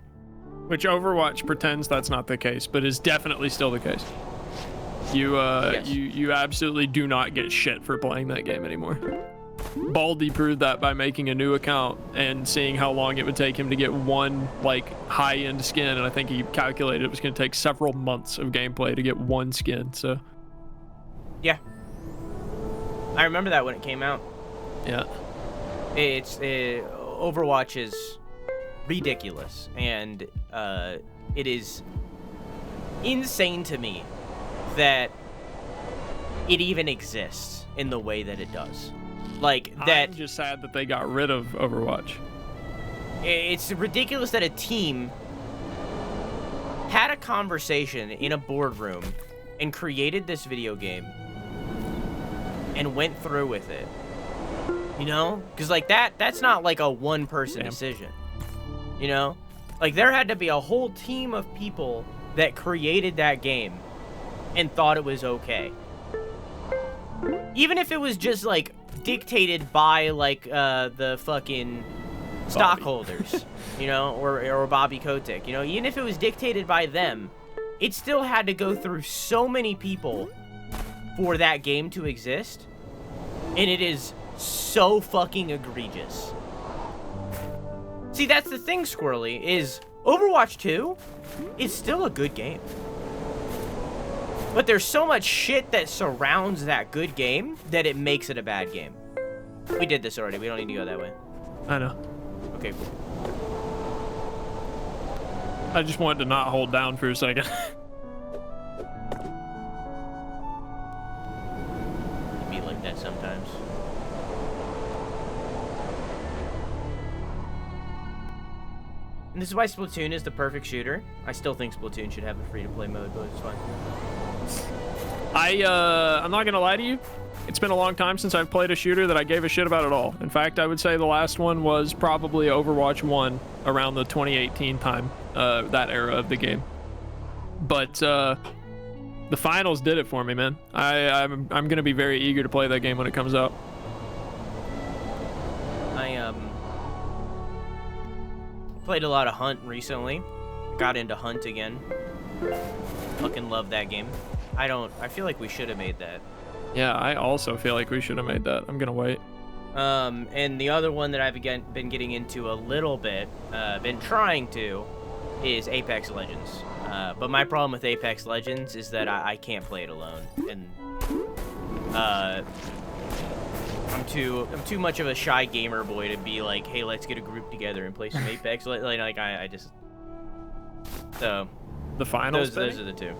Which Overwatch pretends that's not the case, but is definitely still the case. Yes. You absolutely do not get shit for playing that game anymore. Baldy proved that by making a new account and seeing how long it would take him to get one like high-end skin, and I think he calculated it was going to take several months of gameplay to get one skin. So yeah, I remember that when it came out. yeah, Overwatch is ridiculous, and it is insane to me that it even exists in the way that it does. Like that. I'm just sad that they got rid of Overwatch. It's ridiculous that a team had a conversation in a boardroom and created this video game and went through with it You know? Because, like, that's not, like, a one-person decision. You know? Like, there had to be a whole team of people that created that game and thought it was okay. Even if it was just, like, dictated by, like, the fucking stockholders, you know, or Bobby Kotick, you know, even if it was dictated by them, it still had to go through so many people for that game to exist, and it is so fucking egregious. See, that's the thing, Squirrely, is Overwatch 2 is still a good game. But there's so much shit that surrounds that good game that it makes it a bad game. We did this already. We don't need to go that way. I know. Okay, cool. I just wanted to not hold down for a second. You be like that sometimes. And this is why Splatoon is the perfect shooter. I still think Splatoon should have a free-to-play mode, but it's fine. I'm not gonna lie to you. It's been a long time since I've played a shooter that I gave a shit about at all. In fact, I would say the last one was probably Overwatch 1 around the 2018 time, that era of the game. But the finals did it for me, man. I'm gonna be very eager to play that game when it comes out. I played a lot of Hunt recently. Got into Hunt again. Fucking love that game. I feel like we should have made that. Yeah, I also feel like we should have made that. I'm gonna wait. And the other one that I've been getting into a little bit, been trying to, is Apex Legends. But my problem with Apex Legends is that I can't play it alone, and I'm too much of a shy gamer boy to be like, hey, let's get a group together and play some Apex. Like I just so The finals. those are the two.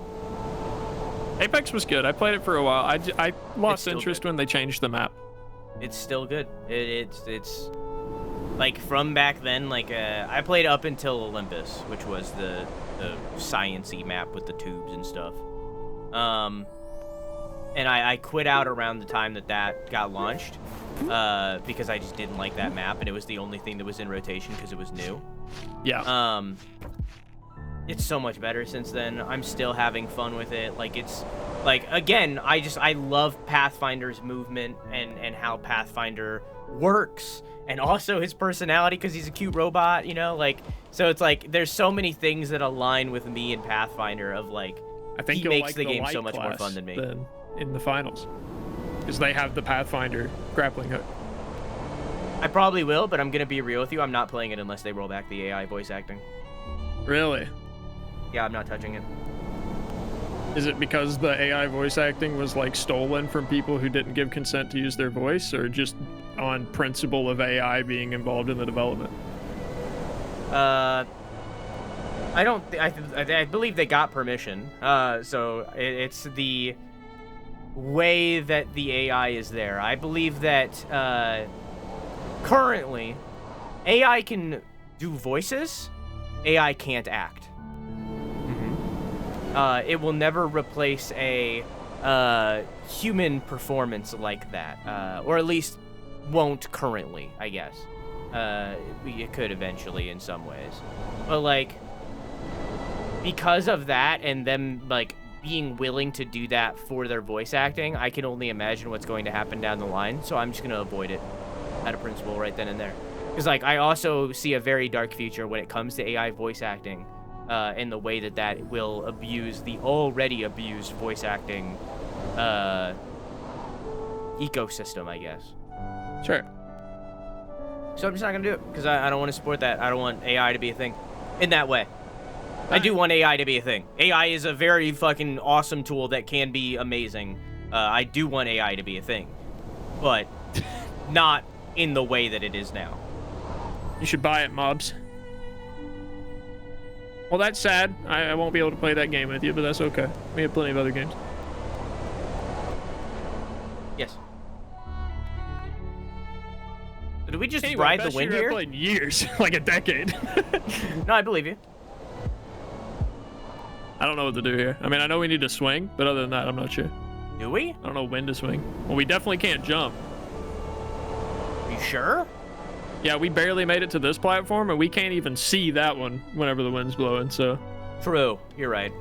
Apex was good. I played it for a while. I lost interest good. when they changed the map. It's still good. It's like from back then. Like I played up until Olympus, which was the science-y map with the tubes and stuff. And I quit out around the time that got launched because I just didn't like that map, and it was the only thing that was in rotation because it was new. Yeah. It's so much better since then. I'm still having fun with it. Like, it's like, again, I love Pathfinder's movement and how Pathfinder works, and also his personality because he's a cute robot, you know, like, so it's like there's so many things that align with me and Pathfinder of like, I think he makes like the game light so much more class fun than me. Than in the finals, because they have the Pathfinder grappling hook. I probably will, but I'm gonna be real with you. I'm not playing it unless they roll back the AI voice acting. Really? Yeah, I'm not touching it. Is it because the AI voice acting was like stolen from people who didn't give consent to use their voice, or just on principle of AI being involved in the development? I believe they got permission. So it's the way that the AI is there. I believe that currently AI can do voices. AI can't act. It will never replace a human performance like that, or at least won't currently, I guess. It could eventually in some ways, but like because of that and them like being willing to do that for their voice acting, I can only imagine what's going to happen down the line. So I'm just gonna avoid it out of principle right then and there, because like I also see a very dark future when it comes to AI voice acting. In the way that will abuse the already abused voice acting ecosystem, I guess. Sure. So I'm just not gonna do it because I don't want to support that. I don't want AI to be a thing in that way. I do want AI to be a thing. AI is a very fucking awesome tool that can be amazing. I do want AI to be a thing, but not in the way that it is now. You should buy it, mobs. Well, that's sad. I won't be able to play that game with you, but that's okay. We have plenty of other games. Yes. Did we just Anyway, ride the best wind shooter here? I've played in years, like a decade. No, I believe you. I don't know what to do here. I mean, I know we need to swing, but other than that, I'm not sure. Do we? I don't know when to swing. Well, we definitely can't jump. You sure? Yeah, we barely made it to this platform, and we can't even see that one whenever the wind's blowing, so. True. You're right.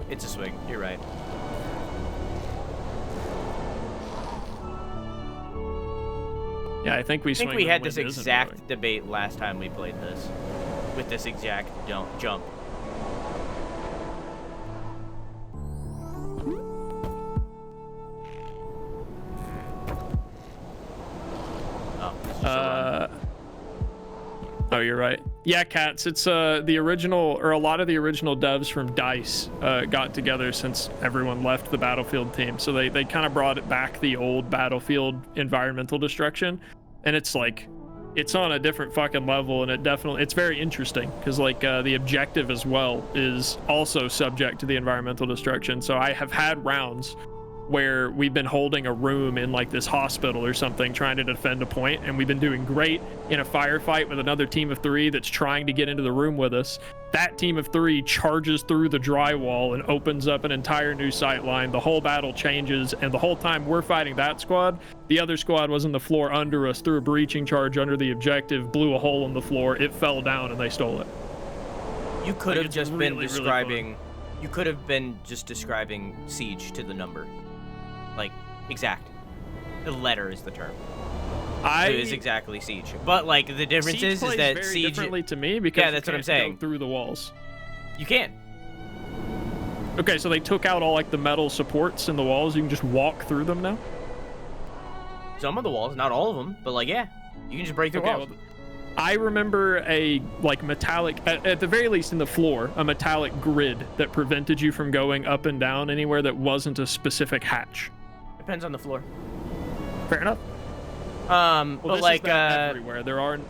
It's a swing. You're right. Yeah, I think we swing. I think we when had the this wind isn't exact blowing. debate last time we played this. With this exact jump. Oh, this is just a run. Oh, you're right. Yeah, Cats. It's the original, or a lot of the original devs from DICE got together since everyone left the Battlefield team. So they kind of brought it back, the old Battlefield environmental destruction, and it's like, it's on a different fucking level, and it's very interesting because like the objective as well is also subject to the environmental destruction. So I have had rounds where we've been holding a room in like this hospital or something trying to defend a point, and we've been doing great in a firefight with another team of 3 that's trying to get into the room with us. That team of 3 charges through the drywall and opens up an entire new sight line. The whole battle changes, and the whole time we're fighting that squad, the other squad was on the floor under us, threw a breaching charge under the objective, blew a hole in the floor, it fell down, and they stole it. You could have just been really describing. You could have been just describing Siege to the number. Like, exact. The letter is the term. It is exactly Siege. But, like, the difference Siege is plays that very Siege... differently to me because Yeah, that's you what I'm can't saying. go through the walls. You can. Okay, so they took out all like the metal supports in the walls. You can just walk through them now. Some of the walls, not all of them, but, like, yeah. You can just break through Okay, walls. well, I remember a like metallic, at the very least in the floor, a metallic grid that prevented you from going up and down anywhere that wasn't a specific hatch. Depends on the floor. Fair enough. But Well, this like, is not everywhere.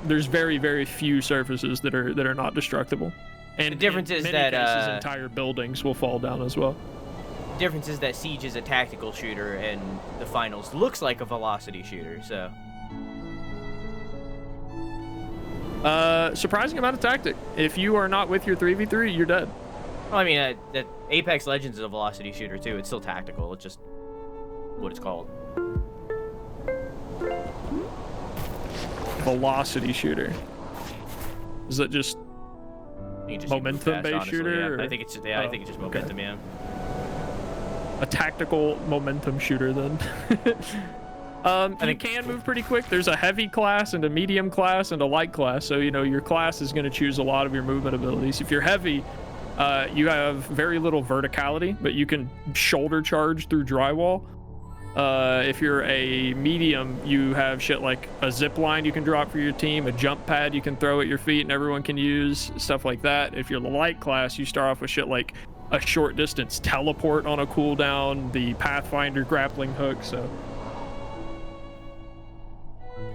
There's very, very few surfaces that are not destructible. And The difference in is many that, cases, entire buildings will fall down as well. the difference is that Siege is a tactical shooter, and the Finals looks like a velocity shooter, so... Surprising amount of tactic. If you are not with your 3v3, you're dead. Well, I mean, that Apex Legends is a velocity shooter, too. It's still tactical. It's just what it's called. Velocity shooter. Is that just You can just move momentum-based fast, honestly, shooter? yeah. Or? I think it's I think it's just okay. momentum, yeah. A tactical momentum shooter then. You can move pretty quick. There's a heavy class and a medium class and a light class. So, you know, your class is going to choose a lot of your movement abilities. If you're heavy, you have very little verticality, but you can shoulder charge through drywall. If you're a medium, you have shit like a zip line you can drop for your team, a jump pad you can throw at your feet and everyone can use, stuff like that. If you're the light class, you start off with shit like a short distance teleport on a cooldown, the Pathfinder grappling hook, so...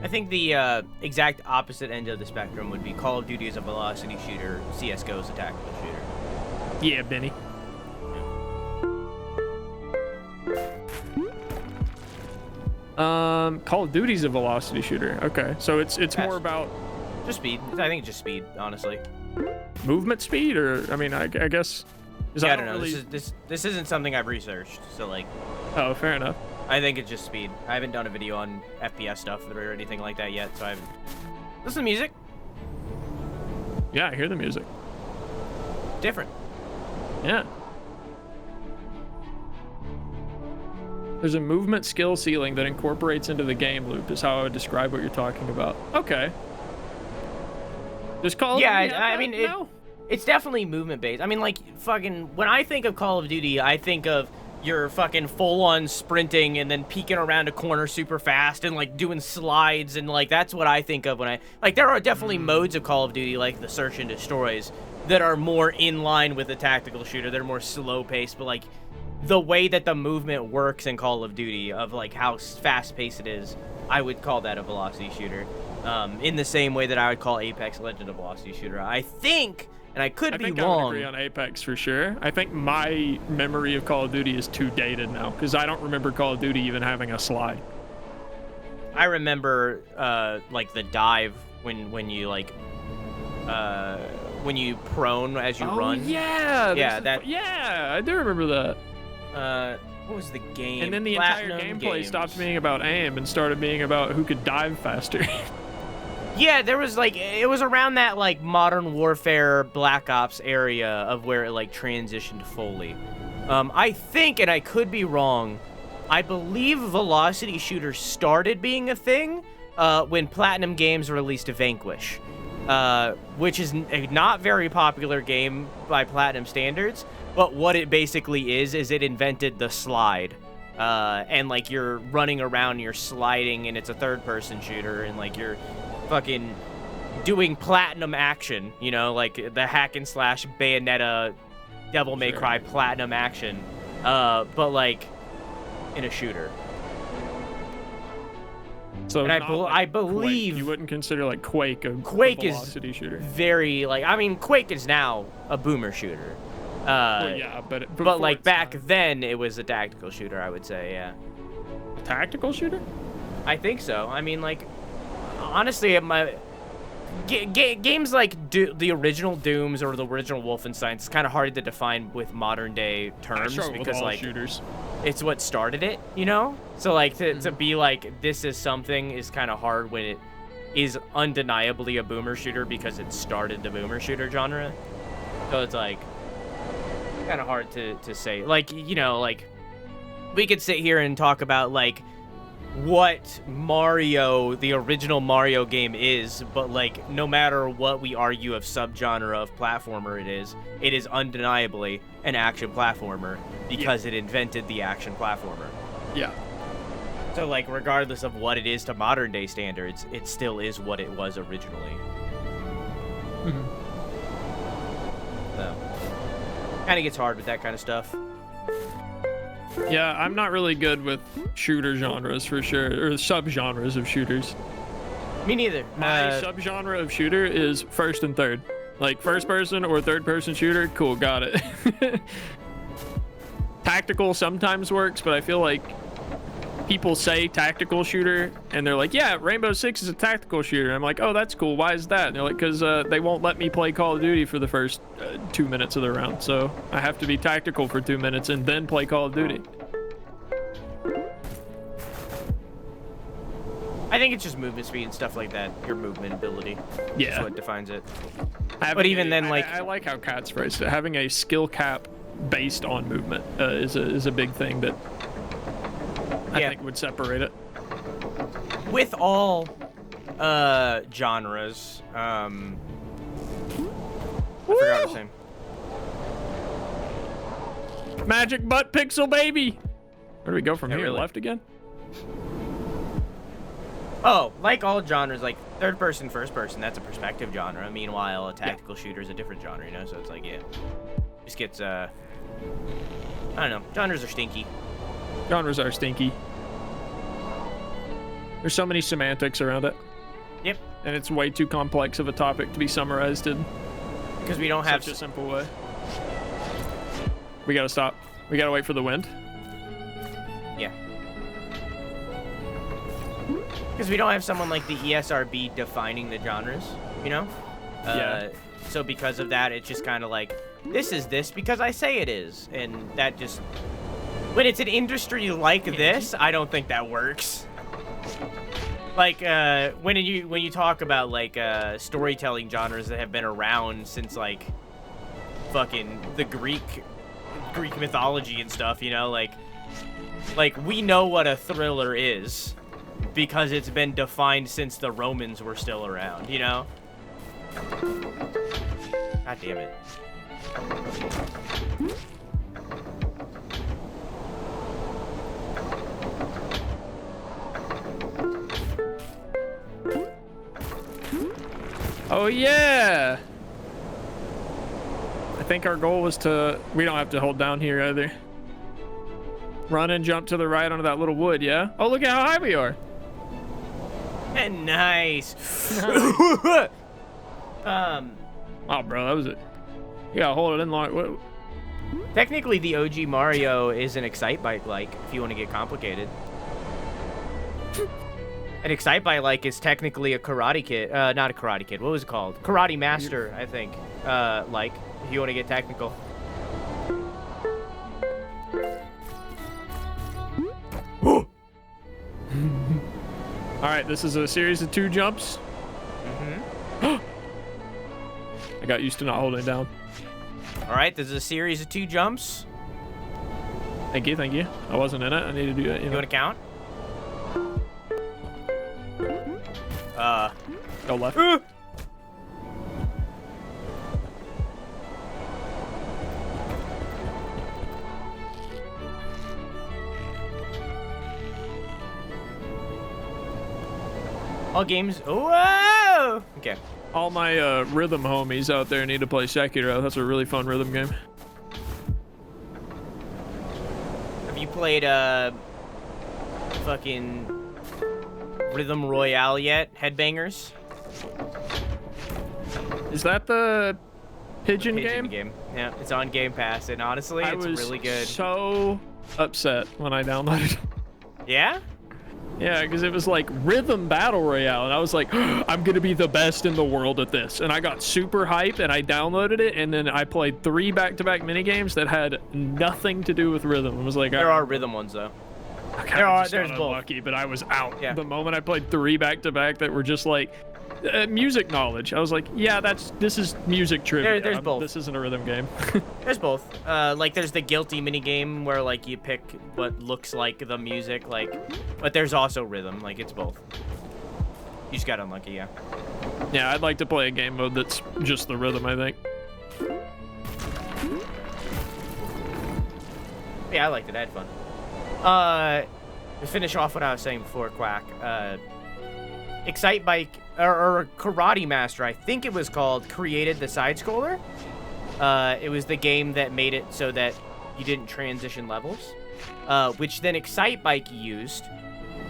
I think the exact opposite end of the spectrum would be Call of Duty as a velocity shooter, CSGO as a tactical shooter. Yeah, Benny. Call of Duty's a velocity shooter. Okay, so it's more about just speed. I think it's just speed, honestly. Movement speed, or I mean, I guess. Yeah, I don't know. Really... This isn't something I've researched, so like. Oh, fair enough. I think it's just speed. I haven't done a video on FPS stuff or anything like that yet, so I haven't. Listen to music. Yeah, I hear the music. Different. Yeah. There's a movement skill ceiling that incorporates into the game loop, is how I would describe what you're talking about. Okay. Just Call of Duty. I mean, it's definitely movement based. I mean, like, fucking, when I think of Call of Duty, I think of you're fucking full-on sprinting and then peeking around a corner super fast and, like, doing slides, and, like, that's what I think of when I... Like, there are definitely modes of Call of Duty, like the Search and Destroys, that are more in line with a tactical shooter. They're more slow-paced, but, like, the way that the movement works in Call of Duty, of, like, how fast-paced it is, I would call that a velocity shooter. In the same way that I would call Apex Legends a velocity shooter. I think... And I could be wrong. I would agree on Apex for sure. I think my memory of Call of Duty is too dated now, because I don't remember Call of Duty even having a slide. I remember like the dive when you like when you prone as you run. Yeah. Yeah, I do remember that. What was the game? And then the Platinum entire gameplay Games. stopped being about aim and started being about who could dive faster. Yeah, there was like, it was around that like Modern Warfare Black Ops area of where it like transitioned fully. I think, and I could be wrong, I believe velocity shooters started being a thing when Platinum Games released Vanquish, which is a not very popular game by Platinum standards, but what it basically is it invented the slide. And like you're running around, you're sliding, and it's a third-person shooter, and like you're fucking doing platinum action, you know, like the hack and slash Bayonetta Devil May Cry platinum action, but like in a shooter. So and I Quake. believe You wouldn't consider like Quake a velocity shooter. Very like, I mean, Quake is now a boomer shooter. Well, yeah, but like back then it was a tactical shooter, I would say. Yeah. Tactical shooter? I think so. I mean, like, honestly, games like the original Dooms or the original Wolfenstein, it's kind of hard to define with modern day terms because like shooters. It's what started it, you know? So like to be like this is something is kind of hard when it is undeniably a boomer shooter because it started the boomer shooter genre. So it's like kind of hard to say. Like, you know, like we could sit here and talk about like what Mario, the original Mario game is, but like no matter what we argue of subgenre of platformer it is undeniably an action platformer because it invented the action platformer. Yeah. So like regardless of what it is to modern day standards, it still is what it was originally. So kind of gets hard with that kind of stuff. Yeah, I'm not really good with shooter genres for sure, or subgenres of shooters. Me neither. My subgenre of shooter is first and third. Like first person or third person shooter, cool, got it. Tactical sometimes works, but I feel like people say tactical shooter and they're like, yeah, Rainbow Six is a tactical shooter. I'm like, oh, that's cool. Why is that? And they're like, because they won't let me play Call of Duty for the first 2 minutes of the round. So I have to be tactical for 2 minutes and then play Call of Duty. I think it's just movement speed and stuff like that. Your movement ability. Yeah. That's what defines it. But even then, like... I like how Kat's phrased it. Having a skill cap based on movement is a big thing that I think would separate it. With all genres, I forgot what I was saying. Magic butt pixel baby. Where do we go from here? Really. Left again? Oh, like all genres, like third person, first person, that's a perspective genre. Meanwhile, a tactical shooter is a different genre, you know? So it's like, yeah. Just gets, I don't know. Genres are stinky. Genres are stinky. There's so many semantics around it. Yep. And it's way too complex of a topic to be summarized in because we don't have such a simple way. We gotta stop. We gotta wait for the wind. Yeah. Because we don't have someone like the ESRB defining the genres, you know? Yeah. So because of that, it's just kind of like, this is this because I say it is. And that just... When it's an industry like this, I don't think that works. Like, when you talk about, like, storytelling genres that have been around since, like, fucking the Greek mythology and stuff, you know? Like, we know what a thriller is because it's been defined since the Romans were still around, you know? God damn it. Oh, yeah. I think our goal was to... We don't have to hold down here either. Run and jump to the right onto that little wood, yeah? Oh, look at how high we are. And nice. Oh, bro, that was it. You gotta hold it in long. What? Technically, the OG Mario is an Excitebike-like, if you want to get complicated. An Excitebike-like is technically a Karate Kid. Not a Karate Kid. What was it called? Karate Master, I think. Like, if you want to get technical. All right, this is a series of 2 jumps. I got used to not holding it down. All right, this is a series of 2 jumps. Thank you, thank you. I wasn't in it. I need to do it. You want to count? Go left. All games. Whoa! Okay. All my rhythm homies out there need to play Sekiro. That's a really fun rhythm game. Have you played fucking Rhythm Royale yet? Headbangers? Is that the pigeon Pigeon game? game. Yeah, it's on Game Pass, and honestly, I it's was really good. so upset when I downloaded it. Yeah? Yeah, because it was like Rhythm Battle Royale, and I was like, I'm gonna be the best in the world at this. And I got super hyped, and I downloaded it, and then I played 3 back-to-back minigames that had nothing to do with rhythm. It was like, There are rhythm ones, though. there's both. unlucky, but I was out. Yeah. The moment I played 3 back-to-back that were just like music knowledge, I was like, yeah, this is music trivia. There's both. This isn't a rhythm game. There's both. Like there's the guilty minigame where like you pick what looks like the music, like, but there's also rhythm. Like it's both. You just got unlucky, yeah. Yeah, I'd like to play a game mode that's just the rhythm, I think. Yeah, I liked it. I had fun. To finish off what I was saying before, Quack. Excite Bike or Karate Master, I think it was called, created the side scroller. It was the game that made it so that you didn't transition levels, which then Excite Bike used.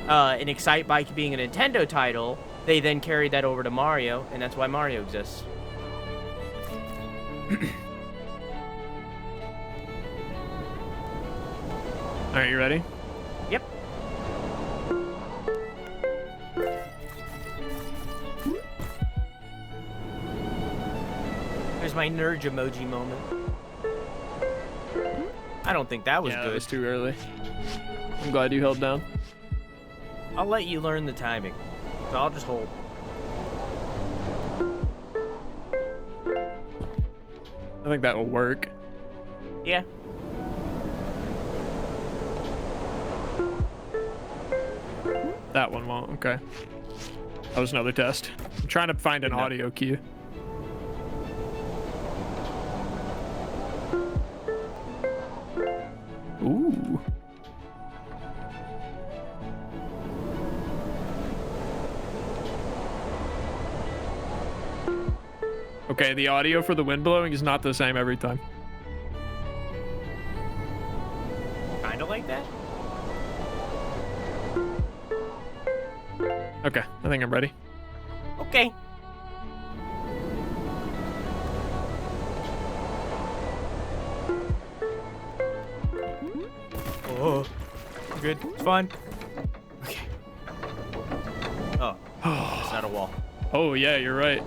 And Excite Bike being a Nintendo title, they then carried that over to Mario, and that's why Mario exists. All right, you ready? Yep. There's my nerd emoji moment. I don't think that was Yeah, good. it was too early. I'm glad you held down. I'll let you learn the timing. So I'll just hold. I think that will work. Yeah. That one won't. Okay. That was another test. I'm trying to find an audio cue. Ooh. Okay, the audio for the wind blowing is not the same every time. Kinda like that? Okay, I think I'm ready. Okay. Oh, good. It's fine. Okay. Oh, it's not a wall. Oh yeah, you're right.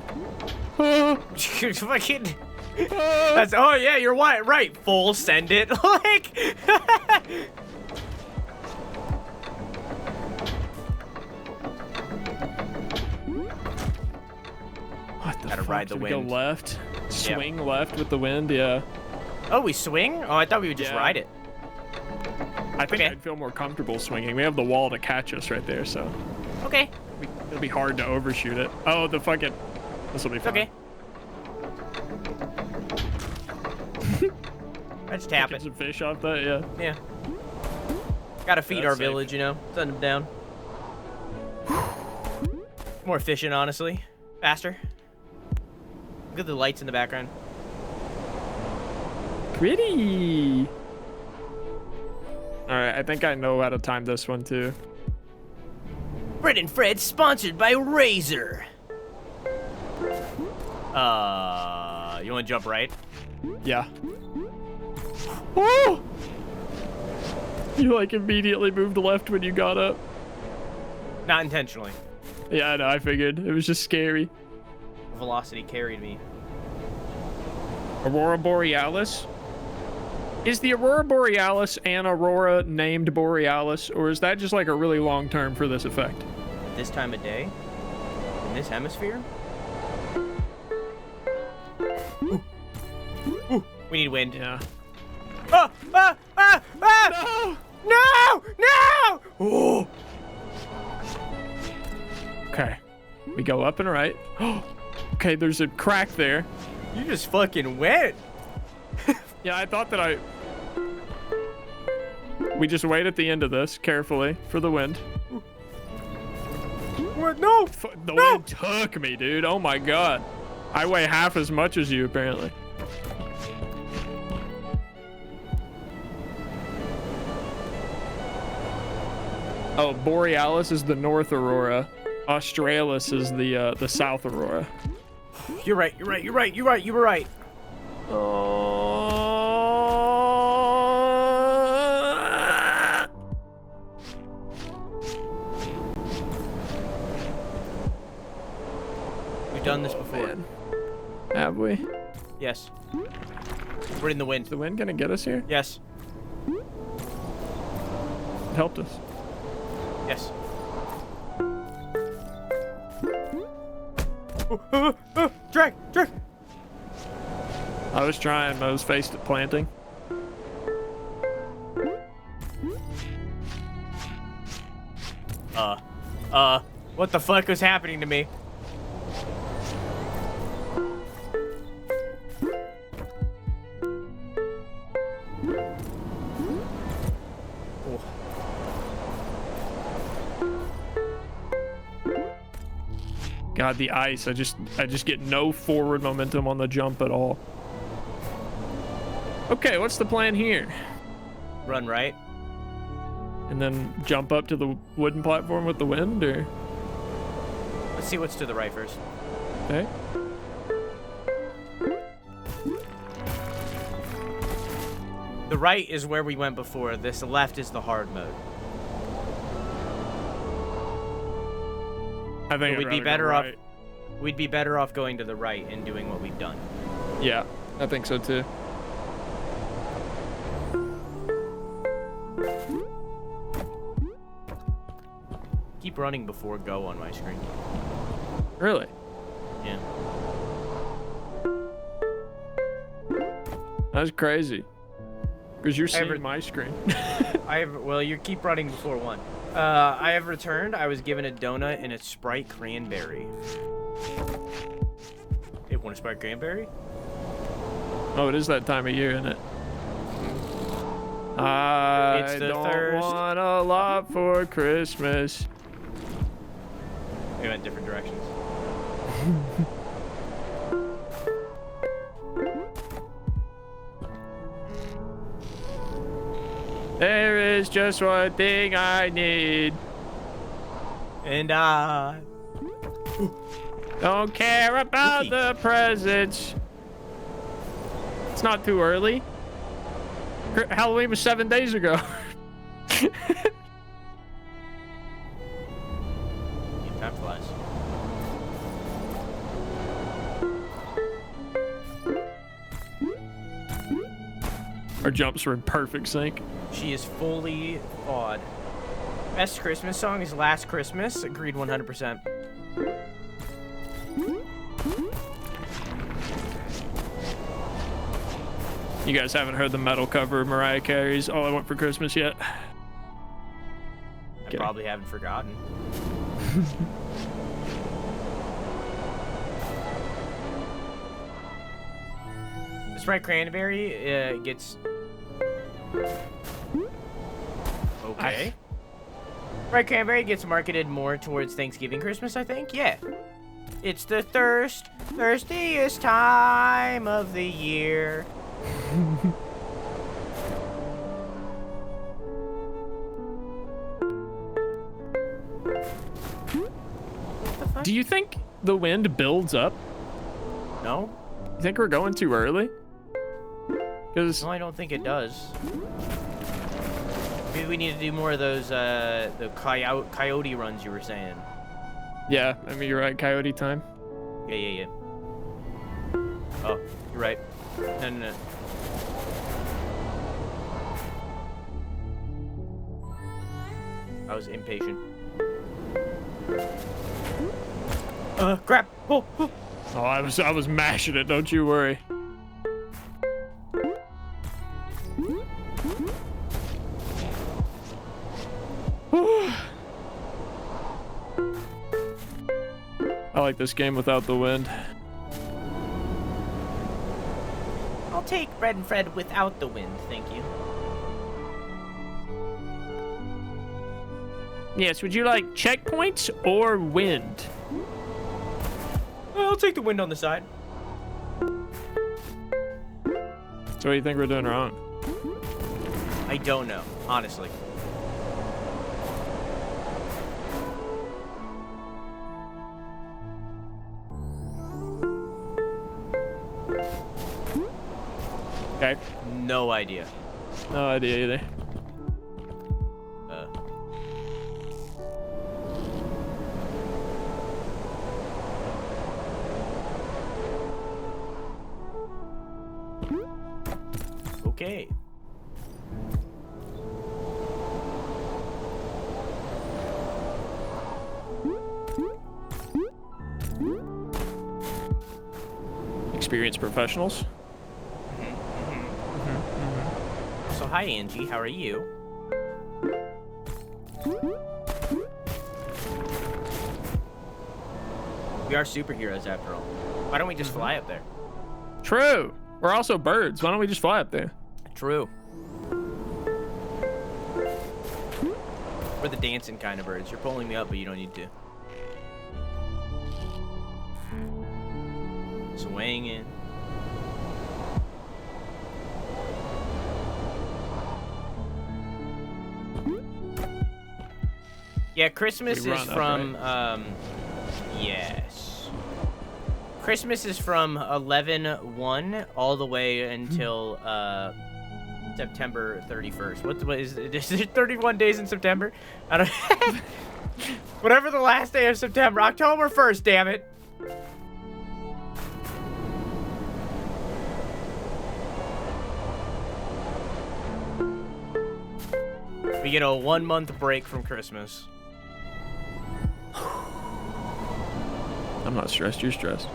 Fucking. That's. Oh yeah, you're right. Full send it. Like. What the Gotta fuck? ride the Should we wind. go left? Swing left with the wind, yeah. Oh, we swing? Oh, I thought we would just Yeah. ride it. I think Okay. I'd feel more comfortable swinging. We have the wall to catch us right there, so Okay. it'll be hard to overshoot it. Oh, the fucking... This will be It's fine. okay. I just tap Get it. some fish off that, yeah. Yeah. Gotta feed That's our safe. village, you know? Send them down. More efficient, honestly. Faster. Look at the lights in the background. Pretty. All right, I think I know how to time this one too. Fred and Fred, sponsored by Razer. You wanna jump right? Yeah. Oh! You like immediately moved left when you got up. Not intentionally. Yeah, I know. I figured it was just scary. Velocity carried me. Aurora Borealis. Is the Aurora Borealis an Aurora named Borealis, or is that just like a really long term for this effect? This time of day? In this hemisphere? Ooh. Ooh. We need wind. Yeah. Ah! Ah! Ah! Ah! No! No! Oh! Okay. We go up and right. Okay, there's a crack there. You just fucking went. Yeah, I thought that we just wait at the end of this carefully for the wind. What? No! The wind took me, dude. Oh my god. I weigh half as much as you, apparently. Oh, Borealis is the North Aurora. Australis is the South Aurora. You're right. You're right. You're right. You're right. You were right. We've done this before. Man. Have we? Yes. We're in the wind. Is the wind gonna get us here? Yes. It helped us. Yes. Drag! Drag! I was trying. I was faced at planting. What the fuck was happening to me? God, the ice. I just get no forward momentum on the jump at all. Okay, what's the plan here? Run right. And then jump up to the wooden platform with the wind, or? Let's see what's to the right first. Okay. The right is where we went before. This left is the hard mode. I think we'd be better off. We'd be better off going to the right and doing what we've done. Yeah, I think so too. Keep running before go on my screen. Really? Yeah. That's crazy. Because you're seeing my screen. Well, you keep running before one. I have returned. I was given a donut and a Sprite cranberry. Hey, want a Sprite cranberry? Oh, it is that time of year, isn't it? I don't want a lot for Christmas. We went different directions. There is just one thing I need. And I don't care about the presents. It's not too early. Halloween was 7 days ago. Time flies. Our jumps were in perfect sync. She is fully thawed. Best Christmas song is Last Christmas. Agreed 100%. You guys haven't heard the metal cover of Mariah Carey's All I Want for Christmas yet? I probably haven't forgotten. The Sprite cranberry gets... Okay. Sprite cranberry gets marketed more towards Thanksgiving, Christmas, I think. Yeah. It's the thirstiest time of the year. Do you think the wind builds up? No? You think we're going too early? Because No, I don't think it does. Maybe we need to do more of those, the coyote runs you were saying. yeah, I mean, you're right, coyote time. Yeah. Oh, you're right. No. I was impatient. Crap. Oh. Oh, I was mashing it. Don't you worry. I like this game without the wind. I'll take Bread and Fred without the wind, thank you. Yes, would you like checkpoints or wind? I'll take the wind on the side. So what do you think we're doing wrong? I don't know, honestly. Okay. No idea. No idea either. Okay. Experienced professionals. So hi Angie, how are you? We are superheroes after all. Why don't we just fly up there? True. We're also birds. Why don't we just fly up there? True. We're the dancing kind of birds. You're pulling me up, but you don't need to. Swaying in. Yeah, Christmas is from, yes. Christmas is from 11/1 all the way until, September 31st. What is it? Is there 31 days in September? I don't whatever the last day of September. October 1st, damn it. We get a 1-month break from Christmas. I'm not stressed. You're stressed.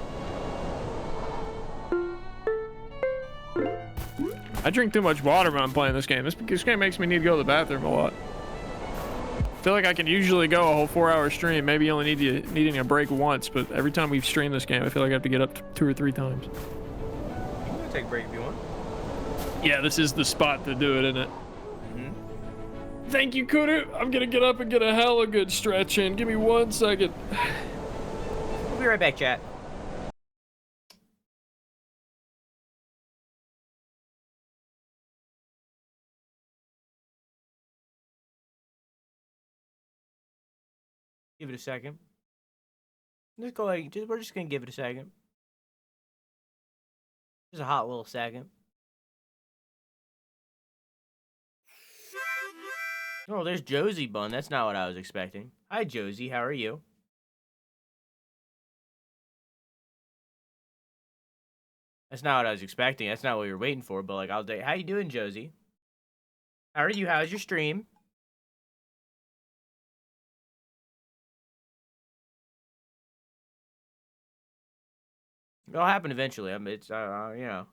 I drink too much water when I'm playing this game. This game makes me need to go to the bathroom a lot. I feel like I can usually go a whole 4-hour stream. Maybe only needing a break once, but every time we've streamed this game, I feel like I have to get up 2 or 3 times. You can take a break if you want. Yeah, this is the spot to do it, isn't it? Thank you, Kudu. I'm gonna get up and get a hella good stretch in. Give me 1 second. We'll be right back, chat. Give it a second. Just go like, we're just gonna give it a second. Just a hot little second. Oh, there's Josie Bun. That's not what I was expecting. Hi, Josie. How are you? That's not what I was expecting. That's not what we were waiting for. But like, how you doing, Josie? How are you? How's your stream? It'll happen eventually. I mean, it's you know,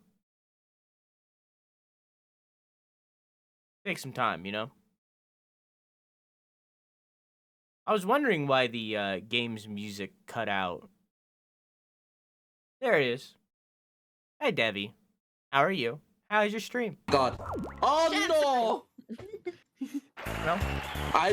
take some time, you know. I was wondering why the game's music cut out. There it is. Hey, Devvy. How are you? How's your stream? God. Oh no! Well, I